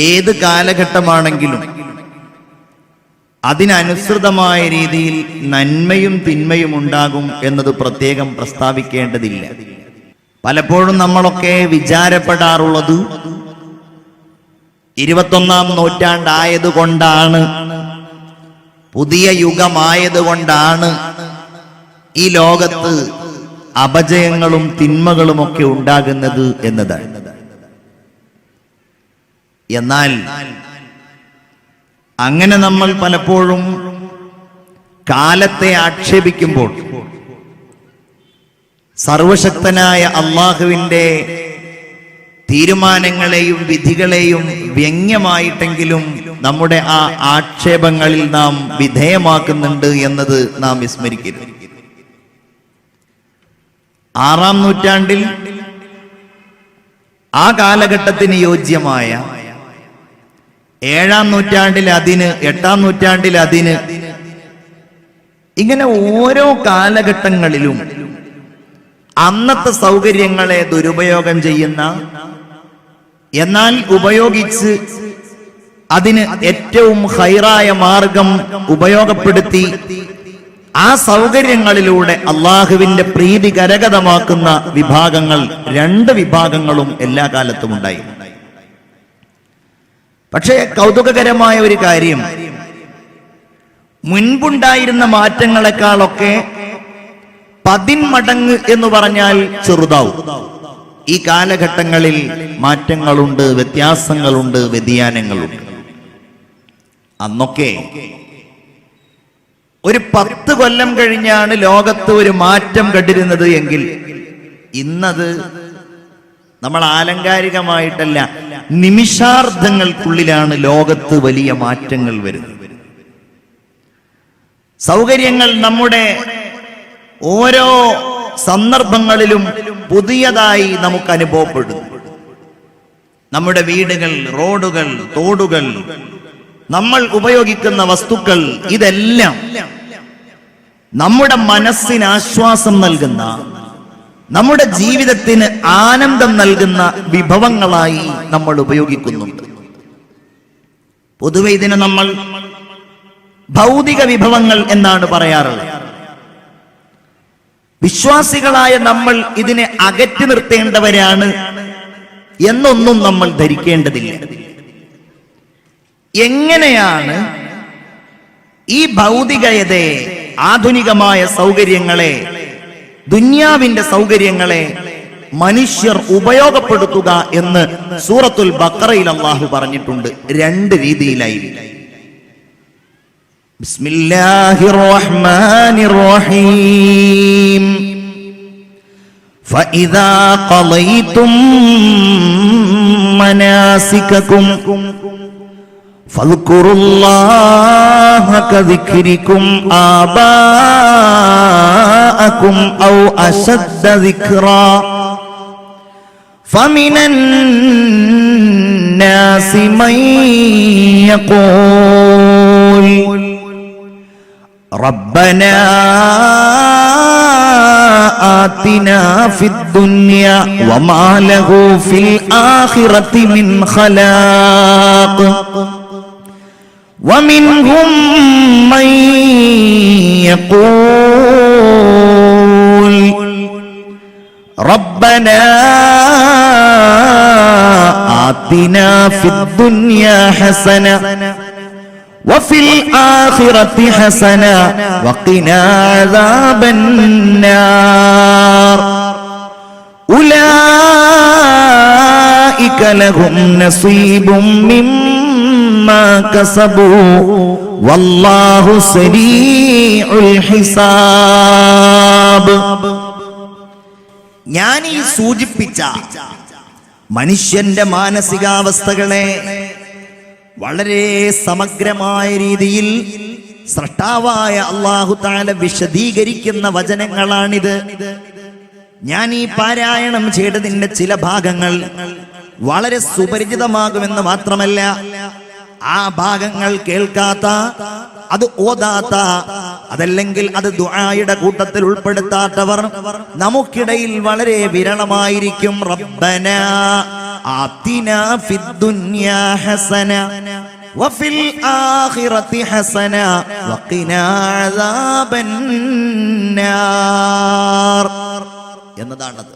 ഏത് കാലഘട്ടമാണെങ്കിലും അതിനനുസൃതമായ രീതിയിൽ നന്മയും തിന്മയും ഉണ്ടാകും എന്നത് പ്രത്യേകം പ്രസ്താവിക്കേണ്ടതില്ല. പലപ്പോഴും നമ്മളൊക്കെ വിചാരപ്പെടാറുള്ളത് 21-ാം നൂറ്റാണ്ടായതുകൊണ്ടാണ്, പുതിയ യുഗമായതുകൊണ്ടാണ് ഈ ലോകത്ത് അപജയങ്ങളും തിന്മകളുമൊക്കെ ഉണ്ടാകുന്നത് എന്നതാണ്. എന്നാൽ അങ്ങനെ നമ്മൾ പലപ്പോഴും കാലത്തെ ആക്ഷേപിക്കുമ്പോൾ സർവശക്തനായ അള്ളാഹുവിൻ്റെ തീരുമാനങ്ങളെയും വിധികളെയും വ്യംഗ്യമായിട്ടെങ്കിലും നമ്മുടെ ആ ആക്ഷേപങ്ങളിൽ നാം വിധേയമാക്കുന്നുണ്ട് എന്നത് നാം വിസ്മരിക്കരുത്. 6-ാം നൂറ്റാണ്ടിൽ ആ കാലഘട്ടത്തിന് യോജ്യമായ, 7-ാം നൂറ്റാണ്ടിൽ അതിന്, 8-ാം നൂറ്റാണ്ടിൽ അതിന്, ഇങ്ങനെ ഓരോ കാലഘട്ടങ്ങളിലും അന്നത്തെ സൗകര്യങ്ങളെ ദുരുപയോഗം ചെയ്യുന്ന, എന്നാൽ ഉപയോഗിച്ച് അതിന് ഏറ്റവും ഹൈറായ മാർഗം ഉപയോഗപ്പെടുത്തി ആ സൗകര്യങ്ങളിലൂടെ അള്ളാഹുവിന്റെ പ്രീതി കരഗതമാക്കുന്ന വിഭാഗങ്ങൾ, 2 വിഭാഗങ്ങളും എല്ലാ കാലത്തും ഉണ്ടായി. പക്ഷേ കൗതുകകരമായ ഒരു കാര്യം, മുൻപുണ്ടായിരുന്ന മാറ്റങ്ങളെക്കാളൊക്കെ 10 മടങ്ങ് എന്ന് പറഞ്ഞാൽ ചെറുതാവും. ഈ കാലഘട്ടങ്ങളിൽ മാറ്റങ്ങളുണ്ട്, വ്യത്യാസങ്ങളുണ്ട്, വ്യതിയാനങ്ങളുണ്ട്. അന്നൊക്കെ ഒരു 10 കൊല്ലം കഴിഞ്ഞാണ് ലോകത്ത് ഒരു മാറ്റം കണ്ടിരുന്നത് എങ്കിൽ ഇന്നത് നമ്മൾ ആലങ്കാരികമായിട്ടല്ല, നിമിഷാർദ്ധങ്ങൾക്കുള്ളിലാണ് ലോകത്ത് വലിയ മാറ്റങ്ങൾ വരുന്നത്. സൗകര്യങ്ങൾ നമ്മുടെ ഓരോ സന്ദർഭങ്ങളിലും പുതിയതായി നമുക്ക് അനുഭവപ്പെടുന്നു. നമ്മുടെ വീടുകൾ, റോഡുകൾ, തോടുകൾ, നമ്മൾ ഉപയോഗിക്കുന്ന വസ്തുക്കൾ, ഇതെല്ലാം നമ്മുടെ മനസ്സിന് ആശ്വാസം നൽകുന്ന, നമ്മുടെ ജീവിതത്തിന് ആനന്ദം നൽകുന്ന വിഭവങ്ങളായി നമ്മൾ ഉപയോഗിക്കുന്നുണ്ട്. പൊതുവെ ഇതിനെ നമ്മൾ ഭൗതിക വിഭവങ്ങൾ എന്നാണ് പറയാറുള്ളത്. വിശ്വാസികളായ നമ്മൾ ഇതിനെ അകറ്റി നിർത്തേണ്ടവരാണ് എന്നൊന്നും നമ്മൾ ധരിക്കേണ്ടതില്ല. എങ്ങനെയാണ് ഈ ഭൗതികതയെ, ആധുനികമായ സൗകര്യങ്ങളെ, ദുന്യാവിന്റെ സൗകര്യങ്ങളെ മനുഷ്യർ ഉപയോഗപ്പെടുത്തുക എന്ന് സൂറത്തുൽ ബഖറയിൽ അല്ലാഹു പറഞ്ഞിട്ടുണ്ട്. 2 രീതിയിലായി. ബിസ്മില്ലാഹിർ റഹ്മാനിർ റഹീം. ഫഇദാ ഖളൈതും മനാസികകും ഫദ്കുറുല്ലാഹ കദിക്രികും ആബാഅകും ഔ അശദ്ദ ദിക്റാ ഫമിനൻ നാസി മൻ യഖൂൽ റബ്ബനാ ആതിനാ ഫിദ് ദുനിയ വമാ ലഹു ഫിൽ ആഖിറതി മിൻ ഖലാഖ് ومنهم من يقول ربنا آتنا في الدنيا حسنة وفي الآخرة حسنة وقنا عذاب النار أولئك لهم نصيب مما كسبوا والله سريع الحساب. ഞാൻ ഈ സൂചിപ്പിച്ച മനുഷ്യന്റെ മാനസികാവസ്ഥകളെ വളരെ സമഗ്രമായ രീതിയിൽ സൃഷ്ടാവായ അല്ലാഹു തആല വിശദീകരിക്കുന്ന വചനങ്ങളാണിത്. ഞാൻ ഈ പാരായണം ചെയ്തതിന്റെ ചില ഭാഗങ്ങൾ വളരെ സുപരിചിതമാകുമെന്ന് മാത്രമല്ല, ആ ഭാഗങ്ങൾ കേൾക്കാത്ത, അത് ഓതാത്ത, അതല്ലെങ്കിൽ അത് ദുആയുടെ കൂട്ടത്തിൽ ഉൾപ്പെടുത്താത്തവർ നമുക്കിടയിൽ വളരെ വിരളമായിരിക്കും. റബ്ബനാ, ആതിനാ ഫിദ്ദുനിയാ ഹസന വഫിൽ ആഖിറതി ഹസന വഖിനാ അദാബന്നാർ എന്നതാണത്.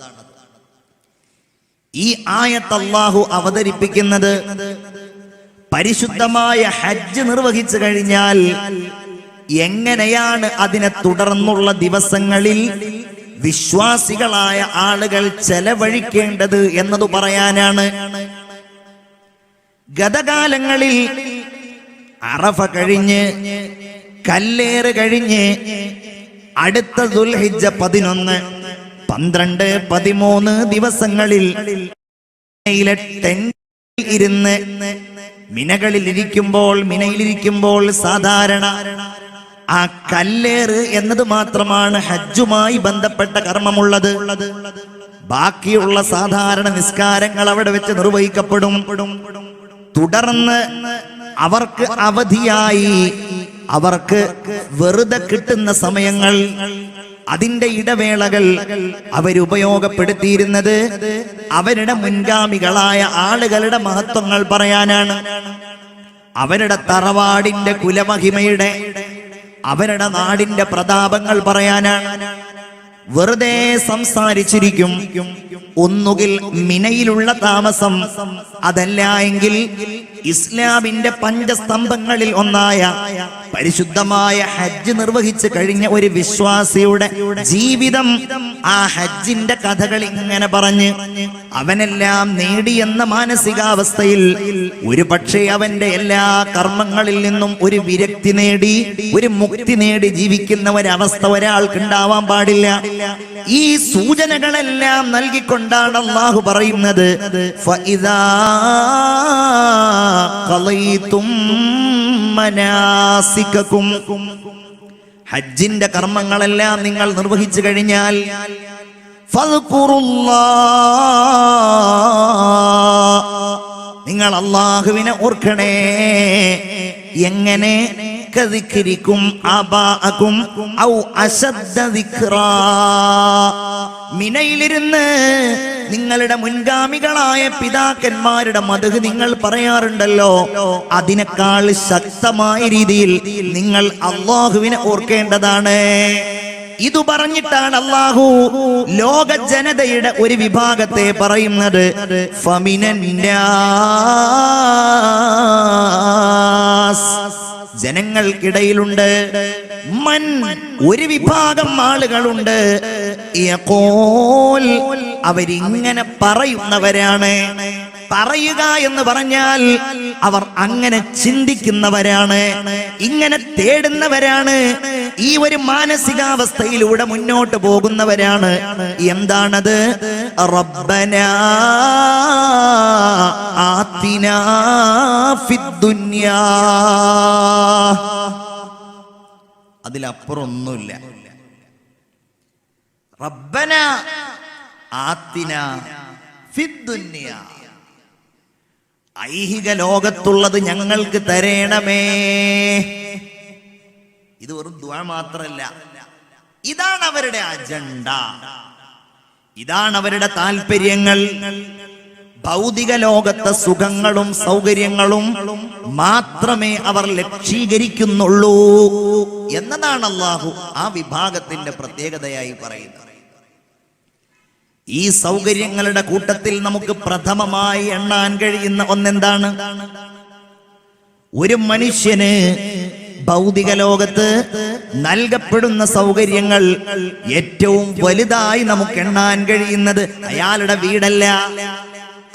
ഈ ആയത്ത് അല്ലാഹു അവതരിപ്പിക്കുന്നത് പരിശുദ്ധമായ ഹജ്ജ് നിർവഹിച്ചു കഴിഞ്ഞാൽ എങ്ങനെയാണ് അതിനെ തുടർന്നുള്ള ദിവസങ്ങളിൽ വിശ്വാസികളായ ആളുകൾ ചെലവഴിക്കേണ്ടത് എന്നത് പറയാനാണ്. ഗതകാലങ്ങളിൽ അറഫ കഴിഞ്ഞ് കല്ലേറ് കഴിഞ്ഞ് അടുത്ത ദുൽഹിജ്ജ 11, 12, 13 ദിവസങ്ങളിൽ ഇരുന്ന് മിനയിലിരിക്കുമ്പോൾ സാധാരണ ആ കല്ലേറ് എന്നത് മാത്രമാണ് ഹജ്ജുമായി ബന്ധപ്പെട്ട കർമ്മമുള്ളത്. ബാക്കിയുള്ള സാധാരണ നിസ്കാരങ്ങൾ അവിടെ വെച്ച് നിർവഹിക്കപ്പെടും. തുടർന്ന് അവർക്ക് അവധിയായി അവർക്ക് വെറുതെ കിട്ടുന്ന സമയങ്ങൾ, അതിന്റെ ഇടവേളകൾ അവരുപയോഗപ്പെടുത്തിയിരുന്നത് അവരുടെ മുൻഗാമികളായ ആളുകളുടെ മഹത്വങ്ങൾ പറയാനാണ്. അവരുടെ തറവാടിന്റെ കുലമഹിമയുടെ, അവരുടെ നാടിന്റെ പ്രതാപങ്ങൾ പറയാനാണ്. വെറുതെ സംസാരിച്ചിരിക്കും. ഒന്നുകിൽ മിനയിലുള്ള താമസം, അതല്ല എങ്കിൽ ഇസ്ലാമിന്റെ പഞ്ചസ്തംഭങ്ങളിൽ ഒന്നായ പരിശുദ്ധമായ ഹജ്ജ് നിർവഹിച്ചു കഴിഞ്ഞ ഒരു വിശ്വാസിയുടെ ജീവിതം, ആ ഹജ്ജിന്റെ കഥകൾ ഇങ്ങനെ പറഞ്ഞ് അവനെല്ലാം നേടിയെന്ന മാനസികാവസ്ഥയിൽ ഒരു പക്ഷേ അവന്റെ എല്ലാ കർമ്മങ്ങളിൽ നിന്നും ഒരു വിരക്തി നേടി, ഒരു മുക്തി നേടി ജീവിക്കുന്ന ഒരവസ്ഥ ഒരാൾക്ക് ഉണ്ടാവാൻ പാടില്ല. ഈ സൂചനകളെല്ലാം നൽകിക്കൊണ്ടാണ് അല്ലാഹു പറയുന്നത്, ഫഇദാ ഖളൈതും മനാസികകും, ഹജ്ജിന്റെ കർമ്മങ്ങളെല്ലാം നിങ്ങൾ നിർവഹിച്ചു കഴിഞ്ഞാൽ നിങ്ങൾ അല്ലാഹുവിനെ ഓർക്കണേ. എങ്ങനെ? കദിക്രിക്കും ആബാഅകും ഔ അശദ്ദ ദിക്റാ, മിനയിലിരുന്ന് നിങ്ങളുടെ മുൻഗാമികളായ പിതാക്കന്മാരുടെ മദ്ഹ് നിങ്ങൾ പറയാറുണ്ടല്ലോ, അതിനേക്കാൾ ശക്തമായ രീതിയിൽ നിങ്ങൾ അല്ലാഹുവിനെ ഓർക്കേണ്ടതാണ്. ഇത് പറഞ്ഞിട്ടാണ് അല്ലാഹു ലോക ജനതയുടെ ഒരു വിഭാഗത്തെ പറയുന്നത്, ഫമിനന്നാസ്, ജനങ്ങൾക്കിടയിലുണ്ട്, മൻ, ഒരു വിഭാഗം ആളുകളുണ്ട്, യഖൂൽ, അവരിങ്ങനെ പറയുന്നവരാണ്. പറയുക എന്ന് പറഞ്ഞാൽ അവർ അങ്ങനെ ചിന്തിക്കുന്നവരാണ്, ഇങ്ങനെ തേടുന്നവരാണ്, ഈ ഒരു മാനസികാവസ്ഥയിലൂടെ മുന്നോട്ട് പോകുന്നവരാണ്. എന്താണത്? റബ്ബനാ ആതിനാ ഫിദ്ദുനിയാ, അതിലപ്പുറം ഒന്നുമില്ല. റബ്ബനാ ആതിനാ ഫിദ്ദുനിയാ, ഐഹിക ലോകത്തുള്ളത് ഞങ്ങൾക്ക് തരേണമേ. ഇത് വെറും ദുആ മാത്രമല്ല, ഇതാണ് അവരുടെ അജണ്ട, ഇതാണ് അവരുടെ താല്പര്യങ്ങൾ. ഭൗതിക ലോകത്തെ സുഖങ്ങളും സൗകര്യങ്ങളും മാത്രമേ അവർ ലക്ഷ്യീകരിക്കുന്നുള്ളൂ എന്നതാണ് അല്ലാഹു ആ വിഭാഗത്തിന്റെ പ്രത്യേകതയായി പറയുന്നത്. ഈ സൗകര്യങ്ങളുടെ കൂട്ടത്തിൽ നമുക്ക് പ്രഥമമായി എണ്ണാൻ കഴിയുന്ന ഒന്നെന്താണ്? ഒരു മനുഷ്യന് ഭൗതിക ലോകത്ത് നൽകപ്പെടുന്ന സൗകര്യങ്ങൾ ഏറ്റവും വലുതായി നമുക്ക് എണ്ണാൻ കഴിയുന്നത് അയാളുടെ വീടല്ല,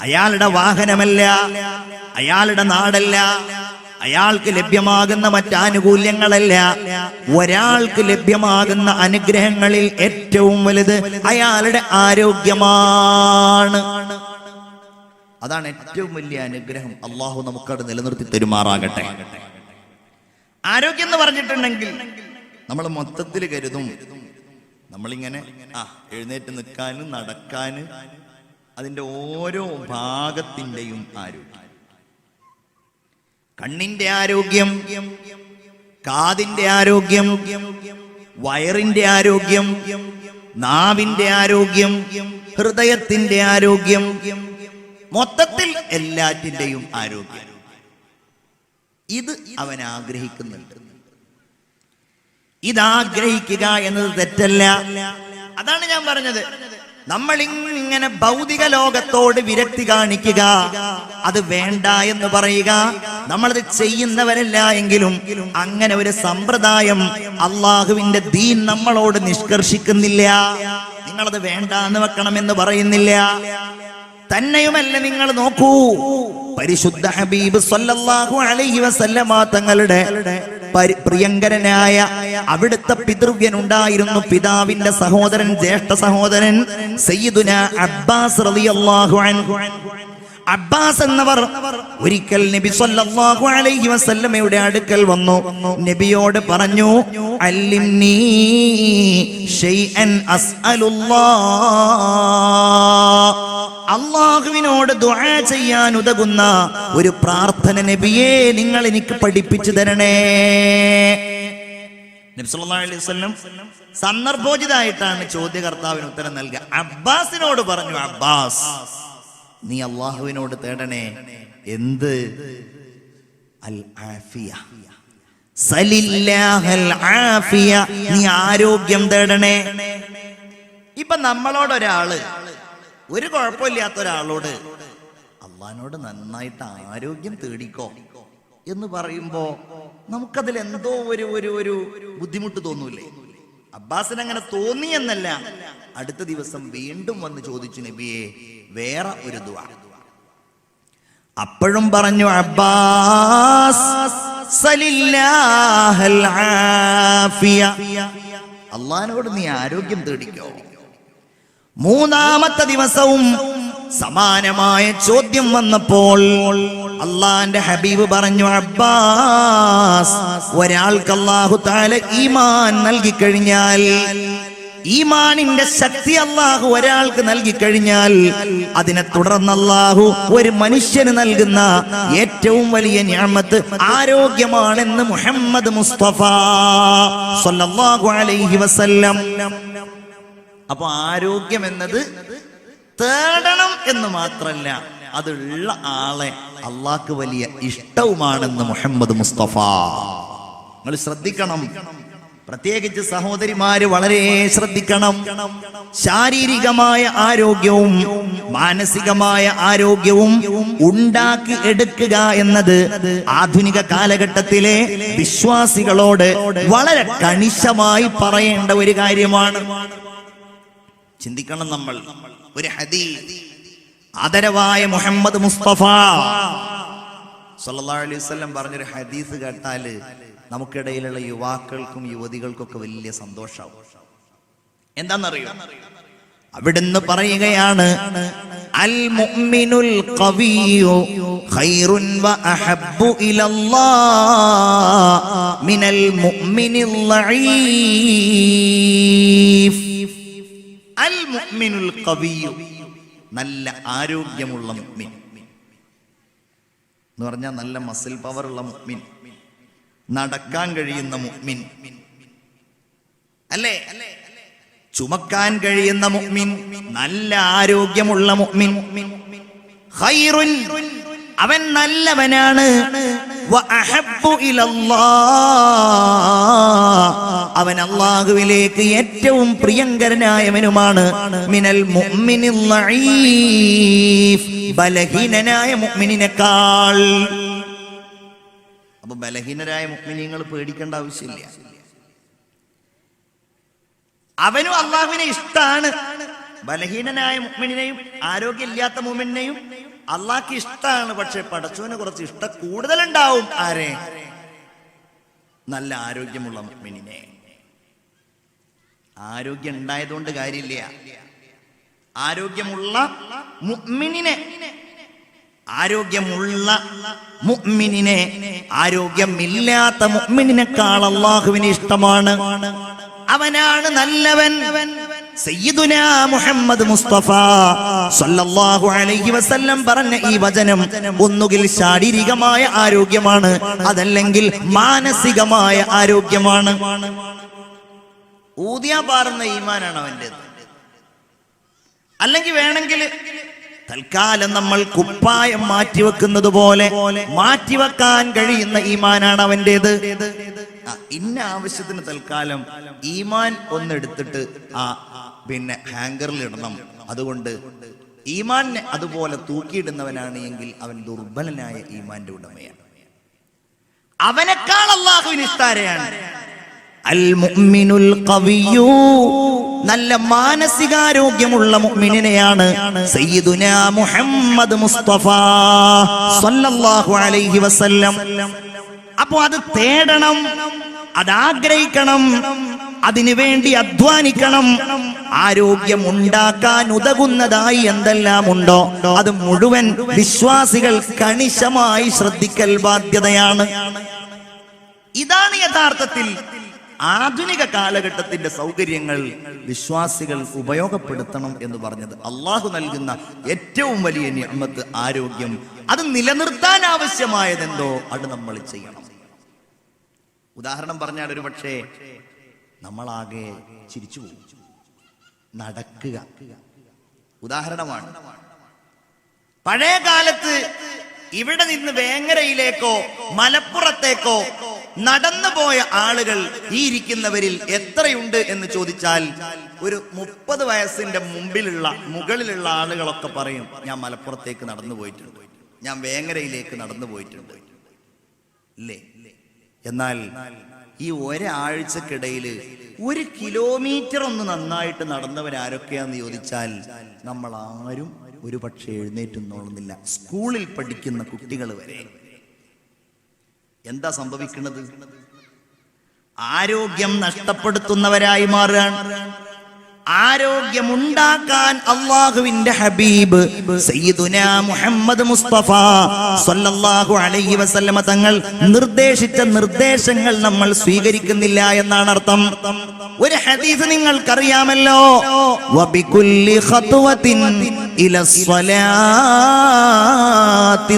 അയാളുടെ വാഹനമല്ല, അയാളുടെ നാടല്ല, അയാൾക്ക് ലഭ്യമാകുന്ന മറ്റാനുകൂല്യങ്ങളല്ല. ഒരാൾക്ക് ലഭ്യമാകുന്ന അനുഗ്രഹങ്ങളിൽ ഏറ്റവും വലുത് അയാളുടെ ആരോഗ്യമാണ്. അതാണ് ഏറ്റവും വലിയ അനുഗ്രഹം. അള്ളാഹു നമുക്കത് നിലനിർത്തി തരുമാറാകട്ടെ. ആരോഗ്യം എന്ന് പറഞ്ഞിട്ടുണ്ടെങ്കിൽ നമ്മൾ മൊത്തത്തിൽ കരുതും നമ്മളിങ്ങനെ എഴുന്നേറ്റ് നിൽക്കാനും നടക്കാനും അതിൻ്റെ ഓരോ ഭാഗത്തിൻ്റെയും ആരോഗ്യം, കണ്ണിന്റെ ആരോഗ്യം, കാതിന്റെ ആരോഗ്യം, വയറിന്റെ ആരോഗ്യം, നാവിന്റെ ആരോഗ്യം, ഹൃദയത്തിന്റെ ആരോഗ്യം, മൊത്തത്തിൽ എല്ലാറ്റിന്റെയും ആരോഗ്യം. ഇത് അവൻ ആഗ്രഹിക്കുന്നുണ്ട്. ഇതാഗ്രഹിക്കുക എന്നത് തെറ്റല്ല. അതാണ് ഞാൻ പറഞ്ഞത്. നമ്മൾ ഇങ്ങനെ ഭൗതിക ലോകത്തോട് വിരക്തി കാണിക്കുക, അത് വേണ്ട എന്ന് പറയുക, നമ്മളത് ചെയ്യുന്നവരല്ല എങ്കിലും അങ്ങനെ ഒരു സമ്പ്രദായം അള്ളാഹുവിന്റെ ദീൻ നമ്മളോട് നിഷ്കർഷിക്കുന്നില്ല. നിങ്ങളത് വേണ്ട എന്ന് വെക്കണമെന്ന് പറയുന്നില്ല. തന്നെയുമല്ല, നിങ്ങൾ നോക്കൂ, പരിശുദ്ധ ഹബീബ് സല്ലല്ലാഹു അലൈഹി വസല്ലമ തങ്ങളുടെ പ്രിയങ്കരനായ അവിടുത്തെ പിതൃവ്യനുണ്ടായിരുന്നു, പിതാവിന്റെ സഹോദരൻ, ജ്യേഷ്ഠ സഹോദരൻ സയ്യിദുനാ അബ്ബാസ് റളിയല്ലാഹു അൻഹു. അബ്ബാസ് എന്നവർ ഒരിക്കൽ നബി സല്ലല്ലാഹു അലൈഹി വസല്ലമയുടെ അടുക്കൽ വന്നു. നബിയോട് പറഞ്ഞു, അല്ലിംനീ ഷൈഅൻ അസ്അലുല്ലാഹ്, അള്ളാഹുവിനോട് ദുആ ചെയ്യാൻ ഉതകുന്ന ഒരു പ്രാർത്ഥന നബിയെ നിങ്ങൾ എനിക്ക് പഠിപ്പിച്ചു തരണേ. നബി സല്ലല്ലാഹു അലൈഹി വസല്ലം സന്ദർഭോചിതമായിട്ടാണ് ചോദ്യകർത്താവിന് ഉത്തരം നൽകുക. അബ്ബാസിനോട് പറഞ്ഞു, അബ്ബാസ്, നീ അള്ളാഹുവിനോട് തേടണേ എന്ത്? അൽ ആഫിയ, സലില്ലാഹൽ ആഫിയ, നീ ആരോഗ്യം തേടണേ. ഇപ്പൊ നമ്മളോടൊരാള്, ഒരു കുഴപ്പമില്ലാത്ത ഒരാളോട് അള്ളാഹിനോട് നന്നായിട്ട് ആരോഗ്യം തേടിക്കോ എന്ന് പറയുമ്പോ നമുക്കതിൽ എന്തോ ഒരു ബുദ്ധിമുട്ട് തോന്നൂലേ? അബ്ബാസിന് അങ്ങനെ തോന്നി എന്നല്ല, അടുത്ത ദിവസം വീണ്ടും വന്ന് ചോദിച്ചു, നബിയെ വേറെ ഒരു ദുആ. അപ്പോഴും പറഞ്ഞു, അബ്ബാസ് സലില്ലാഹൽ ആഫിയ, അള്ളാഹിനോട് നീ ആരോഗ്യം തേടിക്കോ. മൂന്നാമത്തെ ദിവസവും സമാനമായ ചോദ്യം വന്നപ്പോൾ അള്ളാന്റെ ഹബീബ് പറഞ്ഞു, അബ്ബാസ്, ഒരാൾക്ക് അല്ലാഹു തആല ഈമാൻ നൽകിക്കഴിഞ്ഞാൽ, ഈമാനിന്റെ ശക്തി അല്ലാഹു ഒരാൾക്ക് നൽകിക്കഴിഞ്ഞാൽ, അതിനെ തുടർന്ന് അല്ലാഹു ഒരു മനുഷ്യന് നൽകുന്ന ഏറ്റവും വലിയ നിഅമത്ത് ആരോഗ്യമാണെന്ന് മുഹമ്മദ് മുസ്തഫ സ്വല്ലല്ലാഹു അലൈഹി വസല്ലം. അപ്പൊ ആരോഗ്യം എന്നത് തേടണം എന്ന് മാത്രല്ല, അതുള്ള ആളെ അള്ളാഹ്ക്ക് വലിയ ഇഷ്ടവുമാണെന്ന് മുഹമ്മദ് മുസ്തഫ. നിങ്ങൾ ശ്രദ്ധിക്കണം, പ്രത്യേകിച്ച് സഹോദരിമാര് വളരെ ശ്രദ്ധിക്കണം. ശാരീരികമായ ആരോഗ്യവും മാനസികമായ ആരോഗ്യവും ഉണ്ടാക്കി എടുക്കുക എന്നത് ആധുനിക കാലഘട്ടത്തിലെ വിശ്വാസികളോട് വളരെ കണിശമായി പറയേണ്ട ഒരു കാര്യമാണ്. ചിന്തിക്കണം നമ്മൾ. ഒരു ഹദീസ്, ആദരവായ മുഹമ്മദ് മുസ്തഫ സല്ലല്ലാഹു അലൈഹി വസല്ലം പറഞ്ഞൊരു ഹദീസ് കേട്ടാല് നമുക്കിടയിലുള്ള യുവാക്കൾക്കും യുവതികൾക്കൊക്കെ വലിയ സന്തോഷമാവും. എന്താണെന്നറിയോ? അവിടുന്ന് പറയുകയാണ്, അൽ മുഅ്മിനുൽ ഖവിയ്യു ഖൈറുൻ വ അഹബ്ബു ഇലല്ലാഹ് മിനൽ മുഅ്മിനിൽ ലഈഫ്. അൽ മുഅ്മിനുൽ ഖവിയ്യു, നല്ല ആരോഗ്യമുള്ള മുഅ്മിൻ എന്ന് പറഞ്ഞാൽ നല്ല മസിൽ പവർ ഉള്ള മുഅ്മിൻ, നടക്കാൻ കഴിയുന്ന മുഅ്മിൻ അല്ലേ, ചുമക്കാൻ കഴിയുന്ന മുഅ്മിൻ, നല്ല ആരോഗ്യമുള്ള മുഅ്മിൻ. ഖൈറുൻ, അവൻ നല്ലവനാണ്. വ അഹബ്ബു ഇലല്ലാഹ്, അവൻ അല്ലാഹുവിലേക്ക് ഏറ്റവും പ്രിയങ്കരനായവനുമാണ്. മിനൽ മുഅ്മിനിൽ ലഈഫ്, ബലഹീനനായ മുഅ്മിനിനേക്കാൾ. അപ്പൊ ബലഹീനരായ മുഅ്മിനീങ്ങൾ പേടിക്കേണ്ട ആവശ്യമില്ല. അവനും അള്ളാഹുവിനെ ഇഷ്ടാണ്. ബലഹീനനായ മുഅ്മിനിനെയും ആരോഗ്യമില്ലാത്ത മുഅ്മിനെയും അള്ളാഹ്ക്ക് ഇഷ്ടാണ്. പക്ഷെ പടച്ചവന് കുറച്ച് ഇഷ്ട കൂടുതലുണ്ടാവും. ആരെ? നല്ല ആരോഗ്യമുള്ള മുഅ്മിനിനെ. ആരോഗ്യം ഉണ്ടായതുകൊണ്ട് കാര്യമില്ല. ആരോഗ്യമുള്ള മുഅ്മിനിനെ, ആരോഗ്യമുള്ള മുഅ്മിനിനെ ആരോഗ്യമില്ലാത്ത മുഅ്മിനിനേക്കാൾ അല്ലാഹുവിന് ഇഷ്ടമാണ്. അവനാണ് നല്ലവൻ. സയ്യിദുനാ മുഹമ്മദ് മുസ്തഫ സല്ലല്ലാഹു അലൈഹി വസല്ലം പറഞ്ഞ ഈ വചനം ഒന്നുകിൽ ശാരീരികമായ ആരോഗ്യമാണ്, അതല്ലെങ്കിൽ മാനസികമായ ആരോഗ്യമാണ്. ഊതിയാ പാറുന്ന ഈമാനാണ് അവൻ്റെത്. അല്ലെങ്കിൽ വേണമെങ്കിൽ തൽക്കാലം നമ്മൾ കുപ്പായം മാറ്റിവെക്കുന്നത് പോലെ മാറ്റിവെക്കാൻ കഴിയുന്ന ഈമാനാണ് അവൻ്റേത്. ഇന്ന ആവശ്യത്തിന് തൽക്കാലം ഈമാൻ ഒന്നെടുത്തിട്ട് പിന്നെ ഹാങ്കറിൽ ഇടണം. അതുകൊണ്ട് ഈമാനെ അതുപോലെ തൂക്കിയിടുന്നവനാണ് എങ്കിൽ അവൻ ദുർബലനായ ഈമാന്റെ ഉടമയാണ്. അവനേക്കാൾ അല്ലാഹുവിന് ഇഷ്ടാരെയാണ് അൽ മുഅ്മിനുൽ ഖവിയ്യു, നല്ല മാനസികാരോഗ്യമുള്ള മുഅ്മിനിനെയാണ് സയ്യിദുനാ മുഹമ്മദ് മുസ്തഫ സല്ലല്ലാഹു അലൈഹി വസല്ലം. അപ്പോൾ അത് തേടണം, അതാഗ്രഹിക്കണം, അതിനുവേണ്ടി അധ്വാനിക്കണം. ആരോഗ്യം ഉണ്ടാക്കാൻ ഉതകുന്നതായി എന്തെല്ലാം ഉണ്ടോ അത് മുഴുവൻ വിശ്വാസികൾ കണിശമായി ശ്രദ്ധിക്കൽ ബാധ്യതയാണ്. ഇതാണ് യഥാർത്ഥത്തിൽ ആധുനിക കാലഘട്ടത്തിന്റെ സൗകര്യങ്ങൾ വിശ്വാസികൾ ഉപയോഗപ്പെടുത്തണം എന്ന് പറഞ്ഞത്. അള്ളാഹു നൽകുന്ന ഏറ്റവും വലിയ നിഅമത്ത് ആരോഗ്യം. അത് നിലനിർത്താൻ ആവശ്യമായതെന്തോ അത് നമ്മൾ ചെയ്യണം. ഉദാഹരണം പറഞ്ഞാൽ ഒരു പക്ഷേ നമ്മളാകെ ചിരിച്ചു പോകും. നടക്കുക ഉദാഹരണമാണ്. പഴയ കാലത്ത് ഇവിടെ നിന്ന് വേങ്ങരയിലേക്കോ മലപ്പുറത്തേക്കോ നടന്നു പോയ ആളുകൾ ഈ ഇരിക്കുന്നവരിൽ എത്രയുണ്ട് എന്ന് ചോദിച്ചാൽ ഒരു 30 വയസ്സിന്റെ മുകളിലുള്ള ആളുകളൊക്കെ പറയും, ഞാൻ മലപ്പുറത്തേക്ക് നടന്നു പോയിട്ടുണ്ട്, ഞാൻ വേങ്ങരയിലേക്ക് നടന്നു പോയിട്ടുണ്ട്, ഇല്ലേ? എന്നാൽ ഈ ഒരാഴ്ചക്കിടയിൽ 1 കിലോമീറ്റർ ഒന്ന് നന്നായിട്ട് നടന്നവരാരൊക്കെയാന്ന് ചോദിച്ചാൽ നമ്മൾ ആരും ഒരു പക്ഷേ എഴുന്നേറ്റൊന്നുമില്ല. സ്കൂളിൽ പഠിക്കുന്ന കുട്ടികൾ വരെ. എന്താ സംഭവിക്കുന്നത്? ആരോഗ്യം നഷ്ടപ്പെടുത്തുന്നവരായി മാറുകയാണ്. ആരോഗ്യമുണ്ടാക്കാൻ അള്ളാഹുവിന്റെ ഹബീബ് സയ്യിദുനാ മുഹമ്മദ് മുസ്തഫ സല്ലല്ലാഹു അലൈഹി വസല്ലമ തങ്ങൾ നിർദ്ദേശിച്ച നിർദ്ദേശങ്ങൾ നമ്മൾ സ്വീകരിക്കുന്നില്ല എന്നാണ് അർത്ഥം. ഒരു ഹദീസ് നിങ്ങൾക്കറിയാമല്ലോ, വബികുല്ലി ഖത്വത്തിൻ ഇലസ്സലാത്തി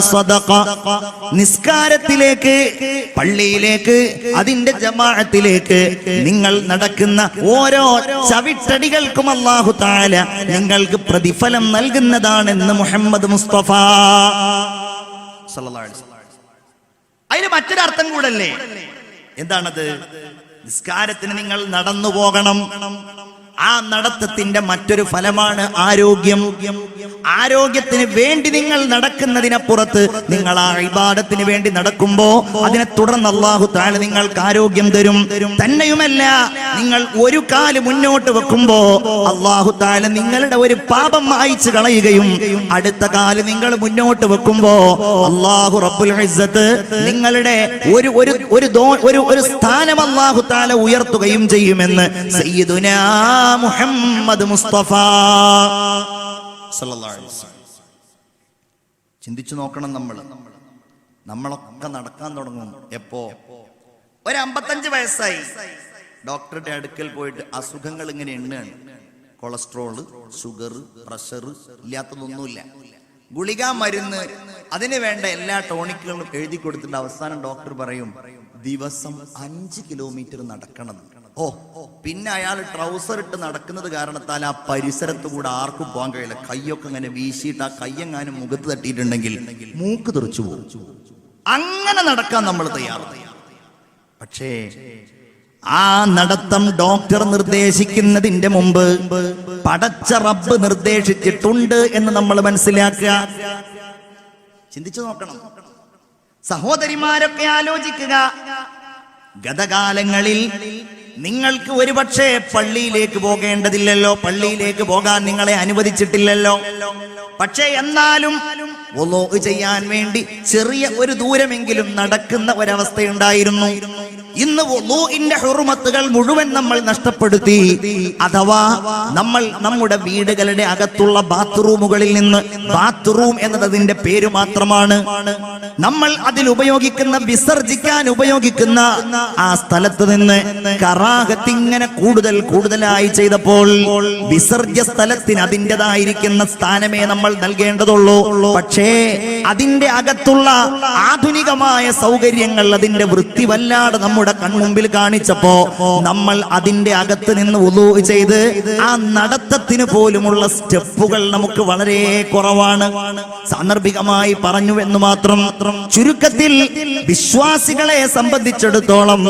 സദഖ. നിസ്കാരത്തിലേക്ക്, പള്ളിയിലേക്ക്, അതിന്റെ ജമാഅത്തിലേക്ക് നിങ്ങൾ നടക്കുന്ന ഓരോ ചവിട്ടടികൾക്കും അല്ലാഹു തആല നിങ്ങൾക്ക് പ്രതിഫലം നൽകുന്നതാണെന്ന് മുഹമ്മദ് മുസ്തഫ സല്ലല്ലാഹു അലൈഹി വസല്ലം. അതിന് മറ്റൊരർത്ഥം കൂടല്ലേ? എന്താണത്? നിസ്കാരത്തിന് നിങ്ങൾ നടന്നു പോകണം. ആ നടത്തത്തിന്റെ മറ്റൊരു ഫലമാണ് ആരോഗ്യം. ആരോഗ്യത്തിന് വേണ്ടി നിങ്ങൾ നടക്കുന്നതിനപ്പുറത്ത് നിങ്ങൾ ആ ഇബാദത്തിന് വേണ്ടി നടക്കുമ്പോ അതിനെ തുടർന്ന് അല്ലാഹു തആല നിങ്ങൾക്ക് ആരോഗ്യം തരും. തന്നെയുമല്ല, നിങ്ങൾ ഒരു കാല് മുന്നോട്ട് വെക്കുമ്പോ അല്ലാഹു തആല നിങ്ങളുടെ ഒരു പാപം മായ്ച്ചു കളയുകയും അടുത്ത കാല് നിങ്ങൾ മുന്നോട്ട് വെക്കുമ്പോ അല്ലാഹു റബ്ബുൽ ഇസ്സത്ത് നിങ്ങളുടെ ഒരു സ്ഥാനം അല്ലാഹു തആല ഉയർത്തുകയും ചെയ്യുമെന്ന് സയ്യിദുനാ മുഹമ്മദ് മുസ്തഫ സല്ലല്ലാഹു അലൈഹി വസല്ലം. ചിന്തിച്ചു നോക്കണം. നമ്മളൊക്കെ നടക്കാൻ തുടങ്ങും എപ്പോ? ഒരു 55 വയസ്സായി ഡോക്ടറുടെ അടുക്കൽ പോയിട്ട് അസുഖങ്ങൾ ഇങ്ങനെ എണ്ണുകയാണ്. കൊളസ്ട്രോള്, ഷുഗർ, പ്രഷർ, ഇല്ലാത്തതൊന്നുമില്ല. ഗുളിക, മരുന്ന്, അതിന് വേണ്ട എല്ലാ ടോണിക്കുകളും എഴുതി കൊടുത്തിട്ട് അവസാനം ഡോക്ടർ പറയും ദിവസം 5 കിലോമീറ്റർ നടക്കണം. പിന്നെ അയാൾ ട്രൗസർ ഇട്ട് നടക്കുന്നത് കാരണത്താൽ ആ പരിസരത്ത് കൂടെ ആർക്കും പോകാൻ കഴിയില്ല. കയ്യൊക്കെ ഇങ്ങനെ വീശിയിട്ട് ആ കയ്യെങ്ങാനും മുഖത്ത് തട്ടിയിട്ടുണ്ടെങ്കിൽ മൂക്ക് തെറിച്ചു പോകും. അങ്ങനെ നടക്കാൻ നമ്മൾ തയ്യാറാണ്. പക്ഷേ ആ നടത്തം ഡോക്ടർ നിർദ്ദേശിക്കുന്നതിന്റെ മുമ്പ് പടച്ച റബ്ബ് നിർദ്ദേശിച്ചിട്ടുണ്ട് എന്ന് നമ്മൾ മനസ്സിലാക്കുക. ചിന്തിച്ചു നോക്കണം. സഹോദരിമാരൊക്കെ ആലോചിക്കുക. ഗതകാലങ്ങളിൽ നിങ്ങൾക്ക് ഒരുപക്ഷെ പള്ളിയിലേക്ക് പോകേണ്ടതില്ലല്ലോ, പള്ളിയിലേക്ക് പോകാൻ നിങ്ങളെ അനുവദിച്ചിട്ടില്ലല്ലോ. പക്ഷേ എന്നാലും വുളൂ ചെയ്യാൻ വേണ്ടി ചെറിയ ഒരു ദൂരമെങ്കിലും നടക്കുന്ന ഒരവസ്ഥയുണ്ടായിരുന്നു. ഇന്ന് വുളൂഇന്റെ ഹുർമത്തുകൾ മുഴുവൻ നമ്മൾ നഷ്ടപ്പെടുത്തി. അഥവാ നമ്മൾ നമ്മുടെ വീടുകളുടെ അകത്തുള്ള ബാത്റൂമുകളിൽ നിന്ന്, ബാത്റൂം എന്നത് അതിന്റെ പേര് മാത്രമാണ്, നമ്മൾ അതിൽ ഉപയോഗിക്കുന്ന, വിസർജിക്കാൻ ഉപയോഗിക്കുന്ന ആ സ്ഥലത്ത് നിന്ന് കറാഹത്ത് ഇങ്ങനെ കൂടുതലായി ചെയ്തപ്പോൾ വിസർജ്യ സ്ഥലത്തിന് അതിൻ്റെതായിരിക്കുന്ന സ്ഥാനമേ നമ്മൾ നൽകേണ്ടതുള്ളൂ. പക്ഷേ അതിന്റെ അകത്തുള്ള ആധുനികമായ സൗകര്യങ്ങൾ, അതിന്റെ വൃത്തി വല്ലാതെ നമ്മുടെ നമ്മുടെ കൺമുമ്പിൽ കാണിച്ചപ്പോ നമ്മൾ അതിന്റെ അകത്ത് നിന്ന് വുളൂ ചെയ്ത് ആ നടത്തത്തിന് പോലുമുള്ള സ്റ്റെപ്പുകൾ നമുക്ക് വളരെ കുറവാണ്. സാന്ദർഭികമായി പറഞ്ഞുവെന്ന് മാത്രം. ചുരുക്കത്തിൽ വിശ്വാസികളെ സംബന്ധിച്ചിടത്തോളം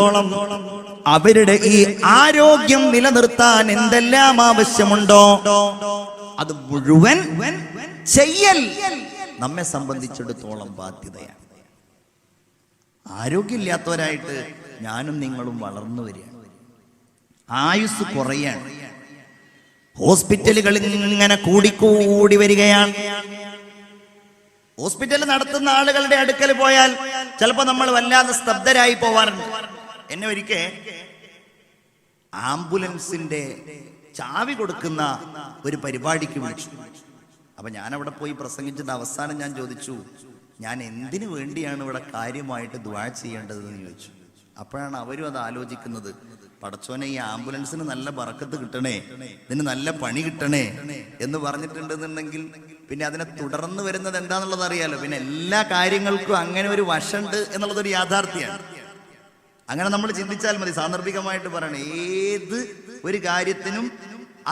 അവരുടെ ഈ ആരോഗ്യം നിലനിർത്താൻ എന്തെല്ലാം ആവശ്യമുണ്ടോ അത് മുഴുവൻ ചെയ്യൽ നമ്മെ സംബന്ധിച്ചിടത്തോളം ബാധ്യതയാണ്. ആരോഗ്യമില്ലാത്തവരായിട്ട് ഞാനും നിങ്ങളും വളർന്നു വരികയാണ്. ആയുസ് കുറയാണ്. ഹോസ്പിറ്റലുകൾ ഇങ്ങനെ കൂടിക്കൂടി വരികയാണ്. ഹോസ്പിറ്റൽ നടത്തുന്ന ആളുകളുടെ അടുക്കൽ പോയാൽ ചിലപ്പോൾ നമ്മൾ വല്ലാതെ സ്തബ്ധരായി പോവാറുണ്ട്. എന്നെ ഒരിക്കൽ ആംബുലൻസിന്റെ ചാവി കൊടുക്കുന്ന ഒരു പരിപാടിക്ക് വിളിച്ചു. അപ്പൊ ഞാൻ അവിടെ പോയി പ്രസംഗിച്ചിട്ട് അവസാനം ഞാൻ ചോദിച്ചു, ഞാൻ എന്തിനു വേണ്ടിയാണ് ഇവിടെ കാര്യമായിട്ട് ദുആ ചെയ്യേണ്ടതെന്ന് ചോദിച്ചു. അപ്പോഴാണ് അവരും അത് ആലോചിക്കുന്നത്. പടച്ചോനെ, ഈ ആംബുലൻസിന് നല്ല ബറക്കത്ത് കിട്ടണേ, ഇതിന് നല്ല പണി കിട്ടണേ എന്ന് പറഞ്ഞിട്ടുണ്ടെന്നുണ്ടെങ്കിൽ പിന്നെ അതിനെ തുടർന്ന് വരുന്നത് എന്താന്നുള്ളത് അറിയാലോ. പിന്നെ എല്ലാ കാര്യങ്ങൾക്കും അങ്ങനെ ഒരു വശമുണ്ട് എന്നുള്ളതൊരു യാഥാർത്ഥ്യമാണ്. അങ്ങനെ നമ്മൾ ചിന്തിച്ചാൽ മതി. സാന്ദർഭികമായിട്ട് പറയണേ, ഏത് ഒരു കാര്യത്തിനും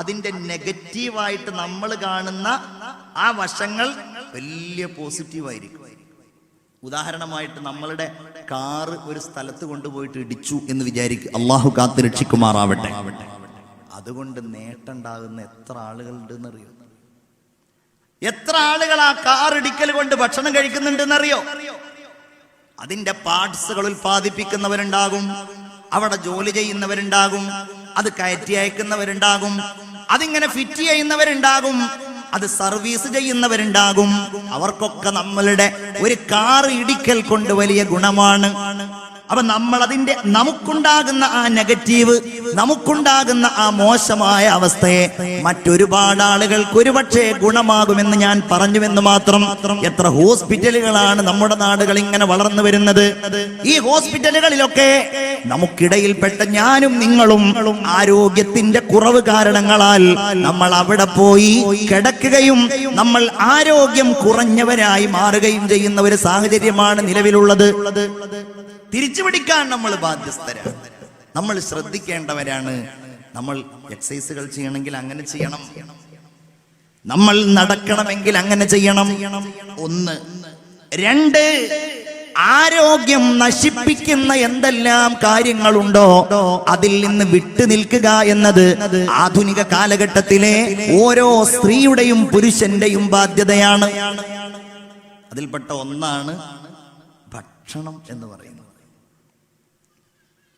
അതിന്റെ നെഗറ്റീവായിട്ട് നമ്മൾ കാണുന്ന ആ വശങ്ങൾ വലിയ പോസിറ്റീവായിരിക്കും. ഉദാഹരണമായിട്ട് നമ്മളുടെ കാറ് ഒരു സ്ഥലത്ത് കൊണ്ടുപോയിട്ട് ഇടിച്ചു എന്ന് വിചാരിക്കും. അള്ളാഹു കാത്ത് രക്ഷിക്കുമാറാവട്ടെ. അതുകൊണ്ട് നേട്ടമുണ്ടാകുന്ന എത്ര ആളുകളുണ്ടെന്നറിയോ? എത്ര ആളുകൾ ആ കാർ ഇടിക്കൽ കൊണ്ട് ഭക്ഷണം കഴിക്കുന്നുണ്ടെന്നറിയോ? അതിന്റെ പാർട്സുകൾ ഉൽപ്പാദിപ്പിക്കുന്നവരുണ്ടാകും, അവിടെ ജോലി ചെയ്യുന്നവരുണ്ടാകും, അത് കയറ്റി അയക്കുന്നവരുണ്ടാകും, അതിങ്ങനെ ഫിറ്റ് ചെയ്യുന്നവരുണ്ടാകും, അത് സർവീസ് ചെയ്യുന്നവരുണ്ടാകും. അവർക്കൊക്കെ നമ്മളുടെ ഒരു കാർ ഇടിക്കൽ കൊണ്ട് വലിയ ഗുണമാണ്. അപ്പൊ നമ്മൾ അതിന്റെ നമുക്കുണ്ടാകുന്ന ആ നെഗറ്റീവ്, നമുക്കുണ്ടാകുന്ന ആ മോശമായ അവസ്ഥയെ മറ്റൊരുപാട് ആളുകൾക്ക് ഒരുപക്ഷെ ഗുണമാകുമെന്ന് ഞാൻ പറഞ്ഞുവെന്ന് മാത്രം. എത്ര ഹോസ്പിറ്റലുകളാണ് നമ്മുടെ നാടുകൾ ഇങ്ങനെ വളർന്നു വരുന്നത്. ഈ ഹോസ്പിറ്റലുകളിലൊക്കെ നമുക്കിടയിൽപ്പെട്ട ഞാനും നിങ്ങളും ആരോഗ്യത്തിന്റെ കുറവ് കാരണങ്ങളാൽ നമ്മൾ അവിടെ പോയി കിടക്കുകയും നമ്മൾ ആരോഗ്യം കുറഞ്ഞവരായി മാറുകയും ചെയ്യുന്ന ഒരു സാഹചര്യമാണ് നിലവിലുള്ളത്. തിരിച്ചുപിടിക്കാൻ നമ്മൾ ബാധ്യസ്ഥരാണ്. നമ്മൾ ശ്രദ്ധിക്കേണ്ടവരാണ്. നമ്മൾ എക്സസൈസുകൾ ചെയ്യണമെങ്കിൽ അങ്ങനെ ചെയ്യണം, നമ്മൾ നടക്കണമെങ്കിൽ അങ്ങനെ ചെയ്യണം. 1. 2, ആരോഗ്യം നശിപ്പിക്കുന്ന എന്തെല്ലാം കാര്യങ്ങളുണ്ടോ അതിൽ നിന്ന് വിട്ടു നിൽക്കുക എന്നത് ആധുനിക കാലഘട്ടത്തിലെ ഓരോ സ്ത്രീയുടെയും പുരുഷന്റെയും ബാധ്യതയാണ്. അതിൽപ്പെട്ട ഒന്നാണ് ഭക്ഷണം എന്ന് പറയുന്നത്.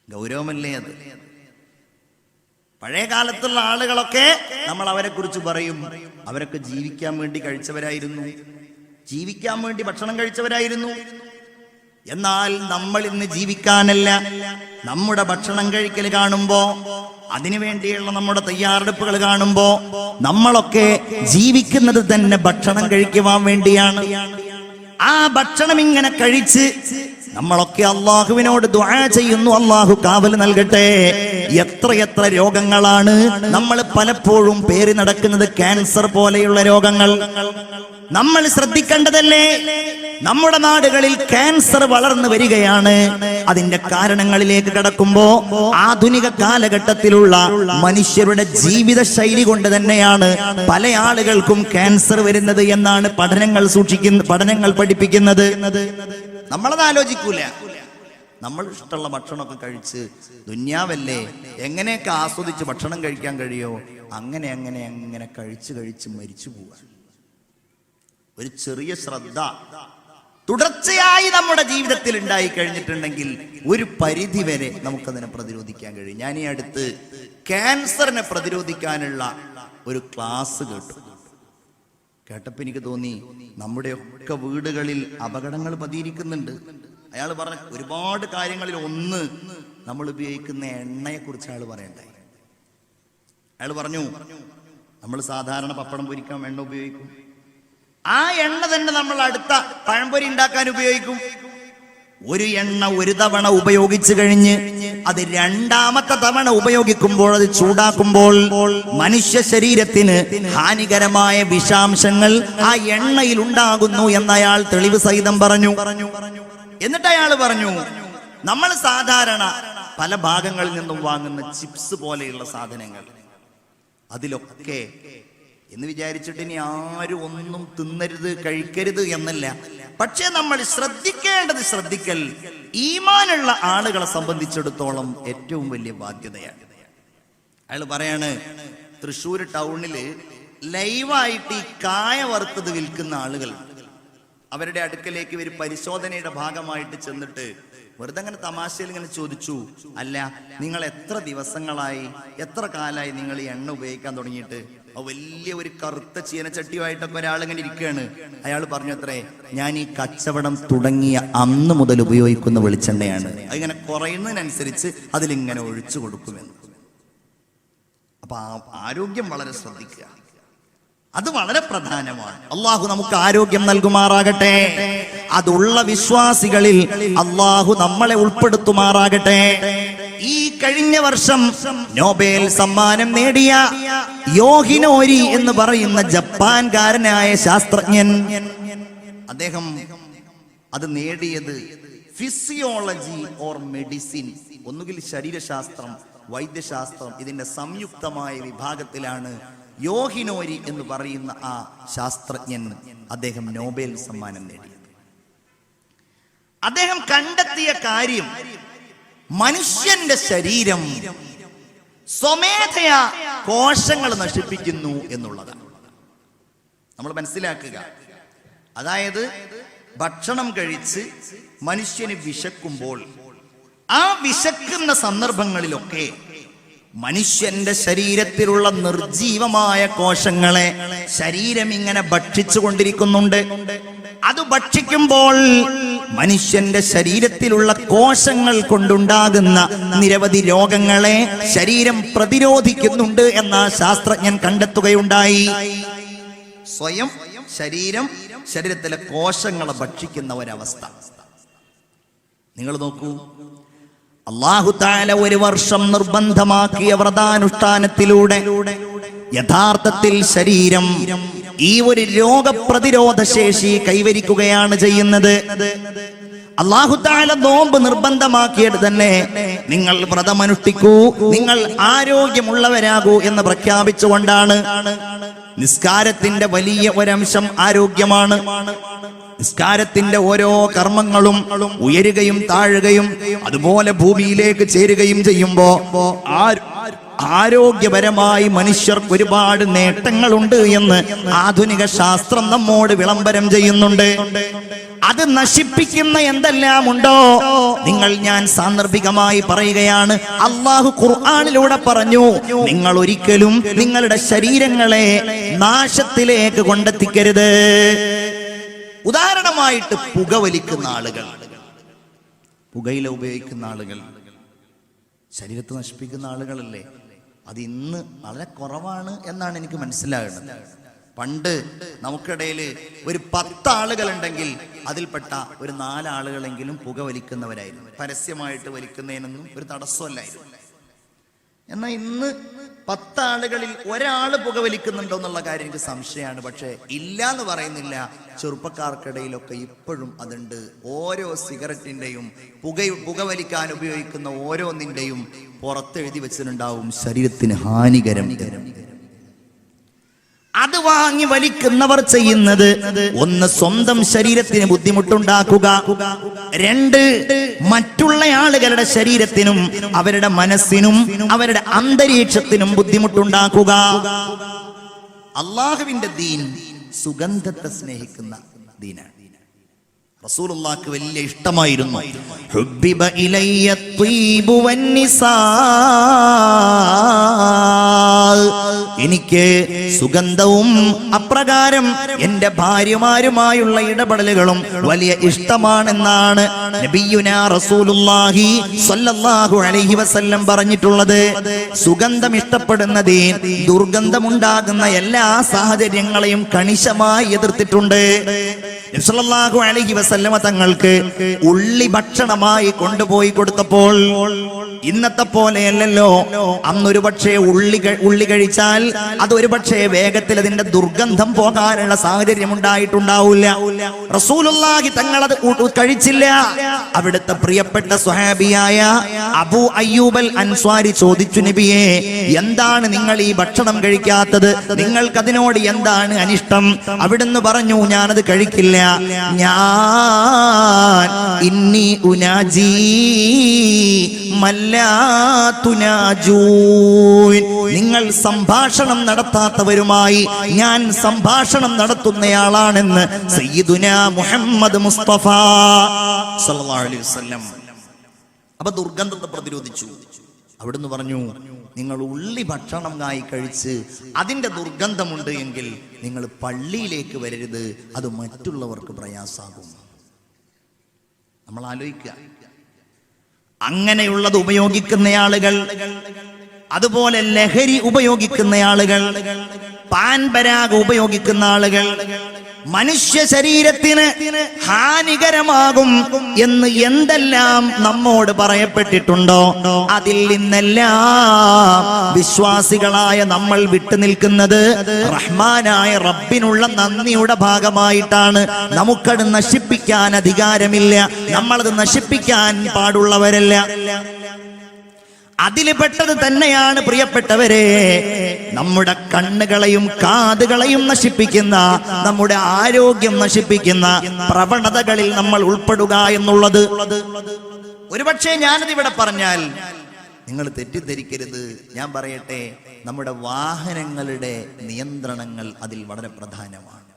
ഗൗരവമല്ലേ അത്? പഴയ കാലത്തുള്ള ആളുകളൊക്കെ നമ്മൾ അവരെ കുറിച്ച് പറയും, അവരൊക്കെ ജീവിക്കാൻ വേണ്ടി കഴിച്ചവരായിരുന്നു, ജീവിക്കാൻ വേണ്ടി ഭക്ഷണം കഴിച്ചവരായിരുന്നു. എന്നാൽ നമ്മൾ ഇന്ന് ജീവിക്കാനല്ല, നമ്മുടെ ഭക്ഷണം കഴിക്കൽ കാണുമ്പോ, അതിനു വേണ്ടിയുള്ള നമ്മുടെ തയ്യാറെടുപ്പുകൾ കാണുമ്പോ നമ്മളൊക്കെ ജീവിക്കുന്നത് തന്നെ ഭക്ഷണം കഴിക്കുവാൻ വേണ്ടിയാണ്. ആ ഭക്ഷണം ഇങ്ങനെ കഴിച്ച് നമ്മളൊക്കെ അള്ളാഹുവിനോട് ദുആ ചെയ്യുന്നു, അള്ളാഹു കാവൽ നൽകട്ടെ. എത്രയെത്ര രോഗങ്ങളാണ് നമ്മൾ പലപ്പോഴും പേറി നടക്കുന്നത്, ക്യാൻസർ പോലെയുള്ള രോഗങ്ങൾ. നമ്മൾ ശ്രദ്ധിക്കേണ്ടതല്ലേ? നമ്മുടെ നാടുകളിൽ ക്യാൻസർ വളർന്നു വരികയാണ്. അതിന്റെ കാരണങ്ങളിലേക്ക് കടക്കുമ്പോ ആധുനിക കാലഘട്ടത്തിലുള്ള മനുഷ്യരുടെ ജീവിത ശൈലി കൊണ്ട് തന്നെയാണ് പല ആളുകൾക്കും ക്യാൻസർ വരുന്നത് എന്നാണ് പഠനങ്ങൾ പഠിപ്പിക്കുന്നത്. നമ്മളത് ആലോചിക്കൂല. നമ്മൾ ഇഷ്ടമുള്ള ഭക്ഷണമൊക്കെ കഴിച്ച്, ദുന്യാവല്ലേ, എങ്ങനെയൊക്കെ ആസ്വദിച്ച് ഭക്ഷണം കഴിക്കാൻ കഴിയോ അങ്ങനെ അങ്ങനെ അങ്ങനെ കഴിച്ച് മരിച്ചു പോവുക. ഒരു ചെറിയ ശ്രദ്ധ തുടർച്ചയായി നമ്മുടെ ജീവിതത്തിൽ ഉണ്ടായി കഴിഞ്ഞിട്ടുണ്ടെങ്കിൽ ഒരു പരിധി വരെ നമുക്കതിനെ പ്രതിരോധിക്കാൻ കഴിയും. ഞാൻ ഈ അടുത്ത് ക്യാൻസറിനെ പ്രതിരോധിക്കാനുള്ള ഒരു ക്ലാസ് കേട്ടപ്പോൾ എനിക്ക് തോന്നി, നമ്മുടെ ഒക്കെ വീടുകളിൽ അപകടങ്ങൾ പതിയിരിക്കുന്നുണ്ട്. അയാൾ പറഞ്ഞ ഒരുപാട് കാര്യങ്ങളിൽ ഒന്ന്, നമ്മൾ ഉപയോഗിക്കുന്ന എണ്ണയെ കുറിച്ച് അയാൾ പറയണ്ടായി. അയാൾ പറഞ്ഞു, നമ്മൾ സാധാരണ പപ്പടം പൊരിക്കാൻ എണ്ണ ഉപയോഗിക്കും, ആ എണ്ണ തന്നെ നമ്മൾ അടുത്ത പഴംപൊരി ഉണ്ടാക്കാൻ ഉപയോഗിക്കും. ഒരു എണ്ണ ഒരു തവണ ഉപയോഗിച്ചു കഴിഞ്ഞ് അത് രണ്ടാമത്തെ തവണ ഉപയോഗിക്കുമ്പോൾ, അത് ചൂടാക്കുമ്പോൾ മനുഷ്യ ശരീരത്തിന് ഹാനികരമായ വിഷാംശങ്ങൾ ആ എണ്ണയിൽ ഉണ്ടാകുന്നു എന്നയാൾ തെളിവ് സഹിതം പറഞ്ഞു. എന്നിട്ട് അയാൾ പറഞ്ഞു, നമ്മൾ സാധാരണ പല ഭാഗങ്ങളിൽ നിന്നും വാങ്ങുന്ന ചിപ്സ് പോലെയുള്ള സാധനങ്ങൾ, അതിലൊക്കെ എന്ന് വിചാരിച്ചിട്ട് ഇനി ആരും ഒന്നും തിന്നരുത് കഴിക്കരുത് എന്നല്ല. പക്ഷെ നമ്മൾ ശ്രദ്ധിക്കൽ ഈമാനുള്ള ആളുകളെ സംബന്ധിച്ചിടത്തോളം ഏറ്റവും വലിയ ബാധ്യതയാണ്. അയാൾ പറയാണ്, തൃശ്ശൂർ ടൗണില് ലൈവായിട്ട് ഈ കായ വറുത്തത് വിൽക്കുന്ന ആളുകൾ, അവരുടെ അടുക്കലേക്ക് ഒരു പരിശോധനയുടെ ഭാഗമായിട്ട് ചെന്നിട്ട് വെറുതെ അങ്ങനെ തമാശയിൽ ഇങ്ങനെ ചോദിച്ചു, അല്ല നിങ്ങൾ എത്ര ദിവസങ്ങളായി, എത്ര കാലമായി നിങ്ങൾ ഈ എണ്ണ ഉപയോഗിക്കാൻ തുടങ്ങിയിട്ട്? വലിയ ഒരു കറുത്ത ചീനച്ചട്ടിയുമായിട്ടൊക്കെ ഒരാളിങ്ങനെ ഇരിക്കുകയാണ്. അയാൾ പറഞ്ഞു, അത്രേ, ഞാൻ ഈ കച്ചവടം തുടങ്ങിയ അന്ന് മുതൽ ഉപയോഗിക്കുന്ന വെളിച്ചെണ്ണയാണ്, അതിങ്ങനെ കുറയുന്നതിനനുസരിച്ച് അതിലിങ്ങനെ ഒഴിച്ചു കൊടുക്കുമെന്ന്. അപ്പൊ ആരോഗ്യം വളരെ ശ്രദ്ധിക്കുക, അത് വളരെ പ്രധാനമാണ്. അള്ളാഹു നമുക്ക് ആരോഗ്യം നൽകുമാറാകട്ടെ. അതുള്ള വിശ്വാസികളിൽ അള്ളാഹു നമ്മളെ ഉൾപ്പെടുത്തുമാറാകട്ടെ. ഈ കഴിഞ്ഞ വർഷം നോബേൽ സമ്മാനം നേടിയ യോഹിനോരി എന്ന് പറയുന്ന ജപ്പാൻകാരനായ ശാസ്ത്രജ്ഞൻ, അദ്ദേഹം അത് നേടിയത് ഫിസിയോളജി ഓർ മെഡിസിൻ, ഒന്നുകിൽ ശരീരശാസ്ത്രം വൈദ്യശാസ്ത്രം, ഇതിന്റെ സംയുക്തമായ വിഭാഗത്തിലാണ് യോഹിനോരി എന്ന് പറയുന്ന ആ ശാസ്ത്രജ്ഞൻ അദ്ദേഹം നോബേൽ സമ്മാനം നേടിയത്. അദ്ദേഹം കണ്ടെത്തിയ കാര്യം മനുഷ്യന്റെ ശരീരം സ്വമേധയാ കോശങ്ങൾ നശിപ്പിക്കുന്നു എന്നുള്ളതാണ്. നമ്മൾ മനസ്സിലാക്കുക, അതായത് ഭക്ഷണം കഴിച്ച് മനുഷ്യന് വിശക്കുമ്പോൾ ആ വിശക്കുന്ന സന്ദർഭങ്ങളിലൊക്കെ മനുഷ്യന്റെ ശരീരത്തിലുള്ള നിർജീവമായ കോശങ്ങളെ ശരീരം ഇങ്ങനെ ഭക്ഷിച്ചു കൊണ്ടിരിക്കുന്നുണ്ട്. അത് ഭക്ഷിക്കുമ്പോൾ മനുഷ്യന്റെ ശരീരത്തിലുള്ള കോശങ്ങൾ കൊണ്ടുണ്ടാകുന്ന നിരവധി രോഗങ്ങളെ ശരീരം പ്രതിരോധിക്കുന്നുണ്ട് എന്ന ശാസ്ത്രജ്ഞൻ കണ്ടെത്തുകയുണ്ടായി. സ്വയം ശരീരത്തിലെ കോശങ്ങളെ ഭക്ഷിക്കുന്ന ഒരവസ്ഥ നിങ്ങൾ നോക്കൂ. അല്ലാഹു തആല ഒരു വർഷം നിർബന്ധമാക്കിയ വ്രതാനുഷ്ഠാനത്തിലൂടെ യഥാർത്ഥത്തിൽ ശരീരം ഈ ഒരു രോഗപ്രതിരോധ ശേഷി കൈവരിക്കുകയാണ് ചെയ്യുന്നത്. അല്ലാഹു തആല നോമ്പ് നിർബന്ധമാക്കിയത് തന്നെ നിങ്ങൾ വ്രതമനുഷ്ഠിക്കൂ, നിങ്ങൾ ആരോഗ്യമുള്ളവരാകൂ എന്ന് പ്രഖ്യാപിച്ചുകൊണ്ടാണ്. നിസ്കാരത്തിന്റെ വലിയ ഒരംശം ആരോഗ്യമാണ്. നിസ്കാരത്തിന്റെ ഓരോ കർമ്മങ്ങളും ഉയരുകയും താഴുകയും അതുപോലെ ഭൂമിയിലേക്ക് ചേരുകയും ചെയ്യുമ്പോ ആരോഗ്യപരമായി മനുഷ്യർക്ക് ഒരുപാട് നേട്ടങ്ങളുണ്ട് എന്ന് ആധുനിക ശാസ്ത്രം നമ്മോട് വിളംബരം ചെയ്യുന്നുണ്ട്. അത് നശിപ്പിക്കുന്ന എന്തെല്ലാം ഉണ്ടോ ഞാൻ സാന്ദർഭികമായി പറയുകയാണ്. അല്ലാഹു ഖുർആനിലൂടെ പറഞ്ഞു, നിങ്ങൾ ഒരിക്കലും നിങ്ങളുടെ ശരീരങ്ങളെ നാശത്തിലേക്ക് കൊണ്ടെത്തിക്കരുത്. ഉദാഹരണമായിട്ട് പുകവലിക്കുന്ന ആളുകൾ, പുകയില ഉപയോഗിക്കുന്ന ആളുകൾ ശരീരത്തെ നശിപ്പിക്കുന്ന ആളുകളല്ലേ. അത് ഇന്ന് വളരെ കുറവാണ് എന്നാണ് എനിക്ക് മനസ്സിലാകുന്നത്. പണ്ട് നമുക്കിടയിൽ ഒരു 10 ആളുകളുണ്ടെങ്കിൽ അതിൽപ്പെട്ട ഒരു 4 ആളുകളെങ്കിലും പുക വലിക്കുന്നവരായിരുന്നു. പരസ്യമായിട്ട് വലിക്കുന്നതിനൊന്നും ഒരു തടസ്സമല്ലായിരുന്നു. എന്നാൽ ഇന്ന് 10 ആളുകളിൽ ഒരാള് പുക വലിക്കുന്നുണ്ടോ എന്നുള്ള കാര്യം എനിക്ക് സംശയമാണ്. പക്ഷെ ഇല്ല എന്ന് പറയുന്നില്ല, ചെറുപ്പക്കാർക്കിടയിലൊക്കെ ഇപ്പോഴും അതുണ്ട്. ഓരോ സിഗരറ്റിന്റെയും പുക വലിക്കാൻ ഉപയോഗിക്കുന്ന ഓരോന്നിന്റെയും പുറത്തെഴുതി വെച്ചിട്ടുണ്ടാവും ശരീരത്തിന് ഹാനികരം. അത് വാങ്ങി വലിക്കുന്നവർ ചെയ്യുന്നത് ഒന്ന്, സ്വന്തം ശരീരത്തിന് ബുദ്ധിമുട്ടുണ്ടാക്കുക, 2 മറ്റുള്ള ആളുകളുടെ ശരീരത്തിനും അവരുടെ മനസ്സിനും അവരുടെ അന്തരീക്ഷത്തിനും ബുദ്ധിമുട്ടുണ്ടാക്കുക. അല്ലാഹുവിന്റെ ദീൻ സുഗന്ധത്തെ സ്നേഹിക്കുന്ന ദീനാണ്. റസൂലുള്ളാഹിക്ക് വലിയ ഇഷ്ടമായിരുന്നു. ഹുബ്ബിബ ഇലയ്യ ത്വീബു വന്നിസാ, എനിക്ക് സുഗന്ധവും അപ്രകാരം എന്റെ ഭാര്യമാരുമായുള്ള ഇടപെടലുകളും വലിയ ഇഷ്ടമാണെന്നാണ് നബിയുനാ റസൂലുള്ളാഹി സ്വല്ലല്ലാഹു അലൈഹി വസല്ലം പറഞ്ഞിട്ടുള്ളത്. സുഗന്ധം ഇഷ്ടപ്പെടുന്ന ദീൻ ദുർഗന്ധമുണ്ടാകുന്ന എല്ലാ സാഹചര്യങ്ങളെയും കണിശമായി എതിർത്തിട്ടുണ്ട്. സല്ലല്ലാഹു അലൈഹി വസല്ലമ തങ്ങൾക്ക് ഉള്ളി ഭക്ഷണമായി കൊണ്ടുപോയി കൊടുത്തപ്പോൾ ഇന്നത്തെ പോലെയല്ലല്ലോ. അന്നൊരു പക്ഷേ ഉള്ളി കഴിച്ചാൽ അതൊരു പക്ഷേ വേഗത്തിൽ അതിന്റെ ദുർഗന്ധം പോകാനുള്ള സാഹചര്യം ഉണ്ടായിട്ടുണ്ടാവില്ല. റസൂലുള്ളാഹി തങ്ങളത് കഴിച്ചില്ല. അവിടുത്തെ പ്രിയപ്പെട്ട സ്വഹാബിയായ അബൂ അയ്യൂബ് അൽ അൻസ്വാരി ചോദിച്ചു, നബിയേ, എന്താണ് നിങ്ങൾ ഈ ഭക്ഷണം കഴിക്കാത്തത്? നിങ്ങൾക്കതിനോട് എന്താണ് അനിഷ്ടം? അവിടുന്ന് പറഞ്ഞു, ഞാനത് കഴിക്കില്ല. ഞാൻ ഇന്നി ഉനാജി മല്ലാ തുനാജൂൻ, നിങ്ങൾ സംഭാഷണം നടത്താത്തവരുമായി ഞാൻ സംഭാഷണം നടത്തുന്നയാളാണെന്ന് സയ്യിദുനാ മുഹമ്മദ് മുസ്തഫ സല്ലല്ലാഹു അലൈഹി വസല്ലം. അപ്പൊ ദുർഗന്ധത്തെ പ്രതിരോധിച്ചു. അവിടുന്ന് പറഞ്ഞു, നിങ്ങൾ ഉള്ളി ഭക്ഷണം കഴിച്ച് അതിന്റെ ദുർഗന്ധമുണ്ട് എങ്കിൽ നിങ്ങൾ പള്ളിയിലേക്ക് വരരുത്, അത് മറ്റുള്ളവർക്ക് പ്രയാസാകും. നമ്മൾ ആലോചിക്കുക, അങ്ങനെയുള്ളത് ഉപയോഗിക്കുന്ന ആളുകൾ, അതുപോലെ ലഹരി ഉപയോഗിക്കുന്ന ആളുകൾ, പാൻ പരാഗ് ഉപയോഗിക്കുന്ന ആളുകൾ മനുഷ്യ ശരീരത്തിന് ഹാനികരമാകും എന്ന് എന്തെല്ലാം നമ്മോട് പറയപ്പെട്ടിട്ടുണ്ടോ അതിൽ നിന്നെല്ലാം വിശ്വാസികളായ നമ്മൾ വിട്ടുനിൽക്കുന്നത് റഹ്മാനായ റബ്ബിനുള്ള നന്ദിയുടെ ഭാഗമായിട്ടാണ്. നമുക്കത് നശിപ്പിക്കാൻ അധികാരമില്ല, നമ്മളത് നശിപ്പിക്കാൻ പാടുള്ളവരല്ല. അതിൽ പെട്ടത് തന്നെയാണ് പ്രിയപ്പെട്ടവരെ നമ്മുടെ കണ്ണുകളെയും കാതുകളെയും നശിപ്പിക്കുന്ന, നമ്മുടെ ആരോഗ്യം നശിപ്പിക്കുന്ന പ്രവണതകളിൽ നമ്മൾ ഉൾപ്പെടുക എന്നുള്ളത്. ഒരുപക്ഷെ ഞാനത് ഇവിടെ പറഞ്ഞാൽ നിങ്ങൾ തെറ്റിദ്ധരിക്കരുത്. ഞാൻ പറയട്ടെ, നമ്മുടെ വാഹനങ്ങളുടെ നിയന്ത്രണങ്ങൾ അതിൽ വളരെ പ്രധാനമാണ്.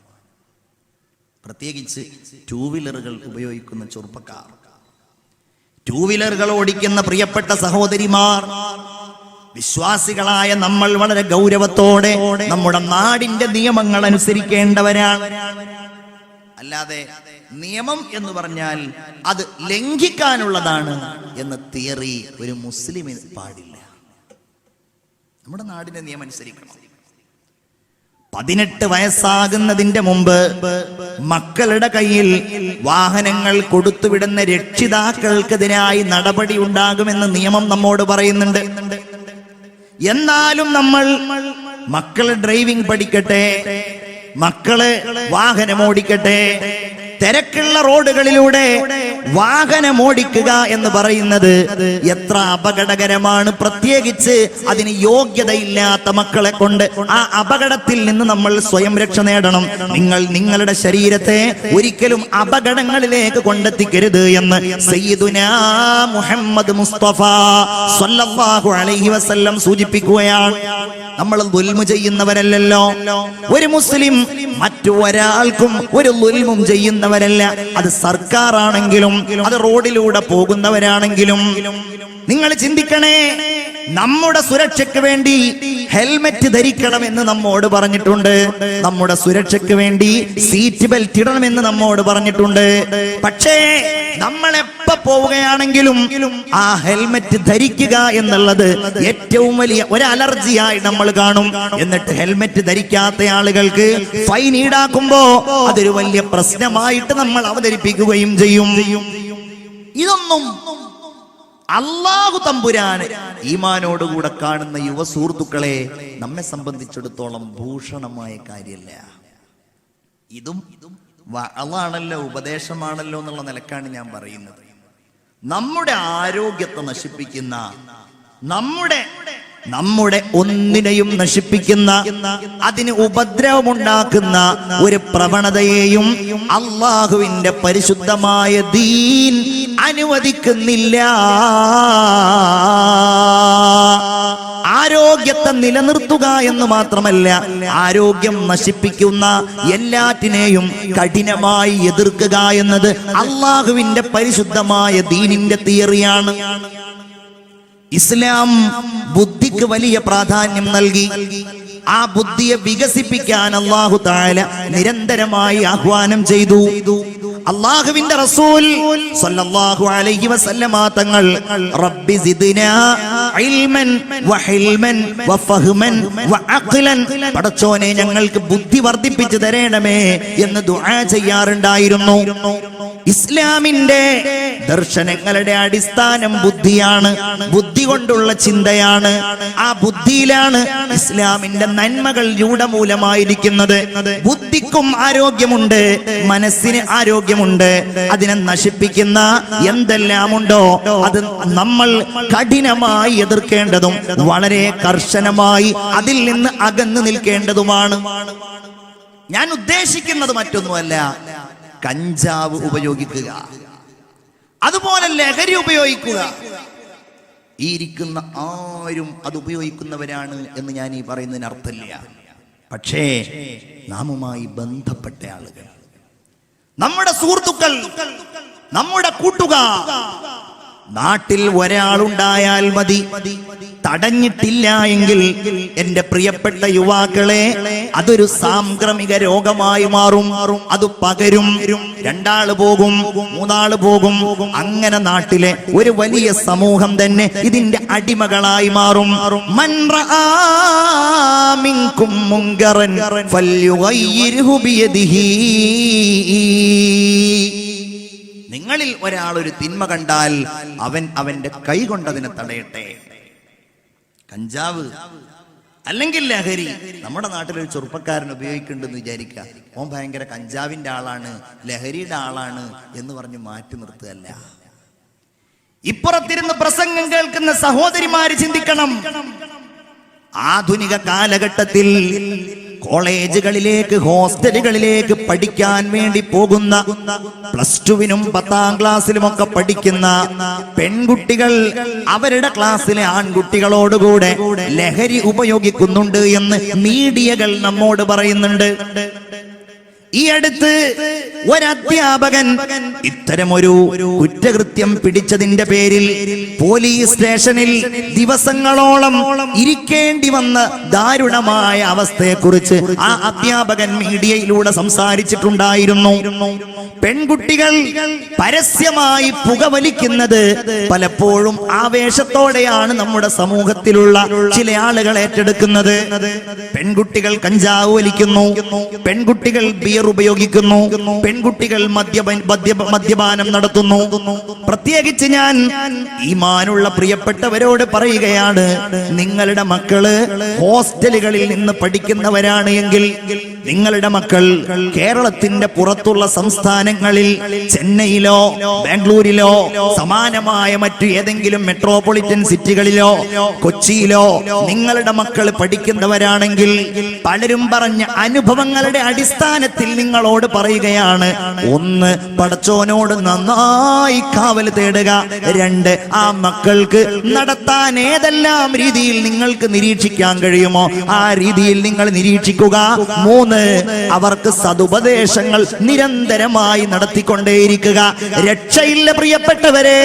പ്രത്യേകിച്ച് ടൂ വീലറുകൾ ഉപയോഗിക്കുന്ന ചെറുപ്പക്കാർ, ടൂ വീലറുകൾ ഓടിക്കുന്ന പ്രിയപ്പെട്ട സഹോദരിമാർ, വിശ്വാസികളായ നമ്മൾ വളരെ ഗൗരവത്തോടെ നമ്മുടെ നാടിന്റെ നിയമങ്ങൾ അനുസരിക്കേണ്ടവരാണ്. അല്ലാതെ നിയമം എന്ന് പറഞ്ഞാൽ അത് ലംഘിക്കാനുള്ളതാണ് എന്ന തിയറി ഒരു മുസ്ലിമിന് പാടില്ല. നമ്മുടെ നാടിന്റെ നിയമം അനുസരിക്കണം. 18 വയസ്സാകുന്നതിന്റെ മുമ്പ് മക്കളുടെ കയ്യിൽ വാഹനങ്ങൾ കൊടുത്തുവിടുന്ന രക്ഷിതാക്കൾക്കെതിരായി നടപടി ഉണ്ടാകുമെന്ന് നിയമം നമ്മോട് പറയുന്നുണ്ട്. എന്നാലും നമ്മൾ മക്കള് ഡ്രൈവിംഗ് പഠിക്കട്ടെ, മക്കള് വാഹനം ഓടിക്കട്ടെ, തിരക്കുള്ള റോഡുകളിലൂടെ വാഹനമോടിക്കുക എന്ന് പറയുന്നത് എത്ര അപകടകരമാണ്. പ്രത്യേകിച്ച് അതിന് യോഗ്യതയില്ലാത്ത മക്കളെ കൊണ്ട് ആ അപകടത്തിൽ നിന്ന് നമ്മൾ സ്വയം രക്ഷ നേടണം. നിങ്ങൾ നിങ്ങളുടെ ശരീരത്തെ ഒരിക്കലും അപകടങ്ങളിലേക്ക് കൊണ്ടെത്തിക്കരുത് എന്ന് സയ്യിദുനാ മുഹമ്മദ് മുസ്തഫ സ്വല്ലല്ലാഹു അലൈഹി വസല്ലം സൂചിപ്പിക്കുകയാണ്. നമ്മൾ ദുൽമു ചെയ്യുന്നവരല്ലല്ലോ. ഒരു മുസ്ലിം മറ്റു ഒരാൾക്കും ഒരു ദുൽമും ചെയ്യുന്നവരല്ല. അത് സർക്കാർ ആണെങ്കിലും അത് റോഡിലൂടെ പോകുന്നവരാണെങ്കിലും. നിങ്ങൾ ചിന്തിക്കണേ, നമ്മുടെ സുരക്ഷയ്ക്ക് വേണ്ടി ഹെൽമെറ്റ് ധരിക്കണമെന്ന് നമ്മോട് പറഞ്ഞിട്ടുണ്ട്, നമ്മുടെ സുരക്ഷയ്ക്ക് വേണ്ടി സീറ്റ് ബെൽറ്റ് ഇടണമെന്ന് നമ്മോട് പറഞ്ഞിട്ടുണ്ട്. പക്ഷേ നമ്മൾ എപ്പോ പോവുകയാണെങ്കിലും ആ ഹെൽമെറ്റ് ധരിക്കുക എന്നുള്ളത് ഏറ്റവും വലിയ ഒരു അലർജിയായി നമ്മൾ കാണും. എന്നിട്ട് ഹെൽമെറ്റ് ധരിക്കാത്ത ആളുകൾക്ക് ഫൈൻ ഈടാക്കുമ്പോ അതൊരു വലിയ പ്രശ്നമായിട്ട് നമ്മൾ അവതരിപ്പിക്കുകയും ചെയ്യും. ഇതൊന്നും അല്ലാഹു തമ്പുരാൻ ഈമാനോടുകൂടെ കാണുന്ന യുവ സുഹൃത്തുക്കളെ നമ്മെ സംബന്ധിച്ചിടത്തോളം ഭൂഷണമായ കാര്യമല്ല. ഇതും അതാണല്ലോ, ഉപദേശമാണല്ലോ എന്നുള്ള നിലക്കാണ് ഞാൻ പറയുന്നത്. നമ്മുടെ ആരോഗ്യത്തെ നശിപ്പിക്കുന്ന, നമ്മുടെ ഒന്നിനെയും നശിപ്പിക്കുന്ന, അതിന് ഉപദ്രവമുണ്ടാക്കുന്ന ഒരു പ്രവണതയെയും അള്ളാഹുവിന്റെ പരിശുദ്ധമായ ദീൻ അനുവദിക്കുന്നില്ല. ആരോഗ്യത്തെ നിലനിർത്തുക എന്ന് മാത്രമല്ല, ആരോഗ്യം നശിപ്പിക്കുന്ന എല്ലാറ്റിനെയും കഠിനമായി എതിർക്കുക എന്നത് അള്ളാഹുവിന്റെ പരിശുദ്ധമായ ദീനിന്റെ തിയറിയാണ്. ഇസ്ലാം ബുദ്ധിക്ക് വലിയ പ്രാധാന്യം നൽകി. ആ ബുദ്ധിയെ വികസിപ്പിക്കാൻ അല്ലാഹു തആല നിരന്തരമായി ആഹ്വാനം ചെയ്തു. അല്ലാഹുവിന്റെ റസൂൽ സല്ലല്ലാഹു അലൈഹി വസല്ലമ തങ്ങൾ റബ്ബി സിദ്നാ ഇൽമൻ വഹിൽമൻ വഫഹ്മൻ വഅഖ്ലൻ, പടച്ചോനെ ഞങ്ങൾക്ക് ബുദ്ധി വർദ്ധിപ്പിച്ചു തരണമേ എന്ന് ദുആ ചെയ്യാറുണ്ടായിരുന്നു. ഇസ്ലാമിന്റെ ദർശനങ്ങളുടെ അടിസ്ഥാനം ബുദ്ധിയാണ്, ബുദ്ധി കൊണ്ടുള്ള ചിന്തയാണ്. ആ ബുദ്ധിയിലാണ് ഇസ്ലാമിന്റെ നന്മകൾ രൂഢമൂലമായിരിക്കുന്നത്. ബുദ്ധിക്കും ആരോഗ്യമുണ്ട്, മനസ്സിന് ആരോഗ്യമുണ്ട്. അതിനെ നശിപ്പിക്കുന്ന എന്തെല്ലാമുണ്ടോ അത് നമ്മൾ കഠിനമായി എതിർക്കേണ്ടതും വളരെ കർശനമായി അതിൽ നിന്ന് അകന്നു നിൽക്കേണ്ടതുമാണ്. ഞാൻ ഉദ്ദേശിക്കുന്നത് മറ്റൊന്നുമല്ല, കഞ്ചാവ് ഉപയോഗിക്കുക, അതുപോലെ ലഹരി ഉപയോഗിക്കുക. ഈ ഇരിക്കുന്ന ആരും അത് ഉപയോഗിക്കുന്നവരാണ് എന്ന് ഞാൻ ഈ പറയുന്നതിന് അർത്ഥമില്ല. പക്ഷേ നാമുമായി ബന്ധപ്പെട്ട ആളുകൾ, നമ്മുടെ സുഹൃത്തുക്കൾ, നമ്മുടെ കൂട്ടുകാർ, നാട്ടിൽ ഒരാളുണ്ടായാൽ മതി. തടഞ്ഞിട്ടില്ല എങ്കിൽ എന്റെ പ്രിയപ്പെട്ട യുവാക്കളെ, അതൊരു സാംക്രമിക രോഗമായി മാറും. അത് പകരും. 2 ആള് പോകും, 3 ആള് പോകും. അങ്ങനെ നാട്ടിലെ ഒരു വലിയ സമൂഹം തന്നെ ഇതിന്റെ അടിമകളായി മാറും. മൻ റആ മിൻകും മുൻകറൻ ഫൽയുഗയ്യിർഹു ബിയദിഹി. നിങ്ങളിൽ ഒരാൾ ഒരു തിന്മ കണ്ടാൽ അവൻ അവന്റെ കൈ കൊണ്ടതിനെ തടയട്ടെ. കഞ്ചാവ് അല്ലെങ്കിൽ ലഹരി നമ്മുടെ നാട്ടിലൊരു ചെറുപ്പക്കാരൻ ഉപയോഗിക്കുന്നുണ്ടെന്ന് വിചാരിക്കുക, ഓൻ ഭയങ്കര കഞ്ചാവിന്റെ ആളാണ്, ലഹരിയുടെ ആളാണ് എന്ന് പറഞ്ഞ് മാറ്റി നിർത്തുകയല്ല. ഇപ്പുറത്തിരുന്ന് പ്രസംഗം കേൾക്കുന്ന സഹോദരിമാര് ചിന്തിക്കണം, ആധുനിക കാലഘട്ടത്തിൽ കോളേജുകളിലേക്ക്, ഹോസ്റ്റലുകളിലേക്ക് പഠിക്കാൻ വേണ്ടി പോകുന്ന, +2-നും 10ാം ക്ലാസ്സിലുമൊക്കെ പഠിക്കുന്ന പെൺകുട്ടികൾ അവരുടെ ക്ലാസ്സിലെ ആൺകുട്ടികളോടുകൂടെ ലഹരി ഉപയോഗിക്കുന്നുണ്ട് എന്ന് മീഡിയകൾ നമ്മോട് പറയുന്നുണ്ട്. ഈ അടുത്ത് ഒരധ്യാപകൻ ഇത്തരമൊരു കുറ്റകൃത്യം പിടിച്ചതിന്റെ പേരിൽ പോലീസ് സ്റ്റേഷനിൽ ദിവസങ്ങളോളം ഇരിക്കേണ്ടി വന്ന ദാരുണമായ അവസ്ഥയെക്കുറിച്ച് ആ അധ്യാപകൻ മീഡിയയിലൂടെ സംസാരിച്ചിട്ടുണ്ടായിരുന്നു. പെൺകുട്ടികൾ പരസ്യമായി പുകവലിക്കുന്നത് പലപ്പോഴും ആവേശത്തോടെയാണ് നമ്മുടെ സമൂഹത്തിലുള്ള ചില ആളുകൾ ഏറ്റെടുക്കുന്നത്. പെൺകുട്ടികൾ കഞ്ചാവ് വലിക്കുന്നു, പെൺകുട്ടികൾ ബിയർ ഉപയോഗിക്കുന്നു, പെൺകുട്ടികൾ മദ്യപാനം നടത്തുന്നു. പ്രത്യേകിച്ച് ഞാൻ ഈമാനുള്ള പ്രിയപ്പെട്ടവരോട് പറയുകയാണ്, നിങ്ങളുടെ മക്കള് ഹോസ്റ്റലുകളിൽ നിന്ന് പഠിക്കുന്നവരാണ് എങ്കിൽ, നിങ്ങളുടെ മക്കൾ കേരളത്തിന്റെ പുറത്തുള്ള സംസ്ഥാനങ്ങളിൽ, ചെന്നൈയിലോ ബാംഗ്ലൂരിലോ സമാനമായ മറ്റു ഏതെങ്കിലും മെട്രോപൊളിറ്റൻ സിറ്റികളിലോ കൊച്ചിയിലോ നിങ്ങളുടെ മക്കൾ പഠിക്കുന്നവരാണെങ്കിൽ, പലരും പറഞ്ഞ അനുഭവങ്ങളുടെ അടിസ്ഥാനത്തിൽ നിങ്ങളോട് പറയുകയാണ്, 1, പടച്ചോനോട് നന്നായി കാവൽ തേടുക. 2, ആ മക്കൾക്ക് നടത്താൻ ഏതെല്ലാം രീതിയിൽ നിങ്ങൾക്ക് നിരീക്ഷിക്കാൻ കഴിയുമോ ആ രീതിയിൽ നിങ്ങൾ നിരീക്ഷിക്കുക. 3, അവർക്ക് സതുപദേശങ്ങൾ നിരന്തരമായി നടത്തിക്കൊണ്ടേയിരിക്കുക. രക്ഷയില്ല പ്രിയപ്പെട്ടവരെ.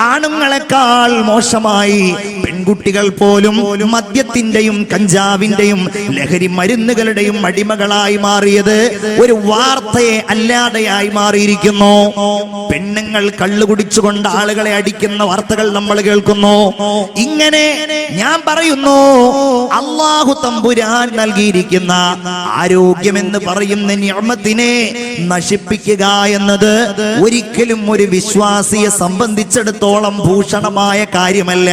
ആണുങ്ങളെക്കാൾ മോശമായി പെൺകുട്ടികൾ പോലും മദ്യത്തിന്റെയും കഞ്ചാവിന്റെയും ലഹരി മരുന്നുകളുടെയും അടിമകളായി മാറിയത് ഒരു വാർത്തയെ അല്ലാതെയായി മാറിയിരിക്കുന്നു. പെണ്ണുങ്ങൾ കള്ളു കുടിച്ചുകൊണ്ട് ആളുകളെ അടിക്കുന്ന വാർത്തകൾ നമ്മൾ കേൾക്കുന്നു. ഇങ്ങനെ ഞാൻ പറയുന്നു, അല്ലാഹു തമ്പുരാൻ നൽകിയിരിക്കുന്ന ആരോഗ്യമെന്ന് പറയുന്ന നിഅമത്തിനെ നശിപ്പിക്കുക എന്നത് ഒരിക്കലും ഒരു വിശ്വാസിയെ സംബന്ധിച്ചിടത്തോളം ഭൂഷണമായ കാര്യമല്ല.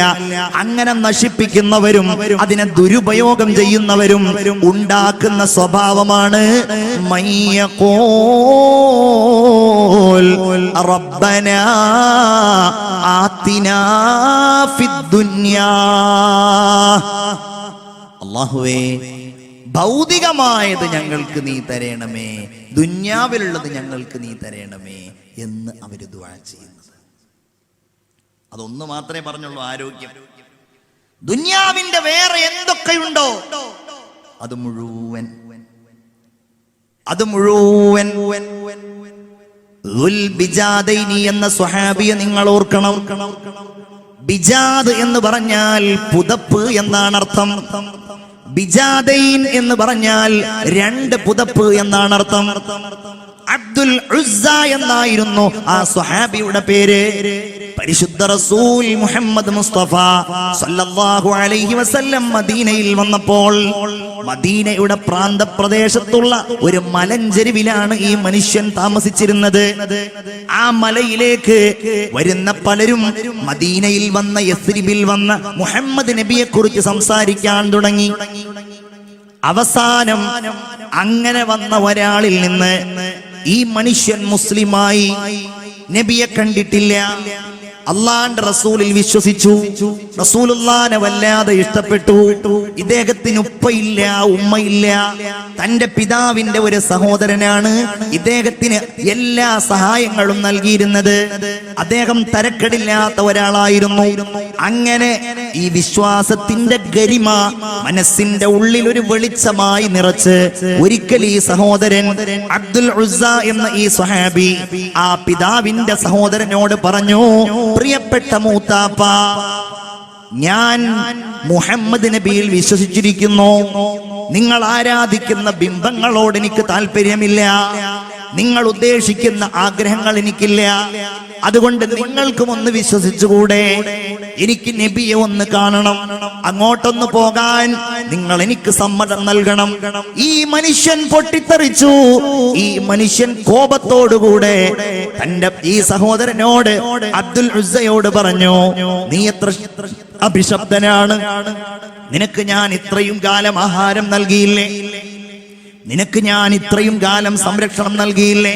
അങ്ങനെ നശിപ്പിക്കുന്നവരും അതിനെ ദുരുപയോഗം ചെയ്യുന്നവരും ഉണ്ടാക്കുന്ന സ്വഭാവമാണ് റബ്ബനാ ആതിനാ ഫിദ്ദുനിയാ. അല്ലാഹുവേ, ഭൗതികമായത് ഞങ്ങൾക്ക് നീ തരണമേ, ദുന്യാവിലുള്ളത് ഞങ്ങൾക്ക് നീ തരണമേ എന്ന് അവര് ദുആ ചെയ്യുന്നത്. അതൊന്ന് മാത്രമേ പറഞ്ഞുള്ളൂ, ആരോഗ്യം. ദുന്യാവിന്റെ വേറെ എന്തൊക്കെയുണ്ടോ അത് മുഴുവൻ എന്ന സ്വഹാബിയെ നിങ്ങൾ ഓർക്കണം. ബിജാദ് എന്ന് പറഞ്ഞാൽ പുതപ്പ് എന്നാണ് അർത്ഥം. ബിജാദൈൻ എന്ന് പറഞ്ഞാൽ 2 പുതപ്പ് എന്നാണ് അർത്ഥം. അബ്ദുൽ ഉസ്സ എന്നായിരുന്നു ആ സ്വഹാബിയുടെ പേര്. പരിശുദ്ധ റസൂൽ മുഹമ്മദ് മുസ്തഫ സല്ലല്ലാഹു അലൈഹി വസല്ലം മദീനയിൽ വന്നപ്പോൾ മദീനയുടെ പ്രാന്തപ്രദേശത്തുള്ള ഒരു മലഞ്ചെരുവിലാണ് ഈ മനുഷ്യൻ താമസിച്ചിരുന്നത്. ആ മലയിലേക്ക് വരുന്ന പലരും മദീനയിൽ വന്ന യസ്രിബിൽ വന്ന മുഹമ്മദ് നബിയെ കുറിച്ച് സംസാരിക്കാൻ തുടങ്ങി. അവസാനം അങ്ങനെ വന്ന ഒരാളിൽ നിന്ന് ഈ മനുഷ്യൻ മുസ്ലിമായി, നബിയെ കണ്ടിട്ടില്ല, അള്ളാന്റെ റസൂലിൽ വിശ്വസിച്ചു, റസൂലുള്ളാനെ വല്ലാതെ ഇഷ്ടപ്പെട്ടു. ഇദ്ദേഹത്തിന് ഉപ്പയില്ല, ഉമ്മയില്ല, തന്റെ പിതാവിന്റെ ഒരു സഹോദരനാണ് ഇദ്ദേഹത്തിന് എല്ലാ സഹായങ്ങളും നൽകിയിരുന്നത്. അദ്ദേഹം തരക്കെടില്ലാത്ത ഒരാളായിരുന്നു. അങ്ങനെ ഈ വിശ്വാസത്തിന്റെ ഗരിമ മനസ്സിന്റെ ഉള്ളിൽ ഒരു വെളിച്ചമായി നിറച്ച് ഒരിക്കൽ ഈ സഹോദരൻ അബ്ദുൽ ഉസ്സ എന്ന ഈ സ്വഹാബി ആ പിതാവിന്റെ സഹോദരനോട് പറഞ്ഞു, പ്രിയപ്പെട്ട മൂത്താപ്പ, ഞാൻ മുഹമ്മദ് നബിയിൽ വിശ്വസിച്ചിരിക്കുന്നു. നിങ്ങൾ ആരാധിക്കുന്ന ബിംബങ്ങളോട് എനിക്ക് താല്പര്യമില്ല, നിങ്ങൾ ഉദ്ദേശിക്കുന്ന ആഗ്രഹങ്ങൾ എനിക്കില്ല. അതുകൊണ്ട് നിങ്ങൾക്കും ഒന്ന് വിശ്വസിച്ചുകൂടെ? എനിക്ക് നബിയെ ഒന്ന് കാണണം, അങ്ങോട്ടൊന്ന് പോകാൻ നിങ്ങൾ എനിക്ക് സമ്മതം നൽകണം. ഈ മനുഷ്യൻ പൊട്ടിത്തെറിച്ചു. ഈ മനുഷ്യൻ കോപത്തോടുകൂടെ തന്റെ ഈ സഹോദരനോട് അബ്ദുൽ ഉസ്സയോട് പറഞ്ഞു, നീ എത്ര അഭിശബ്ദനാണ്, നിനക്ക് ഞാൻ ഇത്രയും കാലം ആഹാരം നൽകിയില്ലേ, നിനക്ക് ഞാൻ ഇത്രയും കാലം സംരക്ഷണം നൽകിയില്ലേ,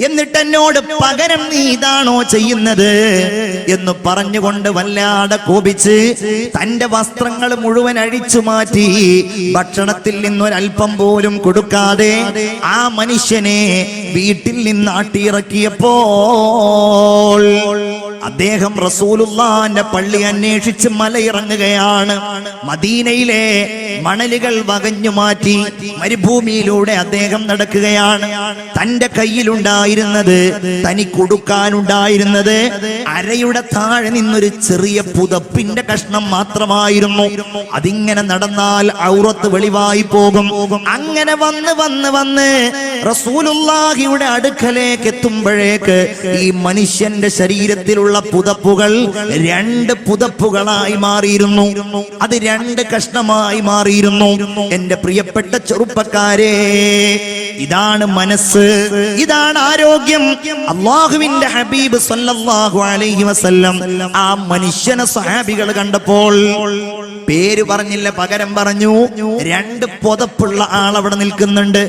എന്നിട്ട് എന്നോട് പകരം നീ ഇതാണോ ചെയ്യുന്നത് എന്ന് പറഞ്ഞുകൊണ്ട് വല്ലാതെ കോപിച്ച് തന്റെ വസ്ത്രങ്ങൾ മുഴുവൻ അഴിച്ചു മാറ്റി ഭക്ഷണത്തിൽ നിന്നൊരൽപ്പം പോലും കൊടുക്കാതെ ആ മനുഷ്യനെ വീട്ടിൽ നിന്ന് ആട്ടിയിറക്കിയപ്പോൾ അദ്ദേഹം റസൂലുള്ളാന്റെ പള്ളി അന്വേഷിച്ച് മലയിറങ്ങുകയാണ്. മദീനയിലെ മണലുകൾ വകഞ്ഞു മാറ്റി മരുഭൂമിയിലൂടെ അദ്ദേഹം നടക്കുകയാണ്. തന്റെ കയ്യിലുണ്ടായിരുന്നത്, തനിക്ക് കൊടുക്കാനുണ്ടായിരുന്നത് അരയുടെ താഴെ നിന്നൊരു ചെറിയ പുതപ്പിന്റെ കഷ്ണം മാത്രമായിരുന്നു. അതിങ്ങനെ നടന്നാൽ ഔറത്ത് വെളിവായി പോകും. അങ്ങനെ വന്ന് റസൂലുള്ളാഹിയുടെ അടുക്കലേക്ക് എത്തുമ്പോഴേക്ക് ഈ മനുഷ്യന്റെ ശരീരത്തിലുള്ള പുതപ്പുകൾ 2 പുതപ്പുകളായി മാറിയിരുന്നു. അത് 2 കഷ്ണമായി മാറിയിരുന്നു. എന്റെ പ്രിയപ്പെട്ട ചെറുപ്പക്കാരെ, ഇതാണ് മനസ്സ്, ഇതാണ് ആരോഗ്യം. അല്ലാഹുവിന്റെ ഹബീബ് സല്ലല്ലാഹു അലൈഹി വസല്ലം ആ മനുഷ്യനെ സ്വഹാബികൾ കണ്ടപ്പോൾ പേര് പറഞ്ഞില്ല, പകരം പറഞ്ഞു 2 പുതപ്പുള്ള ആൾ അവിടെ നിൽക്കുന്നുണ്ട്.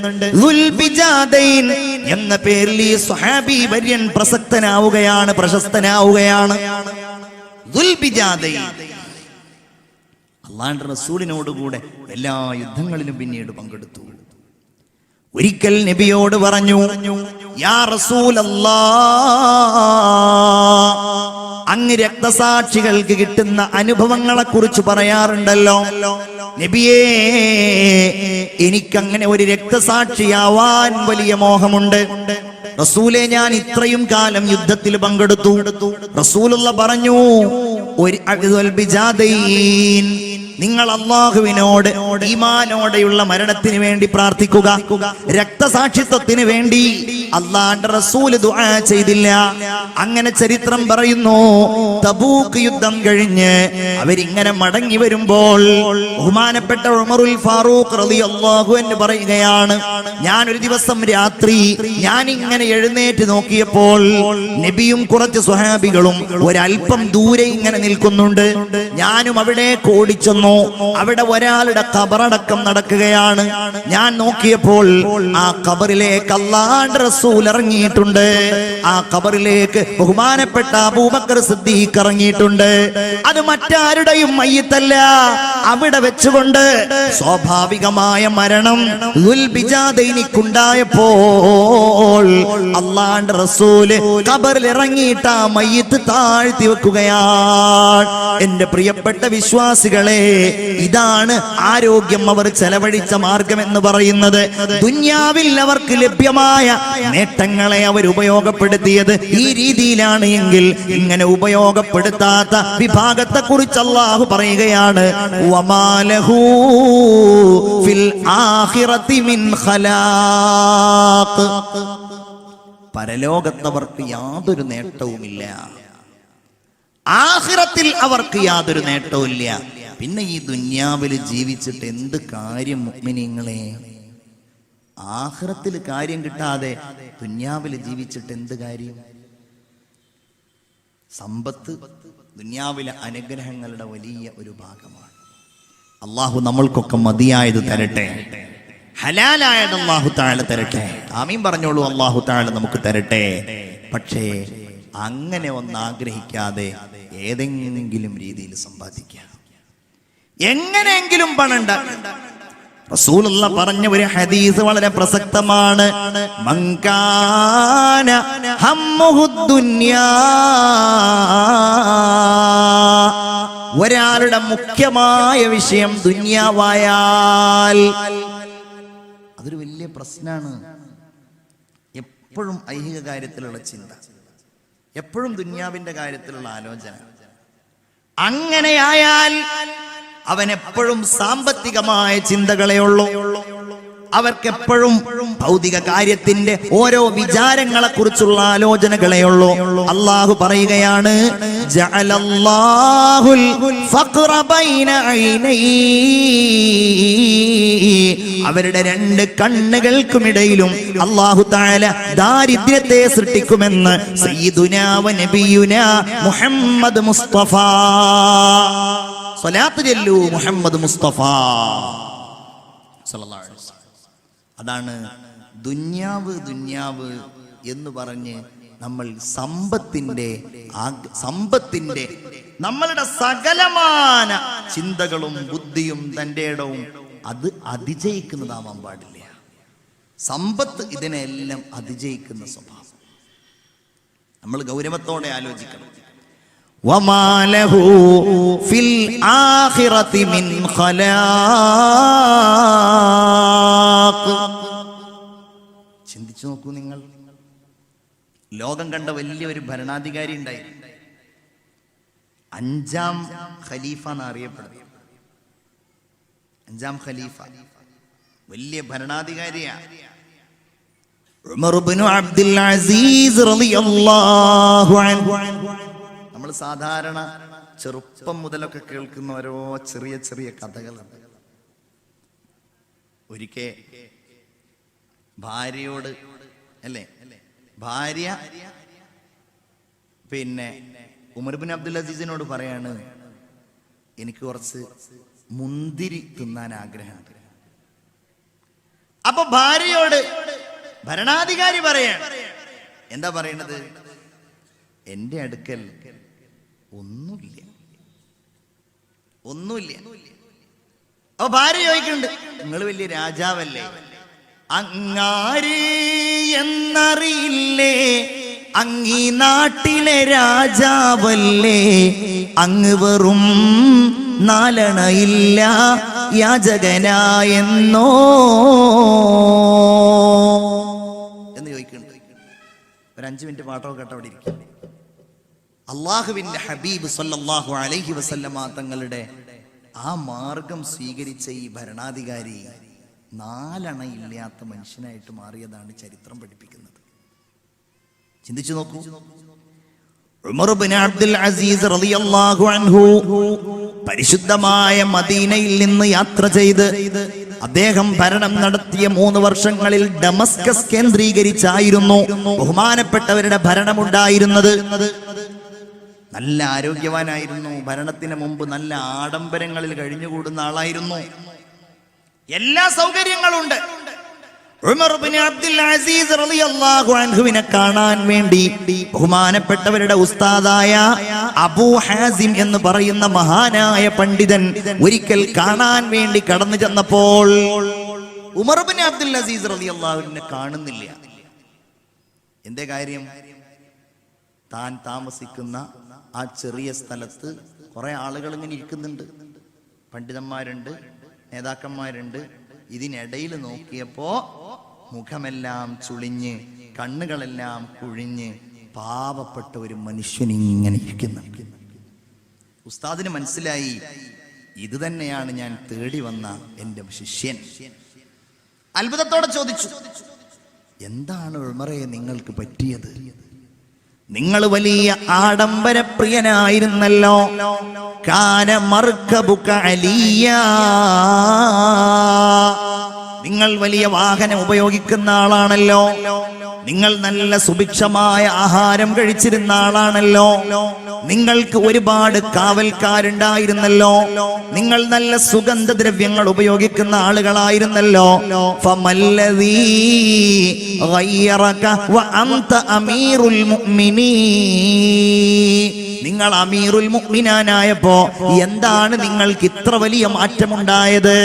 ദുൽബിജാദൈൻ എന്ന പേരിൽ ഈ സ്വഹാബി വര്യൻ പ്രസക്തനാവുകയാണ്, പ്രശസ്തനാവുകയാണ്. ദുൽബിജാദൈൻ അല്ലാഹുവിന്റെ റസൂലിനോടുകൂടെ എല്ലാ യുദ്ധങ്ങളിലും പിന്നീട് പങ്കെടുത്തു. ഒരിക്കൽ നബിയോട് പറഞ്ഞു, യാ റസൂലല്ലാഹ്, അങ്ങ് രക്തസാക്ഷികൾക്ക് കിട്ടുന്ന അനുഭവങ്ങളെ കുറിച്ച് പറയാറുണ്ടല്ലോ. നബിയേ, എനിക്കങ്ങനെ ഒരു രക്തസാക്ഷിയാവാൻ വലിയ മോഹമുണ്ട്. റസൂലേ, ഞാൻ ഇത്രയും കാലം യുദ്ധത്തിൽ പങ്കെടുത്തു. റസൂലുള്ള പറഞ്ഞു, നിങ്ങൾ അല്ലാഹുവിനോട് ഈമാനോടെയുള്ള മരണത്തിന് വേണ്ടി പ്രാർത്ഥിക്കുക. രക്തസാക്ഷിത്വത്തിന് വേണ്ടി അല്ലാഹുവിന്റെ റസൂൽ ദുആ ചെയ്തില്ല. അങ്ങനെ ചരിത്രം പറയുന്നു, തബൂക്ക് യുദ്ധം കഴിഞ്ഞ് അവരിങ്ങനെ മടങ്ങി വരുമ്പോൾ ബഹുമാനപ്പെട്ട ഉമറുൽ ഫാറൂഖ് റളിയല്ലാഹു അൻഹു പറയുകയാണ്, ഞാൻ ഒരു ദിവസം രാത്രി ഞാൻ ഇങ്ങനെ എഴുന്നേറ്റ് നോക്കിയപ്പോൾ നബിയും കുറച്ച് സ്വഹാബികളും ഒരൽപ്പം ദൂരെ ഇങ്ങനെ നിൽക്കുന്നുണ്ട്. ഞാനും അവിടെ ഓടിച്ചെന്നു. അവിടെ ഒരാളുടെ ഖബറടക്കം നടക്കുകയാണ്. ഞാൻ നോക്കിയപ്പോൾ ആ ഖബറിലേക്ക് അല്ലാഹുവിന്റെ റസൂൽ ഇറങ്ങിയിട്ടുണ്ട്. ആ ഖബറിലേക്ക് ബഹുമാനപ്പെട്ട അബൂബക്കർ സിദ്ദീഖ് ഇറങ്ങിയിട്ടുണ്ട്. അത് മറ്റാരുടെയും മയ്യിത്തല്ല. അവിടെ വെച്ചുകൊണ്ട് സ്വാഭാവികമായ മരണം ദുൽബിജാദൈനിക്കുണ്ടായപ്പോൾ അല്ലാഹുവിന്റെ റസൂല് ഖബറിൽ ഇറങ്ങിയിട്ട് ആ മയ്യിത്ത് താഴ്ത്തി വെക്കുകയാണ്. എന്റെ പ്രിയപ്പെട്ട വിശ്വാസികളെ, ഇതാണ് ആരോഗ്യം അവർ ചെലവഴിച്ച മാർഗം എന്ന് പറയുന്നത്. ദുനിയാവിൽ അവർക്ക് ലഭ്യമായ നേട്ടങ്ങളെ അവർ ഉപയോഗപ്പെടുത്തിയത് ഈ രീതിയിലാണ് എങ്കിൽ ഇങ്ങനെ ഉപയോഗപ്പെടുത്താത്ത വിഭാഗത്തെ കുറിച്ച് അല്ലാഹു പറയുകയാണ്, വമാലഹു ഫിൽ ആഖിറതി മിൻ ഖലാഖ്. പരലോകത്തവർക്ക് യാതൊരു നേട്ടവുമില്ല, ആഖിറത്തിൽ അവർക്ക് യാതൊരു നേട്ടവുമില്ല. പിന്നെ ഈ ദുന്യാവിൽ ജീവിച്ചിട്ട് എന്ത് കാര്യം മുഅ്മിനീങ്ങളെ? ആഖിറത്തിൽ കാര്യം കിട്ടാതെ ദുന്യാവിൽ ജീവിച്ചിട്ട് എന്ത് കാര്യം? സമ്പത്ത് ദുന്യാവിലെ അനുഗ്രഹങ്ങളുടെ വലിയ ഒരു ഭാഗമാണ്. അള്ളാഹു നമ്മൾക്കൊക്കെ മതിയായത് തരട്ടെ, ഹലാലായത് അള്ളാഹു തആല തരട്ടെ. ആമീൻ പറഞ്ഞോളൂ. അള്ളാഹു തആല നമുക്ക് തരട്ടെ. പക്ഷേ അങ്ങനെ ഒന്ന് ആഗ്രഹിക്കാതെ ഏതെങ്കിലും രീതിയിൽ സമ്പാദിക്കുക, എങ്ങനെയെങ്കിലും പണം ഉണ്ടാക്കുക. റസൂലുള്ളാഹി പറഞ്ഞ ഒരു ഹദീസ് വളരെ പ്രസക്തമാണ്. മൻകാന ഹമ്മുഹുദ് ദുനിയാ, ഒരാളുടെ മുഖ്യമായ വിഷയം ദുനിയാവായാൽ അതൊരു വലിയ പ്രശ്നമാണ്. എപ്പോഴും ഐഹിക കാര്യത്തിലുള്ള ചിന്ത, എപ്പോഴും ദുനിയാവിന്റെ കാര്യത്തിലുള്ള ആലോചന. അങ്ങനെയായാൽ അവൻ എപ്പോഴും സാമ്പത്തികമായ ചിന്തകളേ ഉള്ളൂ. അവർക്കെപ്പോഴും ഭൗതിക കാര്യത്തിന്റെ ഓരോ വിചാരങ്ങളെ കുറിച്ചുള്ള ആലോചനകളേ ഉള്ളൂ. അള്ളാഹു പറയുകയാണ്, ജഅലല്ലാഹുൽ ഫഖ്റ ബൈന ഐനൈ, അവരുടെ രണ്ട് കണ്ണുകൾക്കുമിടയിലും അല്ലാഹു തആല ദാരിദ്ര്യത്തെ സൃഷ്ടിക്കുമെന്ന് സയ്യിദുനാ വ നബിയുനാ മുഹമ്മദ് മുസ്തഫ. സ്വലാത്ത് ചൊല്ലൂ മുഹമ്മദ് മുസ്തഫ സല്ലല്ലാഹു അലൈഹി വസല്ലം. അതാണ് ദുന്യാവ് ദുന്യാവ് എന്ന് പറഞ്ഞ് നമ്മൾ സമ്പത്തിന്റെ നമ്മളുടെ സകലമാന ചിന്തകളും ബുദ്ധിയും തന്റെ ഇടവും അത് അതിജയിക്കുന്നതാവാൻ പാടില്ല. സമ്പത്ത് ഇതിനെല്ലാം അതിജയിക്കുന്ന സ്വഭാവം നമ്മൾ ഗൗരവത്തോടെ ആലോചിക്കണം. വമാ ലഹു ഫിൽ ആഖിറതി മിൻ ഖലാഖ്. ചിന്തിച്ചു നോക്കൂ നിങ്ങൾ. ലോകം കണ്ട വലിയൊരു ഭരണാധികാരി ഉണ്ടായിരുന്നു, 5ാം ഖലീഫ എന്നറിയപ്പെടുന്നു. 5ാം ഖലീഫ വലിയ ഭരണാധികാരിയാണ്, ഉമർ ഇബ്നു അബ്ദുൽ അസീസ് റളിയല്ലാഹു അൻഹു. നമ്മൾ സാധാരണ ചെറുപ്പം മുതലൊക്കെ കേൾക്കുന്ന ഓരോ ചെറിയ ചെറിയ കഥകളുണ്ട്. ഒരിക്കൽ ഭാര്യയോട് അല്ലേ, ഭാര്യ പിന്നെ ഉമർ ഇബ്നു അബ്ദുൽ അസീസിനോട് പറയാണ്, എനിക്ക് കുറച്ച് മുന്തിരി തിന്നാൻ ആഗ്രഹമുണ്ട്. അപ്പൊ ഭാര്യയോട് ഭരണാധികാരി പറയാണ്, എന്താ പറയണത്? എന്റെ അടുക്കൽ ഒന്നുമില്ല. അപ്പൊ ഭാര്യ ചോദിക്കുന്നുണ്ട്, നിങ്ങൾ വലിയ രാജാവല്ലേ, അങ്ങാര് എന്നറിയില്ലേ, അങ്ങീ നാട്ടിലെ രാജാവല്ലേ, അങ്ങ് വെറും നാലണയില്ല യാചകനായെന്നോ എന്ന് ചോദിക്കുന്നുണ്ട്. ഒരു 5 മിനിറ്റ് പാട്ടൊക്കെ കേട്ട അവിടെ ഇരിക്കും. അള്ളാഹുവിന്റെ ഹബീബ് സല്ലല്ലാഹു അലൈഹി വസല്ലമ തങ്ങളുടെ ആ മാർഗം സ്വീകരിച്ച ഈ ഭരണാധികാരി 4 അണയില്ലാത്ത മനുഷ്യനായിട്ട് മാറിയതാണ് ചരിത്രം പഠിപ്പിക്കുന്നത്. ചിന്തിച്ചു നോക്കൂ. ഉമർ ഇബ്നു അബ്ദുൽ അസീസ് റളിയല്ലാഹു അൻഹു പരിശുദ്ധമായ മദീനയിൽ നിന്ന് യാത്ര ചെയ്ത് അദ്ദേഹം ഭരണം നടത്തിയ 3 വർഷങ്ങളിൽ ഡമസ്കസ് കേന്ദ്രീകരിച്ചായിരുന്നു ബഹുമാനപ്പെട്ടവരുടെ ഭരണമുണ്ടായിരുന്നത്. നല്ല ആരോഗ്യവാനായിരുന്നു. ഭരണത്തിന് മുമ്പ് നല്ല ആഡംബരങ്ങളിൽ കഴിഞ്ഞുകൂടുന്ന ആളായിരുന്നു. എല്ലാ സൗകര്യങ്ങളുണ്ട്. ഉമർ ഇബ്നു അബ്ദുൽ അസീസ് റളിയല്ലാഹു അൻഹുവിനെ കാണാൻ വേണ്ടി ബഹുമാനപ്പെട്ടവരുടെ ഉസ്താദായ അബൂ ഹാസിം എന്ന് പറയുന്ന മഹാനായ പണ്ഡിതൻ ഒരിക്കൽ കാണാൻ വേണ്ടി കടന്നു ചെന്നപ്പോൾ ഉമർ ഇബ്നു അബ്ദുൽ അസീസ് റളിയല്ലാഹു അൻഹുവിനെ കാണുന്നില്ല. എന്തേ കാര്യം? താൻ താമസിക്കുന്ന ആ ചെറിയ സ്ഥലത്ത് കുറെ ആളുകൾ ഇങ്ങനെ ഇരിക്കുന്നുണ്ട്, പണ്ഡിതന്മാരുണ്ട്, നേതാക്കന്മാരുണ്ട്. ഇതിനിടയിൽ നോക്കിയപ്പോ മുഖമെല്ലാം ചുളിഞ്ഞ് കണ്ണുകളെല്ലാം കുഴിഞ്ഞ് പാവപ്പെട്ട ഒരു മനുഷ്യൻ ഇങ്ങനെ ഇരിക്കുന്നുണ്ട്. ഉസ്താദിന് മനസ്സിലായി, ഇത് തന്നെയാണ് ഞാൻ തേടി വന്ന എന്റെ ശിഷ്യൻ. അത്ഭുതത്തോടെ ചോദിച്ചു, എന്താണ് ഉമറേ നിങ്ങൾക്ക് പറ്റിയത്? നിങ്ങൾ വലിയ ആഡംബരപ്രിയനായിരുന്നല്ലോ. കാന മർക്കബുക അലിയ, നിങ്ങൾ വലിയ വാഹനം ഉപയോഗിക്കുന്ന ആളാണല്ലോ. നിങ്ങൾ നല്ല സുഭിക്ഷമായ ആഹാരം കഴിച്ചിരുന്ന ആളാണല്ലോ. നിങ്ങൾക്ക് ഒരുപാട് കാവൽക്കാരുണ്ടായിരുന്നല്ലോ. നിങ്ങൾ നല്ല സുഗന്ധദ്രവ്യങ്ങൾ ഉപയോഗിക്കുന്ന ആളുകളായിരുന്നല്ലോ. ഫമല്ലദീ ഗയ്യറക വഅൻത അമീറുൽ മുഅ്മിനീൻ, നിങ്ങൾ അമീറുൽ മുഅ്മിനാനായപ്പോ എന്താണ് നിങ്ങൾക്ക് ഇത്ര വലിയ മാറ്റമുണ്ടായത്?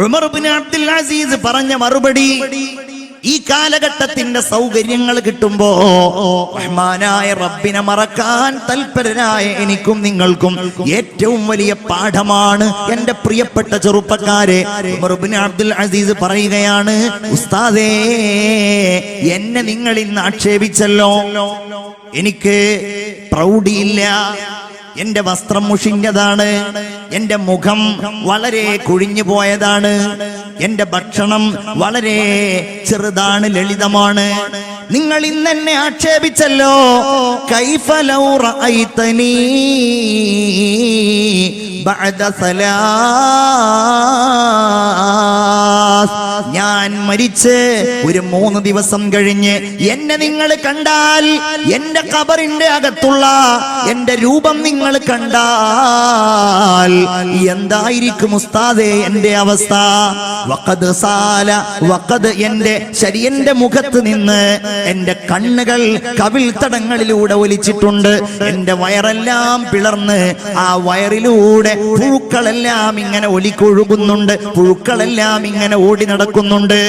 ഉമർ ഇബ്നു അബ്ദുൽ അസീസ് പറഞ്ഞ മറുപടി, ഈ കാലഘട്ടത്തിന്റെ സൗകര്യങ്ങൾ കിട്ടുമ്പോ റഹ്മാനായ റബ്ബിനെ മറക്കാൻ തൽപരരായ എനിക്കും നിങ്ങൾക്കും ഏറ്റവും വലിയ പാഠമാണ് എന്റെ പ്രിയപ്പെട്ട ചെറുപ്പക്കാരെ. ഉമർ ഇബ്നു അബ്ദുൽ അസീസ് പറയുകയാണ്, ഉസ്താദേ, എന്നെ നിങ്ങൾ ഇന്ന് ആക്ഷേപിച്ചല്ലോ, എനിക്ക് പ്രൗഢിയില്ല, എന്റെ വസ്ത്രം മുഷിഞ്ഞതാണ്, എന്റെ മുഖം വളരെ കുഴിഞ്ഞു പോയതാണ്, എന്റെ ഭക്ഷണം വളരെ ചെറുതാണ്, ലളിതമാണ്. നിങ്ങൾ ഇന്ന് എന്നെ ആക്ഷേപിച്ചല്ലോ. കൈഫ ലൗ റഅയ്തനീ ബഅദ സലാസ്, ഞാൻ മരിച്ച് ഒരു 3 ദിവസം കഴിഞ്ഞ് എന്നെ നിങ്ങൾ കണ്ടാൽ, എന്റെ ഖബറിന്റെ അകത്തുള്ള എന്റെ രൂപം നിങ്ങൾ കണ്ടാൽ എന്തായിരിക്കും ഉസ്താദേ എന്റെ അവസ്ഥ? വഖദ് സാല, വഖദ് എന്റെ മുഖത്ത് നിന്ന് എന്റെ കണ്ണുകൾ കവിൾത്തടങ്ങളിലൂടെ ഒലിച്ചിട്ടുണ്ട്. എന്റെ വയറെല്ലാം പിളർന്ന് ആ വയറിലൂടെ പുഴുക്കളെല്ലാം ഇങ്ങനെ ഒലിക്കൊഴുകുന്നുണ്ട്, പുഴുക്കളെല്ലാം ഇങ്ങനെ ഓടി നടക്കുന്നുണ്ട്.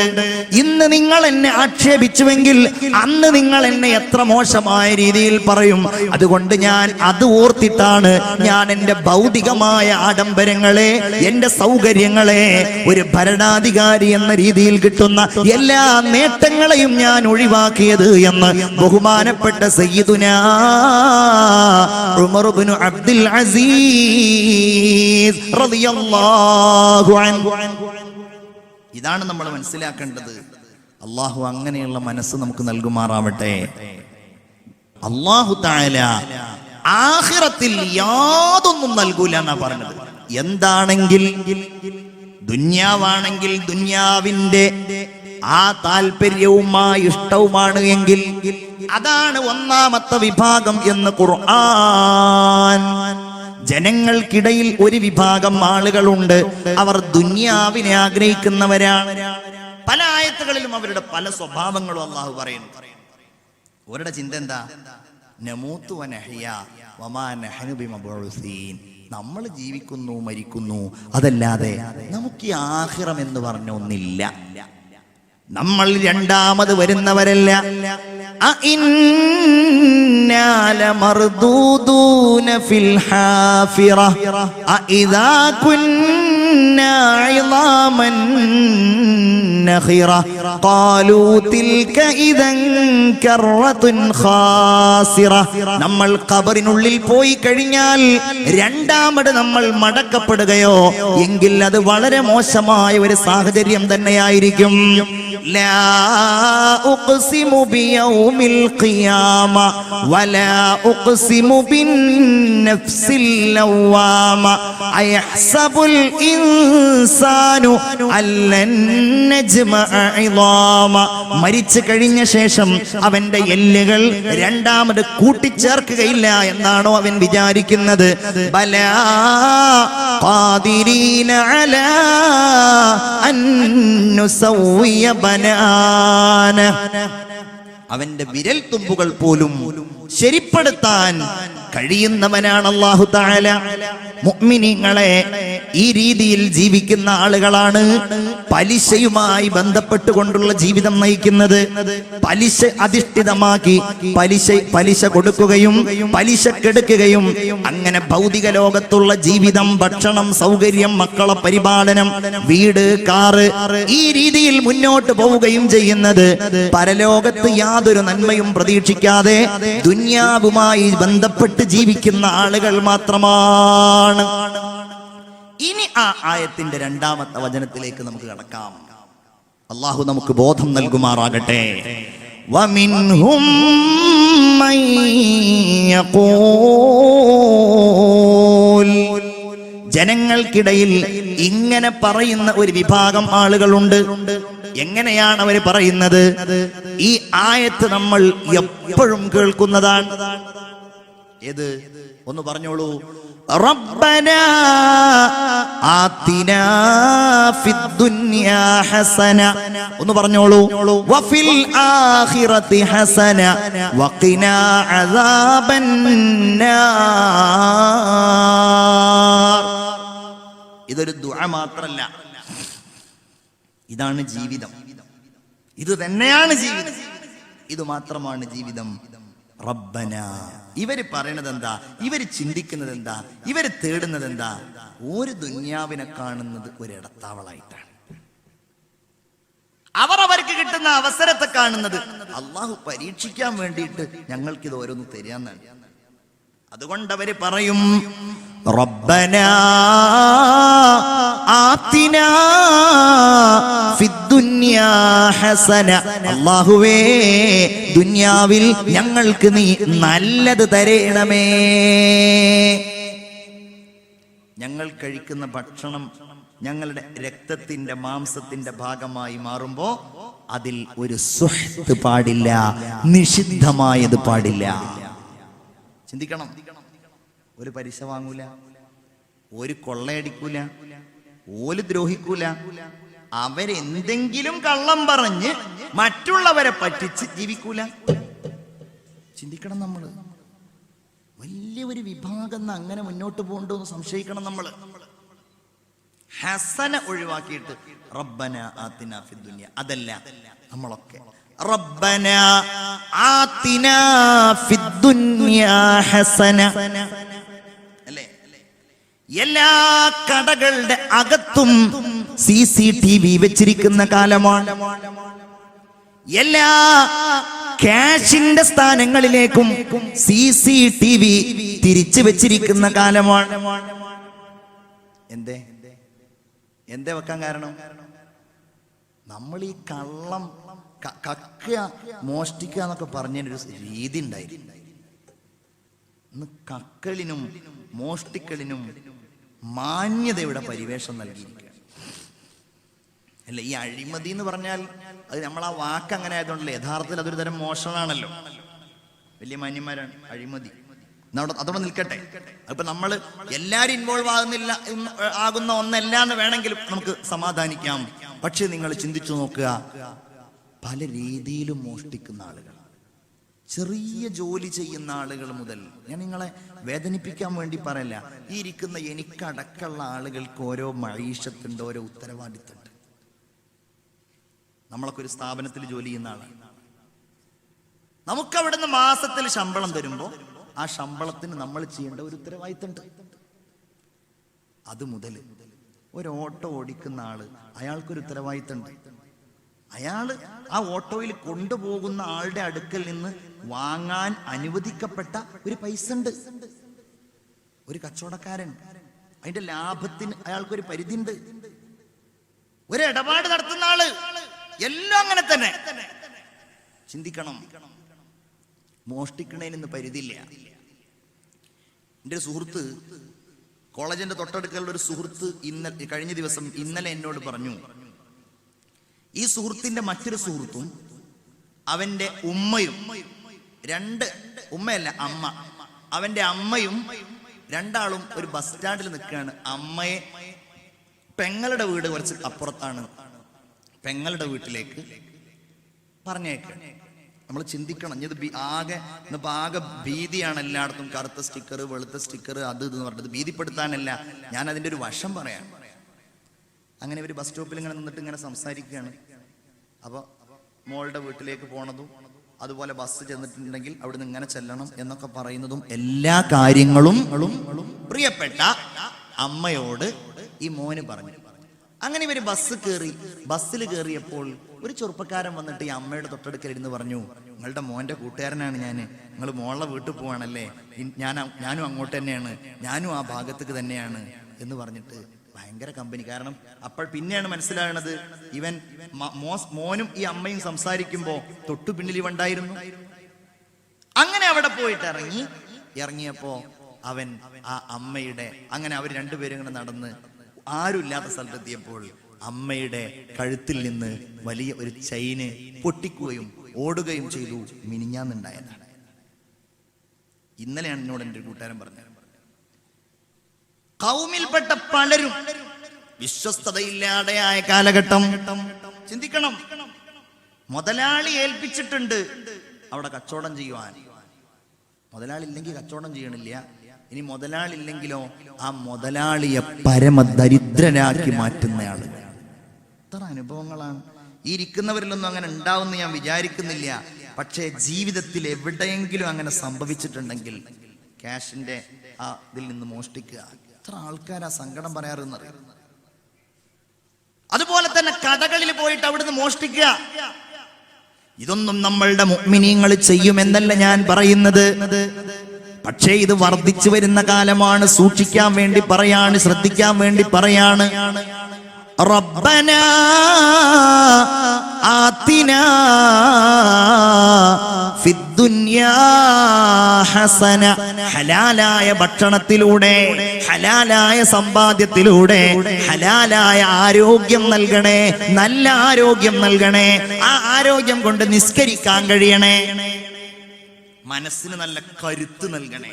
ഇന്ന് നിങ്ങൾ എന്നെ ആക്ഷേപിച്ചുവെങ്കിൽ അന്ന് നിങ്ങൾ എന്നെ എത്ര മോശമായ രീതിയിൽ പറയും. അതുകൊണ്ട് ഞാൻ അത് ഓർത്തിട്ടാണ് ഞാൻ എന്റെ ഭൗതികമായ ആഡംബരങ്ങളെ, എന്റെ സൗകര്യങ്ങളെ, ഒരു ഭരണാധികാരി എന്ന രീതിയിൽ കിട്ടുന്ന എല്ലാ നേട്ടങ്ങളെയും ഞാൻ ഒഴിവാക്കിയത് എന്ന് ബഹുമാനപ്പെട്ട സയ്യിദുനാ ഉമർ ഇബ്നു അബ്ദുൽ അസീസ് റളിയല്ലാഹു അൻഹു. ഇതാണ് നമ്മൾ മനസ്സിലാക്കേണ്ടത്. അള്ളാഹു അങ്ങനെയുള്ള മനസ്സ് നമുക്ക് നൽകുമാറാവട്ടെ. അള്ളാഹു തആല ആഖിറത്തിൽ യാതൊന്നും നൽകൂല എന്നാ പറഞ്ഞത്. എന്താണെങ്കിൽ, ദുന്യാവാണെങ്കിൽ ദുന്യാവിന്റെ ആ താല്പര്യവുമായി ഇഷ്ടവുമാണ് എങ്കിൽ അതാണ് ഒന്നാമത്തെ വിഭാഗം എന്ന് ഖുർആൻ. ജനങ്ങൾക്കിടയിൽ ഒരു വിഭാഗം ആളുകളുണ്ട്, അവർ ദുന്യാവിനെ ആഗ്രഹിക്കുന്നവരാണ്. പല ആയത്തുകളിലും അവരുടെ പല സ്വഭാവങ്ങളും അള്ളാഹു പറയുന്നു. അവരുടെ ചിന്ത എന്താ? നമൂതു വനഹ്യ വമാ നഹ്നു ബിമബഊസീൻ, നമ്മൾ ജീവിക്കുന്നു മരിക്കുന്നു, അതല്ലാതെ നമുക്ക് ഈ ആഖിറം എന്ന് പറഞ്ഞ ഒന്നില്ല, നമ്മൾ രണ്ടാമത് വരുന്നവരല്ല. അഇന്നാ ലമർദൂദൂന ഫിൽ ഹാഫിറ അഇദാ കുന്നാ ഇളാമൻ നഖിറ ഖാലൂ തിൽക ഇദൻ കറത്തുൻ ഖാസിറ. നമ്മൾ ഖബറിനുള്ളിൽ പോയി കഴിഞ്ഞാൽ രണ്ടാമത് നമ്മൾ മടക്കപ്പെടുകയോ എങ്കിൽ അത് വളരെ മോശമായ ഒരു സാഹചര്യം തന്നെയായിരിക്കും. ലാ ഉഖ്സിമു ബിയൗമിൽ ഖിയാമ വലാ ഉഖ്സിമു ബിന്നഫ്സിൽ ലവാമ അയഹ്സബുൽ ഇൻസാനു അല്ലൻ നജ്മഅ ഇളാമ. മരിച്ചു കഴിഞ്ഞ ശേഷം അവന്റെ എല്ലുകൾ രണ്ടാമത് കൂട്ടിച്ചേർക്കുകയില്ല എന്നാണോ അവൻ വിചാരിക്കുന്നത്? ബലാ ഖാദിരീന അലാ അൻ നുസവ്വിയ ബനാന. അവന്റെ വിരൽ തുമ്പുകൾ പോലും ശരിപ്പെടുത്താൻ കഴിയുന്നവനാണ് അല്ലാഹു തആല. മുഅ്മിനീങ്ങളെ, ഈ രീതിയിൽ ജീവിക്കുന്ന ആളുകളാണ് പലിശയുമായി ബന്ധപ്പെട്ടുകൊണ്ടുള്ള ജീവിതം നയിക്കുന്നത്. പലിശ അധിഷ്ഠിതമാക്കി പലിശ കൊടുക്കുകയും പലിശക്കെടുക്കുകയും അങ്ങനെ ഭൗതിക ലോകത്തുള്ള ജീവിതം, ഭക്ഷണം, സൗകര്യം, മക്കളെ പരിപാലനം, വീട്, കാറ്, ഈ രീതിയിൽ മുന്നോട്ട് പോവുകയും ചെയ്യുന്നത് പരലോകത്ത് യാതൊരു നന്മയും പ്രതീക്ഷിക്കാതെ ദുന്യാവുമായി ബന്ധപ്പെട്ട് ജീവിക്കുന്ന ആളുകൾ മാത്രമാണ്. ഇനി ആ ആയത്തിന്റെ രണ്ടാമത്തെ വചനത്തിലേക്ക് നമുക്ക് കടക്കാം. അള്ളാഹു നമുക്ക് ബോധം നൽകുമാറാകട്ടെ. വമിൻഹും മൻ യഖൂൽ, ജനങ്ങൾക്കിടയിൽ ഇങ്ങനെ പറയുന്ന ഒരു വിഭാഗം ആളുകളുണ്ട്. എങ്ങനെയാണ് അവർ പറയുന്നത്? ഈ ആയത്ത് നമ്മൾ എപ്പോഴും കേൾക്കുന്നതാണ്. ഏത്? ഒന്ന് പറഞ്ഞോളൂ. റബ്ബനാ ആതിനാ ഫിദ്ദുനിയാ ഹസന. ഒന്ന് പറഞ്ഞോളൂ. വഫിൽ ആഖിറതി ഹസന വഖിനാ അദാബന്നാർ. ഇതൊരു ദുആ മാത്രല്ല, ഇതാണ് ജീവിതം. ഇത് തന്നെയാണ് ജീവിതം. ഇത് മാത്രമാണ് ജീവിതം. റബ്ബന. ഇവര് പറയണത് എന്താ? ഇവര് ചിന്തിക്കുന്നത് എന്താ? ഇവര് തേടുന്നത് എന്താ? ഒരു ദുന്യാവിനെ കാണുന്നത് ഒരിടത്താവളായിട്ടാണ്. അവർക്ക് കിട്ടുന്ന അവസരത്തെ കാണുന്നത് അള്ളാഹു പരീക്ഷിക്കാൻ വേണ്ടിയിട്ട് ഞങ്ങൾക്കിത് ഓരോന്ന് തരാന്നാണ്. അതുകൊണ്ട് അവര് പറയും റബ്ബനാ ആതിനാ ഫിദ്ദുനിയാ ഹസന. അല്ലാഹുവേ, ദുനിയാവിൽ ഞങ്ങൾക്ക് നീ നല്ലത് തരേണമേ. ഞങ്ങൾ കഴിക്കുന്ന ഭക്ഷണം ഞങ്ങളുടെ രക്തത്തിന്റെ മാംസത്തിന്റെ ഭാഗമായി മാറുമ്പോ അതിൽ ഒരു സുഹ്ത് പാടില്ല, നിഷിദ്ധമായത് പാടില്ല. ചിന്തിക്കണം. ഒരു പലിശ വാങ്ങൂല, ഒരു കൊള്ളയടിക്കൂല, ഓല് ദ്രോഹിക്കൂല. അവരെന്തെങ്കിലും കള്ളം പറഞ്ഞ് മറ്റുള്ളവരെ പറ്റിച്ച് ജീവിക്കൂല. ചിന്തിക്കണം. നമ്മള് വലിയ ഒരു വിഭാഗം അങ്ങനെ മുന്നോട്ട് പോകണ്ടോ എന്ന് സംശയിക്കണം. നമ്മള് ഹസന ഒഴിവാക്കിയിട്ട് റബ്ബന ആതിനാ ഫിദ്ദുനിയ, അതല്ല. നമ്മളൊക്കെ റബ്ബന ആതിനാ ഫിദ്ദുനിയാ ഹസന അല്ലേ? എല്ലാ കടകളുടെ അകത്തും CCTV വെച്ചിരിക്കുന്ന കാലമാണ്. എല്ലാ ക്യാഷിന്റെ സ്ഥാനങ്ങളിലേക്കും CCTV തിരിച്ചു വെച്ചിരിക്കുന്ന കാലമാണ്. എന്തേ വെക്കാൻ കാരണം? നമ്മൾ ഈ കള്ളം കക്കുക മോഷ്ടിക്കുക എന്നൊക്കെ പറഞ്ഞൊരു രീതി ഉണ്ടായിരുന്നു. ഇന്ന് കക്കളിനും മോഷ്ടിക്കലിനും മാന്യതയുടെ പരിവേഷം നൽകിയിരിക്കുക അല്ല. ഈ അഴിമതി എന്ന് പറഞ്ഞാൽ അത് നമ്മൾ ആ വാക്ക് അങ്ങനെ ആയതുകൊണ്ടല്ലേ, യഥാർത്ഥത്തിൽ അതൊരു തരം മോഷണമാണല്ലോ. വലിയ മാന്യന്മാരാണ്. അഴിമതി അതോടെ നിൽക്കട്ടെ. അപ്പൊ നമ്മൾ എല്ലാരും ഇൻവോൾവ് ആകുന്ന ഒന്നല്ല എന്ന് വേണമെങ്കിലും നമുക്ക് സമാധാനിക്കാം. പക്ഷെ നിങ്ങൾ ചിന്തിച്ചു നോക്കുക, പല രീതിയിലും മോഷ്ടിക്കുന്ന ആളുകൾ, ചെറിയ ജോലി ചെയ്യുന്ന ആളുകൾ മുതൽ, ഞാൻ നിങ്ങളെ വേദനിപ്പിക്കാൻ വേണ്ടി പറയല്ല, ഈ ഇരിക്കുന്ന എനിക്കടക്കമുള്ള ആളുകൾക്ക് ഓരോ മഴീഷത്തുണ്ട്, ഓരോ ഉത്തരവാദിത്തമുണ്ട്. നമ്മളൊക്കെ ഒരു സ്ഥാപനത്തിൽ ജോലി ചെയ്യുന്ന ആളാണ്. നമുക്ക് അവിടുന്ന് മാസത്തിൽ ശമ്പളം തരുമ്പോൾ ആ ശമ്പളത്തിന് നമ്മൾ ചെയ്യേണ്ട ഒരു ഉത്തരവാദിത്തമുണ്ട്. അത് മുതൽ ഒരു ഓട്ടോ ഓടിക്കുന്ന ആള്, അയാൾക്കൊരു ഉത്തരവാദിത്തമുണ്ട്. അയാള് ആ ഓട്ടോയിൽ കൊണ്ടുപോകുന്ന ആളുടെ അടുക്കൽ നിന്ന് വാങ്ങാൻ അനുവദിക്കപ്പെട്ട ഒരു പൈസ ഉണ്ട്. ഒരു കച്ചവടക്കാരൻ, അതിന്റെ ലാഭത്തിന് അയാൾക്കൊരു പരിധി ഉണ്ട്. ഒരു ഇടപാട് നടത്തുന്ന ആള്, എല്ലാം അങ്ങനെ തന്നെ. ചിന്തിക്കണം. മോഷ്ടിക്കണേന് പരിധിയില്ല. എൻ്റെ ഒരു സുഹൃത്ത്, കോളേജിന്റെ തൊട്ടടുക്കലുള്ള ഒരു സുഹൃത്ത് കഴിഞ്ഞ ദിവസം ഇന്നലെ എന്നോട് പറഞ്ഞു, ഈ സുഹൃത്തിന്റെ മറ്റൊരു സുഹൃത്തും അവന്റെ ഉമ്മയും, അമ്മ, അവന്റെ അമ്മയും രണ്ടാളും ഒരു ബസ് സ്റ്റാൻഡിൽ നിൽക്കുകയാണ്. അമ്മയെ പെങ്ങളുടെ വീട് കുറച്ച് അപ്പുറത്താണ്, പെങ്ങളുടെ വീട്ടിലേക്ക് പറഞ്ഞേക്കാണ്. നമ്മൾ ചിന്തിക്കണം. ഇത് ആകെ ഭീതിയാണ് എല്ലായിടത്തും. കറുത്ത സ്റ്റിക്കർ, വെളുത്ത സ്റ്റിക്കർ, അത് എന്ന് പറഞ്ഞത് ഭീതിപ്പെടുത്താനല്ല, ഞാൻ അതിന്റെ ഒരു വശം പറയാം. അങ്ങനെ ഒരു ബസ് സ്റ്റോപ്പിൽ ഇങ്ങനെ നിന്നിട്ട് ഇങ്ങനെ സംസാരിക്കുകയാണ്. അപ്പോൾ മോളുടെ വീട്ടിലേക്ക് പോണതും അതുപോലെ ബസ് ചെന്നിട്ടുണ്ടെങ്കിൽ അവിടുന്ന് ഇങ്ങനെ ചെല്ലണം എന്നൊക്കെ പറയുന്നതും എല്ലാ കാര്യങ്ങളും പ്രിയപ്പെട്ട അമ്മയോട് ഈ മോന് പറഞ്ഞു. അങ്ങനെ ഇവര് ബസ്സിൽ കയറിയപ്പോൾ ഒരു ചെറുപ്പക്കാരൻ വന്നിട്ട് ഈ അമ്മയുടെ തൊട്ടടുക്കലിരുന്ന് പറഞ്ഞു, നിങ്ങളുടെ മോന്റെ കൂട്ടുകാരനാണ് ഞാൻ, നിങ്ങൾ മോളുടെ വീട്ടിൽ പോവാണല്ലേ, ഞാനും അങ്ങോട്ട് തന്നെയാണ്, ഞാനും ആ ഭാഗത്തേക്ക് തന്നെയാണ് എന്ന് പറഞ്ഞിട്ട് ഭയങ്കര കമ്പനി. കാരണം അപ്പോൾ പിന്നെയാണ് മനസ്സിലാകുന്നത് ഇവൻ മോനും ഈ അമ്മയും സംസാരിക്കുമ്പോ തൊട്ടു പിന്നിൽ ഇവ ഉണ്ടായിരുന്നു. അങ്ങനെ അവിടെ പോയിട്ട് ഇറങ്ങിയപ്പോ അവൻ ആ അമ്മയുടെ, അങ്ങനെ അവർ രണ്ടുപേരും ഇങ്ങനെ നടന്ന് ആരുമില്ലാത്ത സ്ഥലത്തെത്തിയപ്പോൾ അമ്മയുടെ കഴുത്തിൽ നിന്ന് വലിയ ഒരു ചെയിന് പൊട്ടിക്കുകയും ഓടുകയും ചെയ്തു. മിനിഞ്ഞാന്നുണ്ടായതാണ്. ഇന്നലെയാണ് എന്നോട് എൻ്റെ ഒരു കൂട്ടുകാരൻ പറഞ്ഞത്. ഖൗമിൽപ്പെട്ട പലരും വിശ്വസ്തതയില്ലാതെയായ കാലഘട്ടം. ചിന്തിക്കണം, മുതലാളി ഏൽപ്പിച്ചിട്ടുണ്ട് അവിടെ കച്ചവടം ചെയ്യുവാൻ. മുതലാളി ഇല്ലെങ്കിൽ കച്ചവടം ചെയ്യണില്ല. ഇനി മുതലാളി ഇല്ലെങ്കിലോ ആ മുതലാളിയെ പരമദരിദ്രനാക്കി മാറ്റുന്നയാള്. എത്ര അനുഭവങ്ങളാണ്. ഈ ഇരിക്കുന്നവരിലൊന്നും അങ്ങനെ ഉണ്ടാവുമെന്ന് ഞാൻ വിചാരിക്കുന്നില്ല. പക്ഷേ ജീവിതത്തിൽ എവിടെയെങ്കിലും അങ്ങനെ സംഭവിച്ചിട്ടുണ്ടെങ്കിൽ ക്യാഷിന്റെ ആ ഇതിൽ നിന്ന് മോഷ്ടിക്കുക. എത്ര ആൾക്കാരാ സങ്കടം പറയാറെന്നറിയാം. അതുപോലെ തന്നെ കടകളിൽ പോയിട്ട് അവിടുന്ന് മോഷ്ടിക്കുക. ഇതൊന്നും നമ്മളുടെ മുഅ്മിനീങ്ങൾ ചെയ്യുമെന്നല്ല ഞാൻ പറയുന്നത്. പക്ഷേ ഇത് വർദ്ധിച്ചു വരുന്ന കാലമാണ്. സൂക്ഷിക്കാൻ വേണ്ടി പറയാണ്, ശ്രദ്ധിക്കാൻ വേണ്ടി പറയാണ്. റബ്ബനാ ആതിനാ ഫിദ്ദുനിയാ ഹസന. ഹലാലായ ഭക്ഷണത്തിലൂടെ, ഹലാലായ സമ്പാദ്യത്തിലൂടെ ഹലാലായ ആരോഗ്യം നൽകണേ, നല്ല ആരോഗ്യം നൽകണേ. ആ ആരോഗ്യം കൊണ്ട് നിസ്കരിക്കാൻ കഴിയണേ, മനസ്സിന് നല്ല കരുത്ത് നൽകണേ.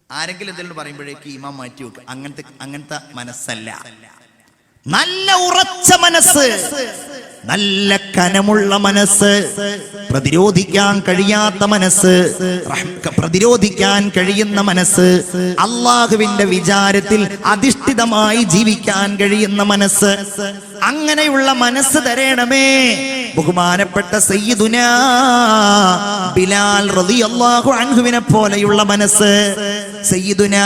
ആരെങ്കിലും എന്തെങ്കിലും പറയുമ്പോഴേക്ക് ഇമാം മാറ്റി വെക്കുക. അങ്ങനത്തെ മനസ്സല്ല. നല്ല ഉറച്ച മനസ്സ്, നല്ല കനമുള്ള മനസ്സ്, പ്രതിരോധിക്കാൻ കഴിയാത്ത മനസ്സ്, പ്രതിരോധിക്കാൻ കഴിയുന്ന മനസ്സ്, അള്ളാഹുവിന്റെ വിചാരത്തിൽ അധിഷ്ഠിതമായി ജീവിക്കാൻ കഴിയുന്ന മനസ്സ്. അങ്ങനെയുള്ള മനസ്സ് തരണമേ. ബഹുമാനപ്പെട്ട സയ്യിദുനാ ബിലാൽ റളിയല്ലാഹു അൻഹുവിനെ പോലെയുള്ള മനസ്സ്, സയ്യിദുനാ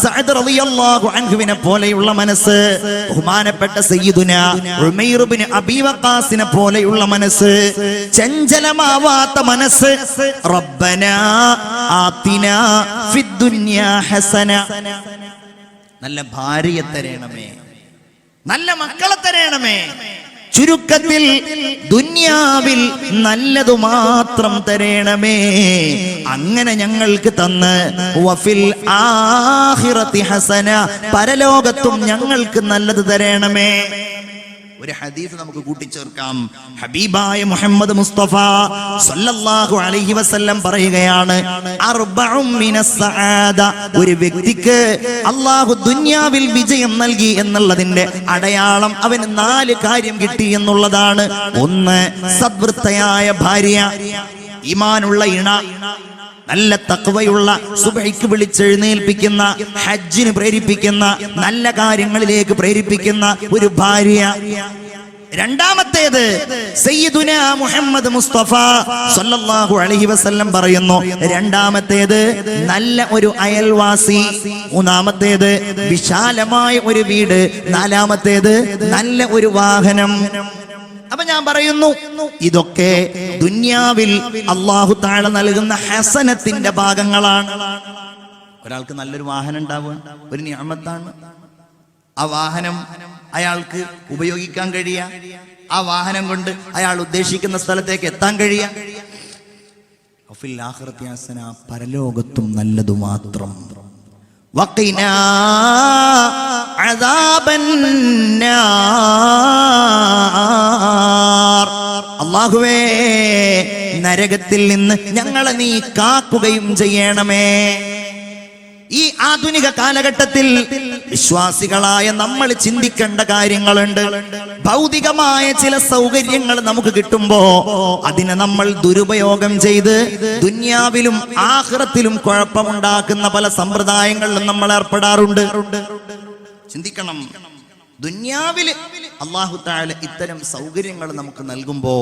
സഅദ് റളിയല്ലാഹു അൻഹുവിനെ പോലെയുള്ള മനസ്സ്, ബഹുമാനപ്പെട്ട സയ്യിദുനാ ഉമൈർ ഇബ്നു അബീ വഖാസിനെ പോലെയുള്ള മനസ്സ്, ചഞ്ചലമാവാത്ത മനസ്സ്. റബ്ബനാ ആതിനാ ഫിദ്ദുനിയാ ഹസന. നല്ല ഭാര്യയെ തരണമേ, നല്ല മക്കളെ തരണമേ. ചുരുക്കത്തിൽ ദുനിയാവിൽ നല്ലതു മാത്രം തരണമേ. അങ്ങനെ ഞങ്ങൾക്ക് തന്ന് വഫിൽ ആഖിറതി ഹസന, പരലോകത്തും ഞങ്ങൾക്ക് നല്ലത് തരണമേ. ഒരു ഹദീസ് നമുക്ക് കൂട്ടിച്ചേർക്കാം. ഹബീബായ മുഹമ്മദ് മുസ്തഫ സല്ലല്ലാഹു അലൈഹി വസല്ലം പറയുകയാണ്, അർബഉം മിനസ് സആദ. ഒരു വ്യക്തിക്ക് അല്ലാഹു ദുനിയാവിൽ വിജയം നൽകി എന്നുള്ളതിന്റെ അടയാളം അവന് 4 കാര്യം കിട്ടി എന്നുള്ളതാണ്. ഒന്ന്, സദ്വൃത്തയായ ഭാര്യ, ഈമാനുള്ള ഇണ, നല്ല തഖ്വയുള്ള, സുബ്ഹിക്ക് വിളിച്ചെഴുന്നേൽപ്പിക്കുന്ന, ഹജ്ജിന് പ്രേരിപ്പിക്കുന്ന, നല്ല കാര്യങ്ങളിലേക്ക് പ്രേരിപ്പിക്കുന്ന ഒരു ഭാര്യ. രണ്ടാമത്തേത് സയ്യിദുനാ മുഹമ്മദ് മുസ്തഫ സല്ലല്ലാഹു അലൈഹി വസല്ലം പറയുന്നു, രണ്ടാമത്തേത് നല്ല ഒരു അയൽവാസി. മൂന്നാമത്തേത് വിശാലമായ ഒരു വീട്. നാലാമത്തേത് നല്ല ഒരു വാഹനം. അപ്പൊ ഞാൻ പറയുന്നു, ഇതൊക്കെ ദുനിയാവിൽ അല്ലാഹു തആല നൽകുന്ന ഹസനത്തിന്റെ ഭാഗങ്ങളാണ്. ഒരാൾക്ക് നല്ലൊരു വാഹനം ഉണ്ടാവുക ഒരു നിഅമത്താണ്. ആ വാഹനം അയാൾക്ക് ഉപയോഗിക്കാൻ കഴിയുക, ആ വാഹനം കൊണ്ട് അയാൾ ഉദ്ദേശിക്കുന്ന സ്ഥലത്തേക്ക് എത്താൻ കഴിയുക. വഫിൽ ആഖിറതി ഹസന, പരലോകത്തും നല്ലതു മാത്രം. വഖിനാ അദാബന്നാർ. അല്ലാഹുവേ, നരകത്തിൽ നിന്ന് ഞങ്ങളെ നീ കാക്കുകയും ചെയ്യണമേ. ഈ ആധുനിക കാലഘട്ടത്തിൽ വിശ്വാസികളായ നമ്മൾ ചിന്തിക്കേണ്ട കാര്യങ്ങളുണ്ട്. ഭൗതികമായ ചില സൗകര്യങ്ങൾ നമുക്ക് കിട്ടുമ്പോ അതിനെ നമ്മൾ ദുരുപയോഗം ചെയ്ത് ദുനിയാവിലും ആഖിറത്തിലും കുഴപ്പമുണ്ടാക്കുന്ന പല സമ്പ്രദായങ്ങളിലും നമ്മൾ ഏർപ്പെടാറുണ്ട്. ചിന്തിക്കണം, ദുനിയാവില് അല്ലാഹു തആല ഇത്തരം സൗകര്യങ്ങൾ നമുക്ക് നൽകുമ്പോ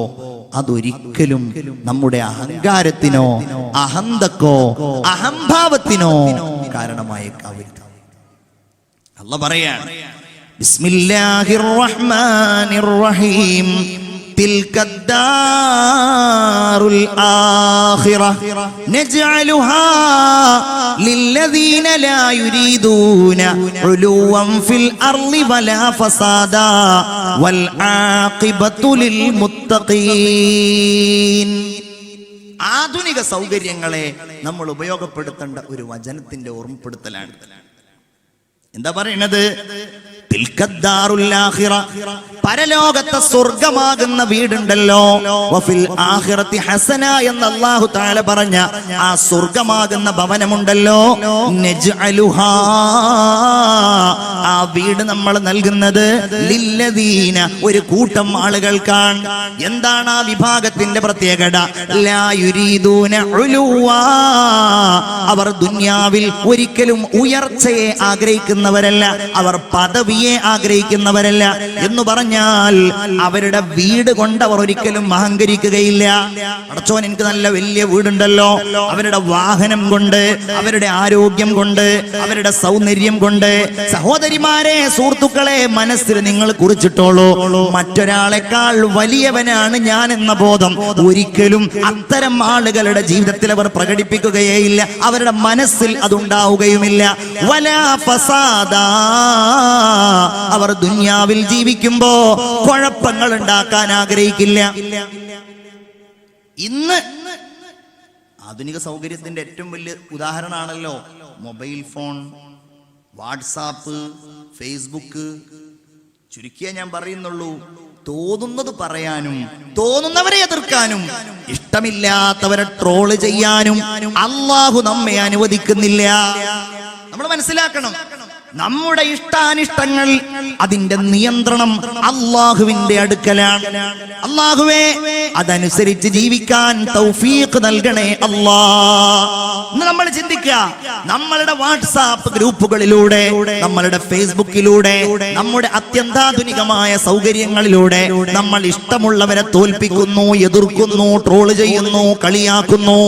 അതൊരിക്കലും നമ്മുടെ അഹങ്കാരത്തിനോ അഹന്തക്കോ അഹംഭാവത്തിനോ കാരണമായേക്കാവരുത്. അല്ലാഹു പറയാണ്, ബിസ്മില്ലാഹിർ റഹ്മാനിർ റഹീം, തിൽക്കദ്ദാറുൽ ആഖിറ നജ്അലുഹാ ലില്ലദീന ലാ യുരീദൂന ഉലുവൻ ഫിൽ അർളി വലാ ഫസാദാ വൽ ആഖിബത്തു ലിൽ മുത്തഖീൻ. ആധുനിക സൗകര്യങ്ങളെ നമ്മൾ ഉപയോഗപ്പെടുത്തേണ്ട ഒരു വചനത്തിന്റെ ഓർമ്മപ്പെടുത്തലാണ്. എന്താ പറയുന്നത്? തിൽക്കദ്ദാറുൽ ആഖിറ, പരലോകത്തെ സ്വർഗമാകുന്ന വീടുണ്ടല്ലോ, വഫിൽ ആഖിറതി ഹസന എന്ന് അല്ലാഹു തആല പറഞ്ഞ ആ സ്വർഗമാകുന്ന ഭവനമുണ്ടല്ലോ, നജ്അലുഹാ, ആ വീട് നമ്മൾ നൽകുന്നത് ലില്ലദീന, ഒരു കൂട്ടം ആളുകൾക്കാണ്. എന്താണ് ആ വിഭാഗത്തിന്റെ പ്രത്യേകത? ലാ യുരീദൂന ഉലുവാ, അവർ ദുനിയാവിൽ ഒരിക്കലും ഉയർച്ചയെ ആഗ്രഹിക്കുന്നവരല്ല, അവർ പദവിയെ ആഗ്രഹിക്കുന്നവരല്ല. എന്ന് പറഞ്ഞാൽ അവരുടെ വീട് കൊണ്ട് അവർ ഒരിക്കലും അഹങ്കരിക്കുകയില്ല. അടച്ചോൻ, എനിക്ക് നല്ല വലിയ വീടുണ്ടല്ലോ, അവരുടെ വാഹനം കൊണ്ട്, അവരുടെ ആരോഗ്യം കൊണ്ട്, അവരുടെ സൗന്ദര്യം കൊണ്ട്. സഹോദരിമാരെ, സുഹൃത്തുക്കളെ, മനസ്സിൽ നിങ്ങൾ കുറിച്ചിട്ടോളൂ, മറ്റൊരാളെക്കാൾ വലിയവനാണ് ഞാൻ എന്ന ബോധം ഒരിക്കലും അത്തരം ആളുകളുടെ ജീവിതത്തിൽ അവർ പ്രകടിപ്പിക്കുകയേയില്ല. അവരുടെ മനസ്സിൽ അതുണ്ടാവുകയുമില്ല. വലാ ഫസാദാ, അവർ ദുനിയാവിൽ ജീവിക്കുമ്പോ കുഴപ്പങ്ങൾ ഉണ്ടാക്കാൻ ആഗ്രഹിക്കില്ല. ഇന്ന് ആധുനിക സൗകര്യത്തിന്റെ ഏറ്റവും വലിയ ഉദാഹരണമാണല്ലോ മൊബൈൽ ഫോൺ, വാട്സാപ്പ്, ഫേസ്ബുക്ക്. ചുരുക്കിയേ ഞാൻ പറയുന്നുള്ളൂ, തോന്നുന്നത് പറയാനും തോന്നുന്നവരെ എതിർക്കാനും ഇഷ്ടമില്ലാത്തവരെ ട്രോള് ചെയ്യാനും അല്ലാഹു നമ്മെ അനുവദിക്കുന്നില്ല. നമ്മൾ മനസ്സിലാക്കണം, നമ്മുടെ ഇഷ്ടാനിഷ്ടങ്ങൾ, അതിന്റെ നിയന്ത്രണം അല്ലാഹുവിന്റെ അടുക്കലാണ്. അല്ലാഹുവേ, അതനുസരിച്ച് ജീവിക്കാൻ തൗഫീഖ് നൽകണേ അല്ലാ. ഇന്ന് നമ്മൾ ചിന്തിക്കുക, നമ്മളുടെ വാട്സാപ്പ് ഗ്രൂപ്പുകളിലൂടെ, നമ്മളുടെ ഫേസ്ബുക്കിലൂടെ, നമ്മുടെ അത്യന്താധുനികമായ സൗകര്യങ്ങളിലൂടെ നമ്മൾ ഇഷ്ടമുള്ളവരെ തോൽപ്പിക്കുന്നു, എതിർക്കുന്നു, ട്രോള് ചെയ്യുന്നു, കളിയാക്കുന്നു.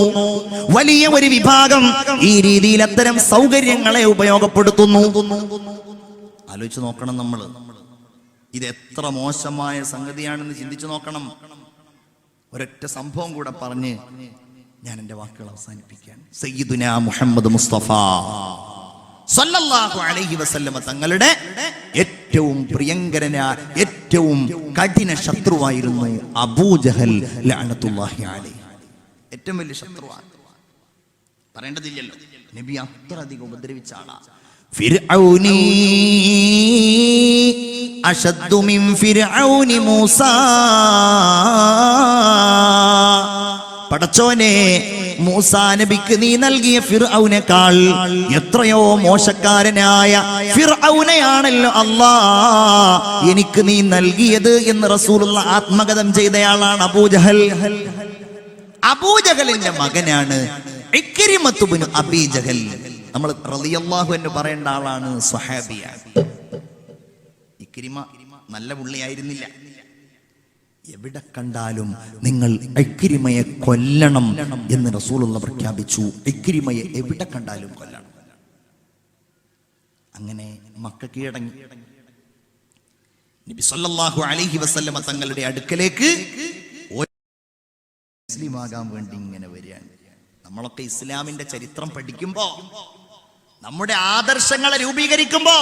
വലിയ ഒരു വിഭാഗം ഈ രീതിയിൽ അത്തരം സൗകര്യങ്ങളെ ഉപയോഗപ്പെടുത്തുന്നു. ആലോചിച്ച് നോക്കണം, നമ്മൾ ഇത് എത്ര മോശമായ സംഗതിയാണെന്ന് ചിന്തിച്ചു നോക്കണം. ഒരൊറ്റ സംഭവം കൂടെ പറഞ്ഞ് ഞാൻ എൻ്റെ വാക്കുകൾ അവസാനിപ്പിക്കാൻ. സയ്യിദുനാ മുഹമ്മദ് മുസ്തഫ സല്ലല്ലാഹു അലൈഹി വസല്ലമ തങ്ങളുടെ ഏറ്റവും പ്രിയങ്കരനായ, ഏറ്റവും കഠിന ശത്രുവായിരുന്നു അബൂജഹൽ ലഅനത്തുല്ലാഹി അലൈഹി. ഏറ്റവും വലിയ ശത്രുവാണ്, പറയേണ്ടതില്ലല്ലോ. നബി അത്ര അധികം ഉപദ്രവിച്ച ആളാണ്. ഫിർഔനി അശദ്ദു മിൻ ഫിർഔനി മൂസ, പടച്ചോനെ, മൂസാ നബിക്ക് നീ നൽകിയ ഫിർഔനേക്കാൾ എത്രയോ മോശക്കാരനായ ഫിർഔനെയാണല്ലോ അല്ലാ എനിക്ക് നീ നൽകിയത് എന്ന് റസൂലുള്ള ആത്മകഥം ചെയ്തയാളാണ് അബൂജഹൽ. അബൂജഹലിന്റെ മകനാണ് ഇക്രിമത്തു ബിൻ അബീ ജഹൽ. നമ്മൾ റളിയല്ലാഹു അൻഹു പറയേണ്ട ആളാണ്, സ്വഹാബിയാണ്. ഇക്രിമ നല്ല പുള്ളിയായിരുന്നില്ല. എവിടെ കണ്ടാലും നിങ്ങൾ ഇക്രിമയെ കൊല്ലണം എന്ന് റസൂലുള്ള പ്രഖ്യാപിച്ചു. ഇക്രിമയെ എവിടെ കണ്ടാലും കൊല്ലണം. അങ്ങനെ മക്ക കീഴടങ്ങി. നബി സല്ലല്ലാഹു അലൈഹി വസല്ലമ തങ്ങളുടെ അടുക്കലേക്ക് മുസ്ലിമാകാൻ വേണ്ടി ഇങ്ങനെ വരികയാണ്. നമ്മളൊക്കെ ഇസ്ലാമിന്റെ ചരിത്രം പഠിക്കുമ്പോ, നമ്മുടെ ആദർശങ്ങളെ രൂപീകരിക്കുമ്പോ,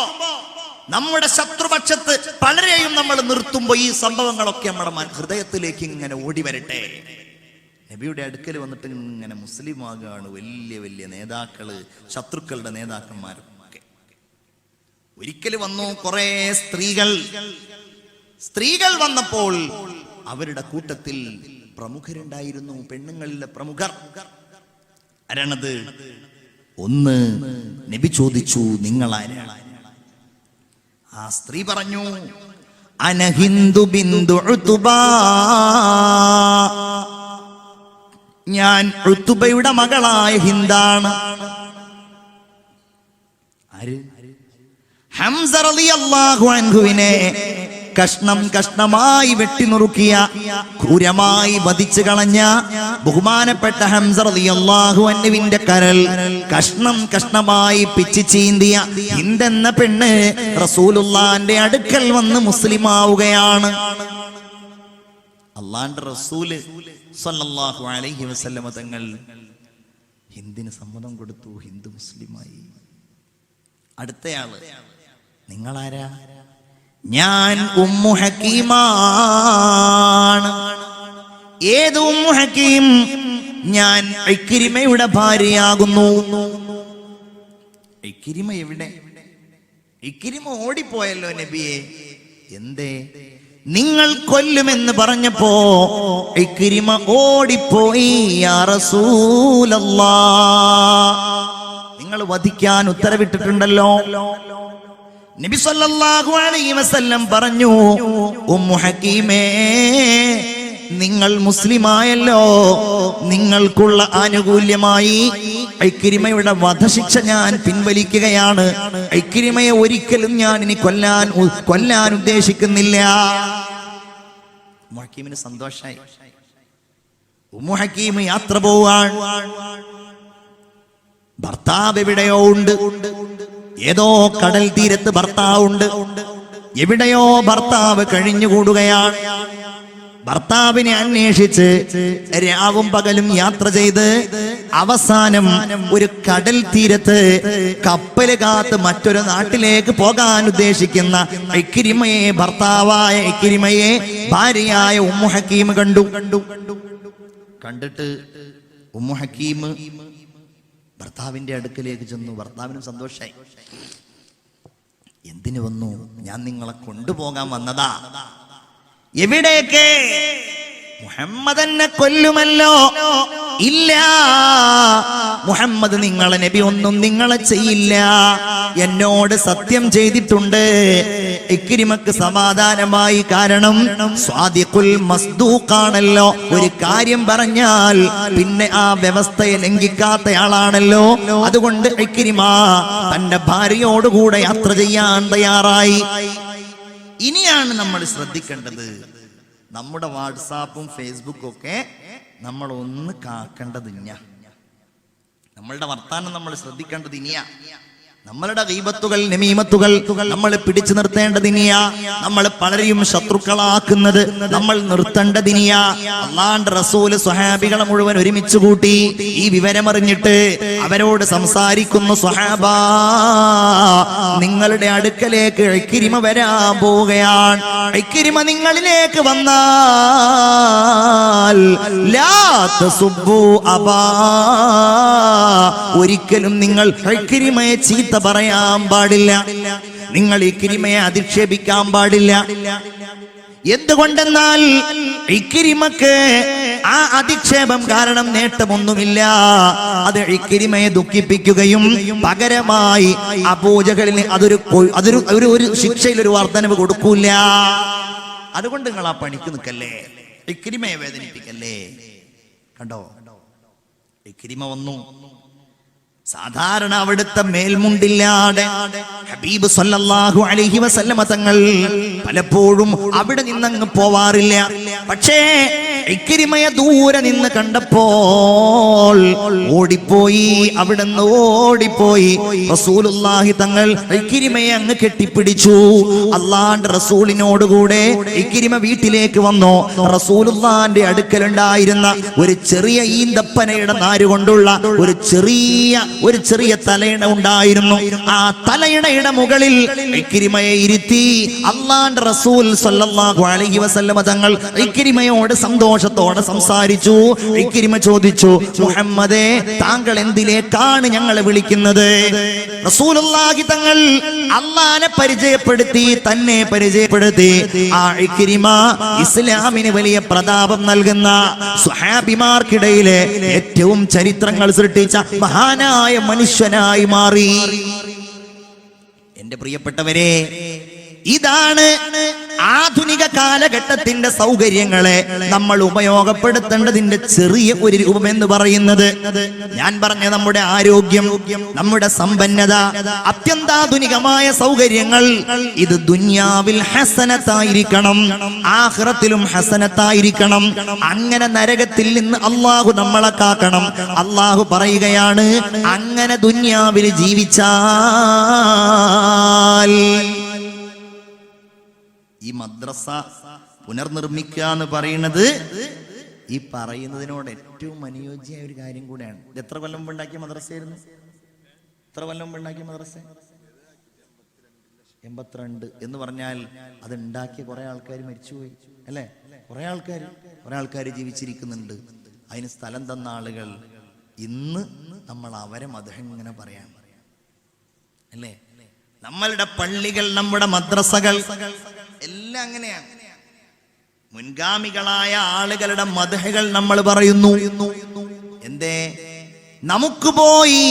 നമ്മുടെ ശത്രുപക്ഷത്ത് പലരെയും നമ്മൾ നിർത്തുമ്പോ ഈ സംഭവങ്ങളൊക്കെ നമ്മുടെ ഹൃദയത്തിലേക്ക് ഇങ്ങനെ ഓടി വരട്ടെ. നബിയുടെ അടുക്കൽ വന്നിട്ട് ഇങ്ങനെ മുസ്ലിം ആകാണ് വലിയ വലിയ നേതാക്കള്, ശത്രുക്കളുടെ നേതാക്കന്മാരൊക്കെ. ഒരിക്കൽ വന്നു കുറെ സ്ത്രീകൾ വന്നപ്പോൾ അവരുടെ കൂട്ടത്തിൽ പ്രമുഖരുണ്ടായിരുന്നു, പെണ്ണുങ്ങളിലെ പ്രമുഖർ. ആരാണത്? ഒന്ന് നബി ചോദിച്ചു, നിങ്ങൾ ആരാണ്? ആ സ്ത്രീ പറഞ്ഞു, അന ഹിന്ദു ബിന്ദു ഉത്ബാ, ഞാൻ ഉത്ബയുടെ മകളായ ഹിന്ദാണ്. ആര്? ഹംസ റളിയല്ലാഹു അൻഹുവിനെ കഷ്ണം കഷ്ണമായി വെട്ടിനുറുക്കിയ, ക്രൂരമായി വധിച്ചു കളഞ്ഞ ബഹുമാനപ്പെട്ട ഹംസ റളിയല്ലാഹു അൻഹുവിന്റെ കരൾ കഷ്ണം കഷ്ണമായി പിച്ചി ചീന്തിയ ഹിന്ദെന്ന പെണ്ണ് റസൂലുള്ളാഹിന്റെ അടുക്കൽ വന്ന് മുസ്ലിമാവുകയാണ്. അള്ളാന്റെ റസൂല് സ്വല്ലല്ലാഹു അലൈഹി വസല്ലമ തങ്ങൾ ഹിന്ദിന് സമ്മതം കൊടുത്തു, ഹിന്ദു മുസ്ലിമായി. അടുത്തയാള് നിങ്ങളാരാ? ഞാൻ ഉമ്മു ഹക്കീമാണ്. ഏത് ഉമ്മു ഹക്കീം? ഞാൻ ഇക്രിമയുടെ ഭാര്യയാകുന്നു. ഇക്രിമ എവിടെ? ഇക്രിമ ഓടിപ്പോയല്ലോ നബിയെ. എന്തേ? നിങ്ങൾ കൊല്ലുമെന്ന് പറഞ്ഞപ്പോ ഇക്രിമ ഓടിപ്പോയി. യാ റസൂലല്ലാഹ്, നിങ്ങൾ വധിക്കാൻ ഉത്തരവിട്ടിട്ടുണ്ടല്ലോ. നബി സല്ലല്ലാഹു അലൈഹി വസല്ലം പറഞ്ഞു, ഉമ്മു ഹക്കീമേ, നിങ്ങൾ മുസ്ലിമായല്ലോ, നിങ്ങൾക്കുള്ള ആനുകൂല്യമായി ഇക്രിമയുടെ വധശിക്ഷ ഞാൻ പിൻവലിക്കുകയാണ്. ഇക്രിമയെ ഒരിക്കലും ഞാൻ ഇനി കൊല്ലാൻ ഉദ്ദേശിക്കുന്നില്ല. ഉമ്മു ഹക്കീമിന് സന്തോഷായി. ഉമ്മു ഹക്കീം യാത്ര പോവാൻ. ഭർത്താവ് എവിടെയോ ഉണ്ട്. ഏതോ കടൽ തീരത്ത് ഭർത്താവുണ്ട്. എവിടെയോ ഭർത്താവ് കഴിഞ്ഞുകൂടുകയാണ്. ഭർത്താവിനെ അന്വേഷിച്ച് രാവും പകലും യാത്ര ചെയ്ത് അവസാനം ഒരു കടൽ തീരത്ത് കപ്പല് കാത്ത് മറ്റൊരു നാട്ടിലേക്ക് പോകാൻ ഉദ്ദേശിക്കുന്ന ഇക്രിമയെ, ഭർത്താവായ ഇക്രിമയെ ഭാര്യയായ ഉമ്മു ഹക്കീം കണ്ടിട്ട് ഉമ്മു ഹക്കീം ഭർത്താവിന്റെ അടുക്കലേക്ക് ചെന്നു. ഭർത്താവിനും സന്തോഷായി. എന്തിനു വന്നു? ഞാൻ നിങ്ങളെ കൊണ്ടുപോകാൻ വന്നതാ. എവിടേക്ക്? മുഹമ്മദനെ കൊല്ലുമല്ലോ? ഇല്ല, മുഹമ്മദ് നിങ്ങളെ നബി ഒന്നും നിങ്ങളെ ചെയ്യില്ല. എന്നോട് സത്യം ചെയ്തിട്ടുണ്ട്. ഇക്രിമക്ക് സമാധാനമായി. കാരണം സ്വാദിഖുൽ മസ്ദൂഖാണല്ലോ. ഒരു കാര്യം പറഞ്ഞാൽ പിന്നെ ആ വ്യവസ്ഥയെ ലംഘിക്കാത്തയാളാണല്ലോ. അതുകൊണ്ട് ഇക്രിമ തന്റെ ഭാര്യയോടുകൂടെ യാത്ര ചെയ്യാൻ തയ്യാറായി. ഇനിയാണ് നമ്മൾ ശ്രദ്ധിക്കേണ്ടത്, നമ്മുടെ വാട്സാപ്പും ഫേസ്ബുക്കും ഒക്കെ നമ്മൾ ഒന്ന് കാക്കേണ്ടതില്ല. നമ്മളുടെ വർത്താനം നമ്മൾ ശ്രദ്ധിക്കേണ്ടത് ഇനിയാ. നമ്മളുടെ ഗീബത്തുകൾ, നമീമത്തുകൾ നമ്മൾ പിടിച്ചു നിർത്തേണ്ടതിനിയാ. നമ്മൾ പലരെയും ശത്രുക്കളാക്കുന്നത് നമ്മൾ നിർത്തേണ്ടതിനിയാ. അല്ലാഹുവിന്റെ റസൂല് സ്വഹാബികളെ മുഴുവൻ ഒരുമിച്ച് കൂട്ടി ഈ വിവരമറിഞ്ഞിട്ട് അവരോട് സംസാരിക്കുന്നു. സ്വഹാബാ, നിങ്ങളുടെ അടുക്കലേക്ക് ഇക്രിമ വരാൻ പോവുകയാണ്. ഇക്രിമ നിങ്ങളിലേക്ക് വന്നാൽ ലാ തസുബ്ബു അബാ, ഒരിക്കലും നിങ്ങൾ ഇക്രിമയെ ചീത്ത പറയാൻ പാടില്ല. നിങ്ങൾ ഇക്രിമയെ അധിക്ഷേപിക്കാൻ പാടില്ല. എന്തുകൊണ്ടെന്നാൽ ഇക്രിമക്ക് ആ അധിക്ഷേപം കാരണം നേട്ടമൊന്നുമില്ല. അത് ഇക്രിമയെ ദുഃഖിപ്പിക്കുകയും പകരമായി അബൂജഹലിന് ഒരു ശിക്ഷയിൽ ഒരു വർധനവ് കൊടുക്കൂല. അതുകൊണ്ട് നിങ്ങൾ ആ പണിക്ക് നിൽക്കല്ലേ, ഇക്രിമയെ വേദനിപ്പിക്കല്ലേ. കണ്ടോ, ഇക്രിമ വന്നു. സാധാരണ അവിടുത്തെ മേൽമുണ്ടില്ലാതെ ഹബീബ് സല്ലല്ലാഹു അലൈഹി വസല്ലമ തങ്ങൾ പലപ്പോഴും അവിടെ നിന്നങ്ങ് പോവാറില്ല. പക്ഷേ ഇക്രിമയെ ദൂരെ നിന്ന് കണ്ടപ്പോൾ ഓടിപ്പോയി. അവിടുന്ന് ഓടിപ്പോയി റസൂലുള്ളാഹി തങ്ങൾ ഇക്രിമയെ അങ്ങ് കെട്ടിപ്പിടിച്ചു. അള്ളാന്റെ റസൂലിനോടുകൂടെ ഇക്രിമ വീട്ടിലേക്ക് വന്നു. റസൂലുള്ളാന്റെ അടുക്കലുണ്ടായിരുന്ന ഒരു ചെറിയ ഈന്തപ്പനയുടെ നാരുകൊണ്ടുള്ള ഒരു ചെറിയ തലയിണ ഉണ്ടായിരുന്നു. ആ തലയിണയുടെ മുകളിൽ ഇക്രിമയെ ഇരുത്തി അള്ളാന്റെ റസൂൽ സ്വല്ലല്ലാഹു അലൈഹി വസല്ലമ തങ്ങൾ ഇക്രിമയോട് സന്തോഷത്തോടെ സംസാരിച്ചു. ഇക്രിമ ചോദിച്ചു, മുഹമ്മദേ, താങ്കൾ എന്തിലേക്കാണ് ഞങ്ങളെ വിളിക്കുന്നത്? റസൂലുള്ളാഹി തങ്ങൾ അള്ളാനെ പരിചയപ്പെടുത്തി, തന്നെ പരിചയപ്പെടുത്തി. ആ ഇക്രിമ ഇസ്ലാമിന് വലിയ പ്രതാപം നൽകുന്ന സ്വഹാബിമാർക്കിടയിലെ ഏറ്റവും ചരിത്രങ്ങൾ സൃഷ്ടിച്ച മഹാനായ മനുഷ്യനായി മാറി. എന്റെ പ്രിയപ്പെട്ടവരെ, ഇതാണ് ആധുനിക കാലഘട്ടത്തിന്റെ സൗകര്യങ്ങളെ നമ്മൾ ഉപയോഗപ്പെടുത്തേണ്ടതിന്റെ ചെറിയ ഒരു രൂപം എന്ന് പറയുന്നത്. ഞാൻ പറഞ്ഞ നമ്മുടെ ആരോഗ്യം, നമ്മുടെ സമ്പന്നത, അത്യന്താധുനികമായ സൗകര്യങ്ങൾ, ഇത് ദുനിയാവിൽ ഹസനത്തായിരിക്കണം, ആഖിറത്തിലും ഹസനത്തായിരിക്കണം. അങ്ങനെ നരകത്തിൽ നിന്ന് അള്ളാഹു നമ്മളെ കാക്കണം. അള്ളാഹു പറയുകയാണ്, അങ്ങനെ ദുനിയാവിൽ ജീവിച്ചാൽ ഈ മദ്രസ പുനർനിർമ്മിക്കുക എന്ന് പറയുന്നത് ഈ പറയുന്നതിനോട് ഏറ്റവും അനുയോജ്യമായ ഒരു കാര്യം കൂടെയാണ്. ഇത് എത്ര കൊല്ലം മുമ്പ് ഉണ്ടാക്കിയ മദ്രസയായിരുന്നു? എത്ര കൊല്ലം മുമ്പ് ഉണ്ടാക്കിയ മദ്രസ? 82 എന്ന് പറഞ്ഞാൽ അത് ഉണ്ടാക്കിയ കുറെ ആൾക്കാർ മരിച്ചുപോയി അല്ലേ? കുറെ ആൾക്കാർ ജീവിച്ചിരിക്കുന്നുണ്ട്. അതിന് സ്ഥലം തന്ന ആളുകൾ ഇന്ന് നമ്മൾ അവരെ മദ്ഹ് ഇങ്ങനെ പറയാൻ അല്ലേ? നമ്മളുടെ പള്ളികൾ, നമ്മുടെ മദ്രസകൾ എല്ലാം അങ്ങനെയാണ്. മുൻഗാമികളായ ആളുകളുടെ മദ്ഹുകൾ നമ്മൾ പറയുന്നു. എന്തേ? നമുക്ക് പോയി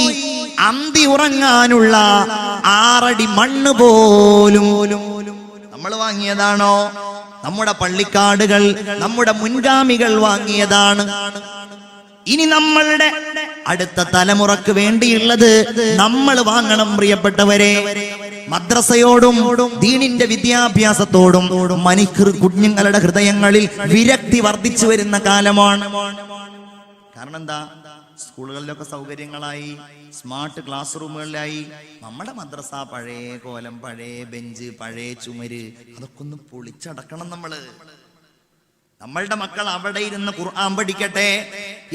അന്തി ഉറങ്ങാനുള്ള 6 അടി മണ്ണ് പോലും നമ്മൾ വാങ്ങിയതാണോ? നമ്മുടെ പള്ളിക്കാടുകൾ നമ്മുടെ മുൻഗാമികൾ വാങ്ങിയതാണ്. ഇനി നമ്മളുടെ അടുത്ത തലമുറക്ക് വേണ്ടിയുള്ളത് നമ്മൾ വാങ്ങണം. പ്രിയപ്പെട്ടവരെ, മദ്രസയോടും ദീനിന്റെ വിദ്യാഭ്യാസത്തോടും കുഞ്ഞുങ്ങളുടെ ഹൃദയങ്ങളിൽ വിരക്തി വർദ്ധിച്ചു വരുന്ന കാലമാണ്. കാരണം എന്താ? സ്കൂളുകളിലൊക്കെ സൗകര്യങ്ങളായി, സ്മാർട്ട് ക്ലാസ് റൂമുകളിലായി. നമ്മുടെ മദ്രസ പഴയ കോലം, പഴയ ബെഞ്ച്, പഴയ ചുമര്, അതൊക്കെ ഒന്ന് പൊളിച്ചടക്കണം. നമ്മളുടെ മക്കൾ അവിടെ ഇരുന്ന് ഖുർആൻ പഠിക്കട്ടെ.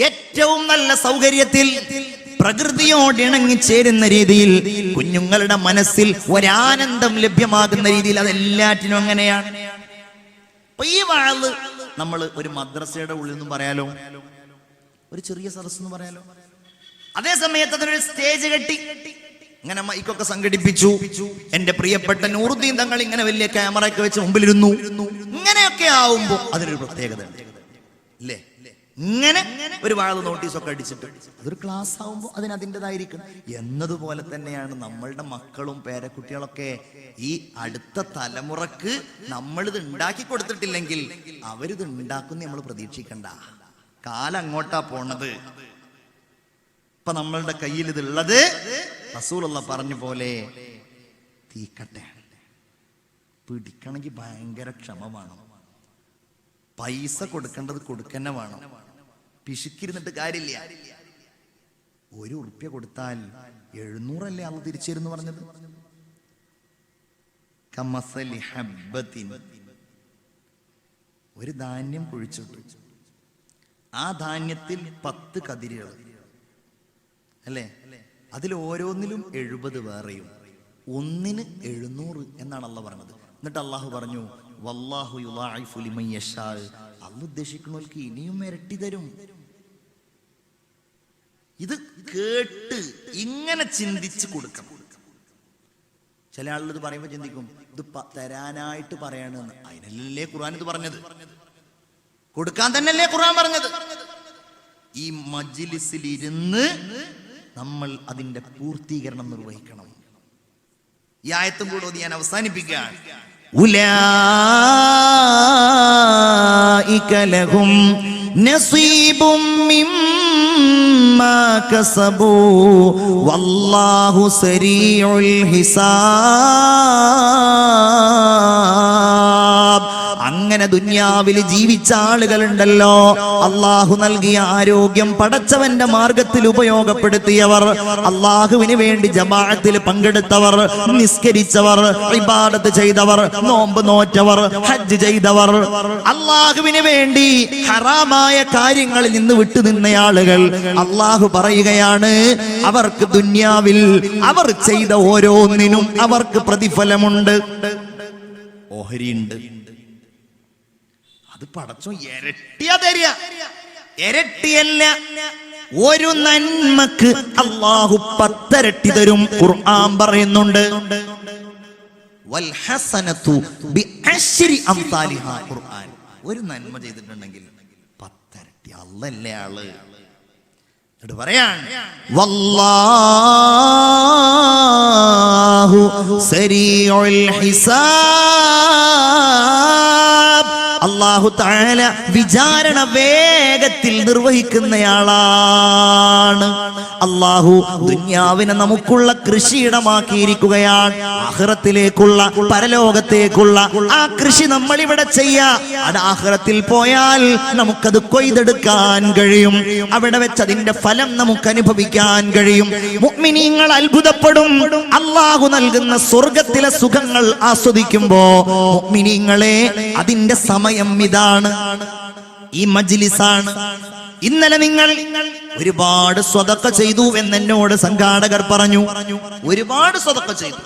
ഏറ്റവും നല്ല സൗകര്യത്തിൽ പ്രകൃതിയോട് ഇണങ്ങിച്ചേരുന്ന രീതിയിൽ കുഞ്ഞുങ്ങളുടെ മനസ്സിൽ ഒരാനന്ദം ലഭ്യമാകുന്ന രീതിയിൽ അതെല്ലാറ്റിനും അങ്ങനെയാണ്. അപ്പൊ ഈ വാഴ് നമ്മൾ ഒരു മദ്രസയുടെ ഉള്ളിൽ നിന്നും പറയാലോ, ഒരു ചെറിയ സദസ് എന്ന് പറയാലോ. അതേ സമയത്ത് അതിനൊരു സ്റ്റേജ് കെട്ടി ഇങ്ങനെ മൈക്കൊക്കെ സംഘടിപ്പിച്ചു. എന്റെ പ്രിയപ്പെട്ട നൂറുദ്ദീൻ തങ്ങൾ ഇങ്ങനെ വലിയ ക്യാമറ ഒക്കെ വെച്ച് മുമ്പിലിരുന്നു. ഇങ്ങനെയൊക്കെ ആവുമ്പോ അതിനൊരു പ്രത്യേകത ഉണ്ട് ഇല്ലേ? ഇങ്ങനെ ഒരു വാഴ നോട്ടീസൊക്കെ അടിച്ചിട്ട് അതൊരു ക്ലാസ് ആവുമ്പോൾ അതിൻ്റെതായിരിക്കും. എന്നതുപോലെ തന്നെയാണ് നമ്മളുടെ മക്കളും പേരക്കുട്ടികളൊക്കെ. ഈ അടുത്ത തലമുറക്ക് നമ്മളിത് ഉണ്ടാക്കി കൊടുത്തിട്ടില്ലെങ്കിൽ അവരിത് ഉണ്ടാക്കുന്ന നമ്മൾ പ്രതീക്ഷിക്കണ്ട. കാലം അങ്ങോട്ടാ പോണത്. ഇപ്പൊ നമ്മളുടെ കയ്യിൽ ഇതുള്ളത് റസൂലുള്ള പറഞ്ഞ പോലെ തീക്കട്ടയാണ്. പിടിക്കണമെങ്കിൽ ഭയങ്കര ക്ഷമ വേണം. പൈസ കൊടുക്കേണ്ടത് കൊടുക്കന്നെ വേണം. പിശുക്കിരുന്നിട്ട് കാര്യമില്ല. 1 ഉറുപ്യ കൊടുത്താൽ 700 അല്ലേ അള്ളാഹു തിരിച്ചു പറഞ്ഞത്? കമസലി ഹബ്ബത്തിൻ, ഒരു ധാന്യം കുഴിച്ചിട്ടു, ആ ധാന്യത്തിൽ 10 കതിരുകൾ അല്ലേ? അതിൽ ഓരോന്നിലും 70 വേറെയും, ഒന്നിന് 700 എന്നാണ് അള്ളാഹു പറഞ്ഞത്. എന്നിട്ട് അള്ളാഹു പറഞ്ഞു വല്ലാഹു യുളാഇഫു ലിമൻ യശാ, അള്ളാഹു ഉദ്ദേശിക്കുന്നവർക്ക് ഇനിയും ഇരട്ടി തരും. ഇത് കേട്ട് ഇങ്ങനെ ചിന്തിച്ച് കൊടുക്കണം. ചില ആളുകൾ ഇത് പറയുമ്പോൾ ചിന്തിക്കും ഇത് തരാനായിട്ട് പറയാണെന്ന്. അതിനല്ലേ ഖുർആൻ ഇത് പറഞ്ഞത്? കൊടുക്കാൻ തന്നെയല്ലേ ഖുർആൻ പറഞ്ഞത്? ഈ മജ്ലിസിൽ ഇരുന്ന് നമ്മൾ അതിന്റെ പൂർത്തീകരണം നിർവഹിക്കണം. ഈ ആയത്തും കൂടെ ഞാൻ അവസാനിപ്പിക്കുകയാണ്. ഉലൈക ലഹും നസീബും മിമ്മാ കസബൂ വല്ലാഹു സരീഉൽ ഹിസാബ്. അങ്ങനെ ദുനിയാവിൽ ജീവിച്ച ആളുകളുണ്ടല്ലോ, അള്ളാഹു നൽകിയ ആരോഗ്യം പടച്ചവന്റെ മാർഗത്തിൽ ഉപയോഗപ്പെടുത്തിയവർ, അള്ളാഹുവിന് വേണ്ടി ജമാഅത്തിൽ പങ്കെടുത്തവർ, നിസ്കരിച്ചവർ, ഇബാദത്ത് ചെയ്തവർ, നോമ്പ് നോറ്റവർ, ഹജ്ജ് ചെയ്തവർ, അള്ളാഹുവിന് വേണ്ടി ഹറാമായ കാര്യങ്ങളിൽ നിന്ന് വിട്ടുനിന്ന ആളുകൾ, അള്ളാഹു പറയുകയാണ് അവർക്ക് ദുനിയാവിൽ അവർ ചെയ്ത ഓരോന്നിനും അവർക്ക് പ്രതിഫലമുണ്ട്, ഓഹരിയുണ്ട്. അത് പടച്ചോ ഇരട്ടിയാ തരിക. ഇരട്ടിയല്ല, ഒരു നന്മക്ക് അള്ളാഹു 10 ഇരട്ടി തരും. ഖുർആൻ പറയുന്നുണ്ട് വൽ ഹസനതു ബിഅശ്രി അംസാലിഹാ. ഖുർആൻ ഒരു നന്മ ചെയ്തിട്ടുണ്ടെങ്കിൽ 10 ഇരട്ടി. അല്ലാഹല്ലേ ആള്. എന്നിട്ട് പറയാൻ വല്ലാഹു സരീഉൽ ഹിസാബ്. അല്ലാഹു തആല വിചാരണ വേഗത്തിൽ നിർവഹിക്കുന്നയാളാണ്. അല്ലാഹു ദുനിയാവിനെ നമുക്കുള്ള കൃഷിയിടമാക്കിയിരിക്കുകയാണ്. ആഖിറത്തിലേക്കുള്ള, പരലോകത്തേക്കുള്ള ആ കൃഷി നമ്മൾ ഇവിടെ ചെയ്യാ. അത് ആഖിറത്തിൽ പോയാൽ നമുക്കത് കൊയ്തെടുക്കാൻ കഴിയും. അവിടെ വെച്ച് അതിന്റെ ഫലം നമുക്ക് അനുഭവിക്കാൻ കഴിയും. മുഅ്മിനീങ്ങൾ അത്ഭുതപ്പെടും. അല്ലാഹു നൽകുന്ന സ്വർഗത്തിലെ സുഖങ്ങൾ ആസ്വദിക്കുമ്പോ മുഅ്മിനീങ്ങളെ അതിന്റെ സമയം ഇതാണ്, ഈ മജ്ലിസാണ്. ഇന്നലെ നിങ്ങൾ ഒരുപാട് സ്വതക്ക ചെയ്തു എന്നോട് സംഘാടകർ പറഞ്ഞു. ഒരുപാട് സ്വതക്ക ചെയ്തു.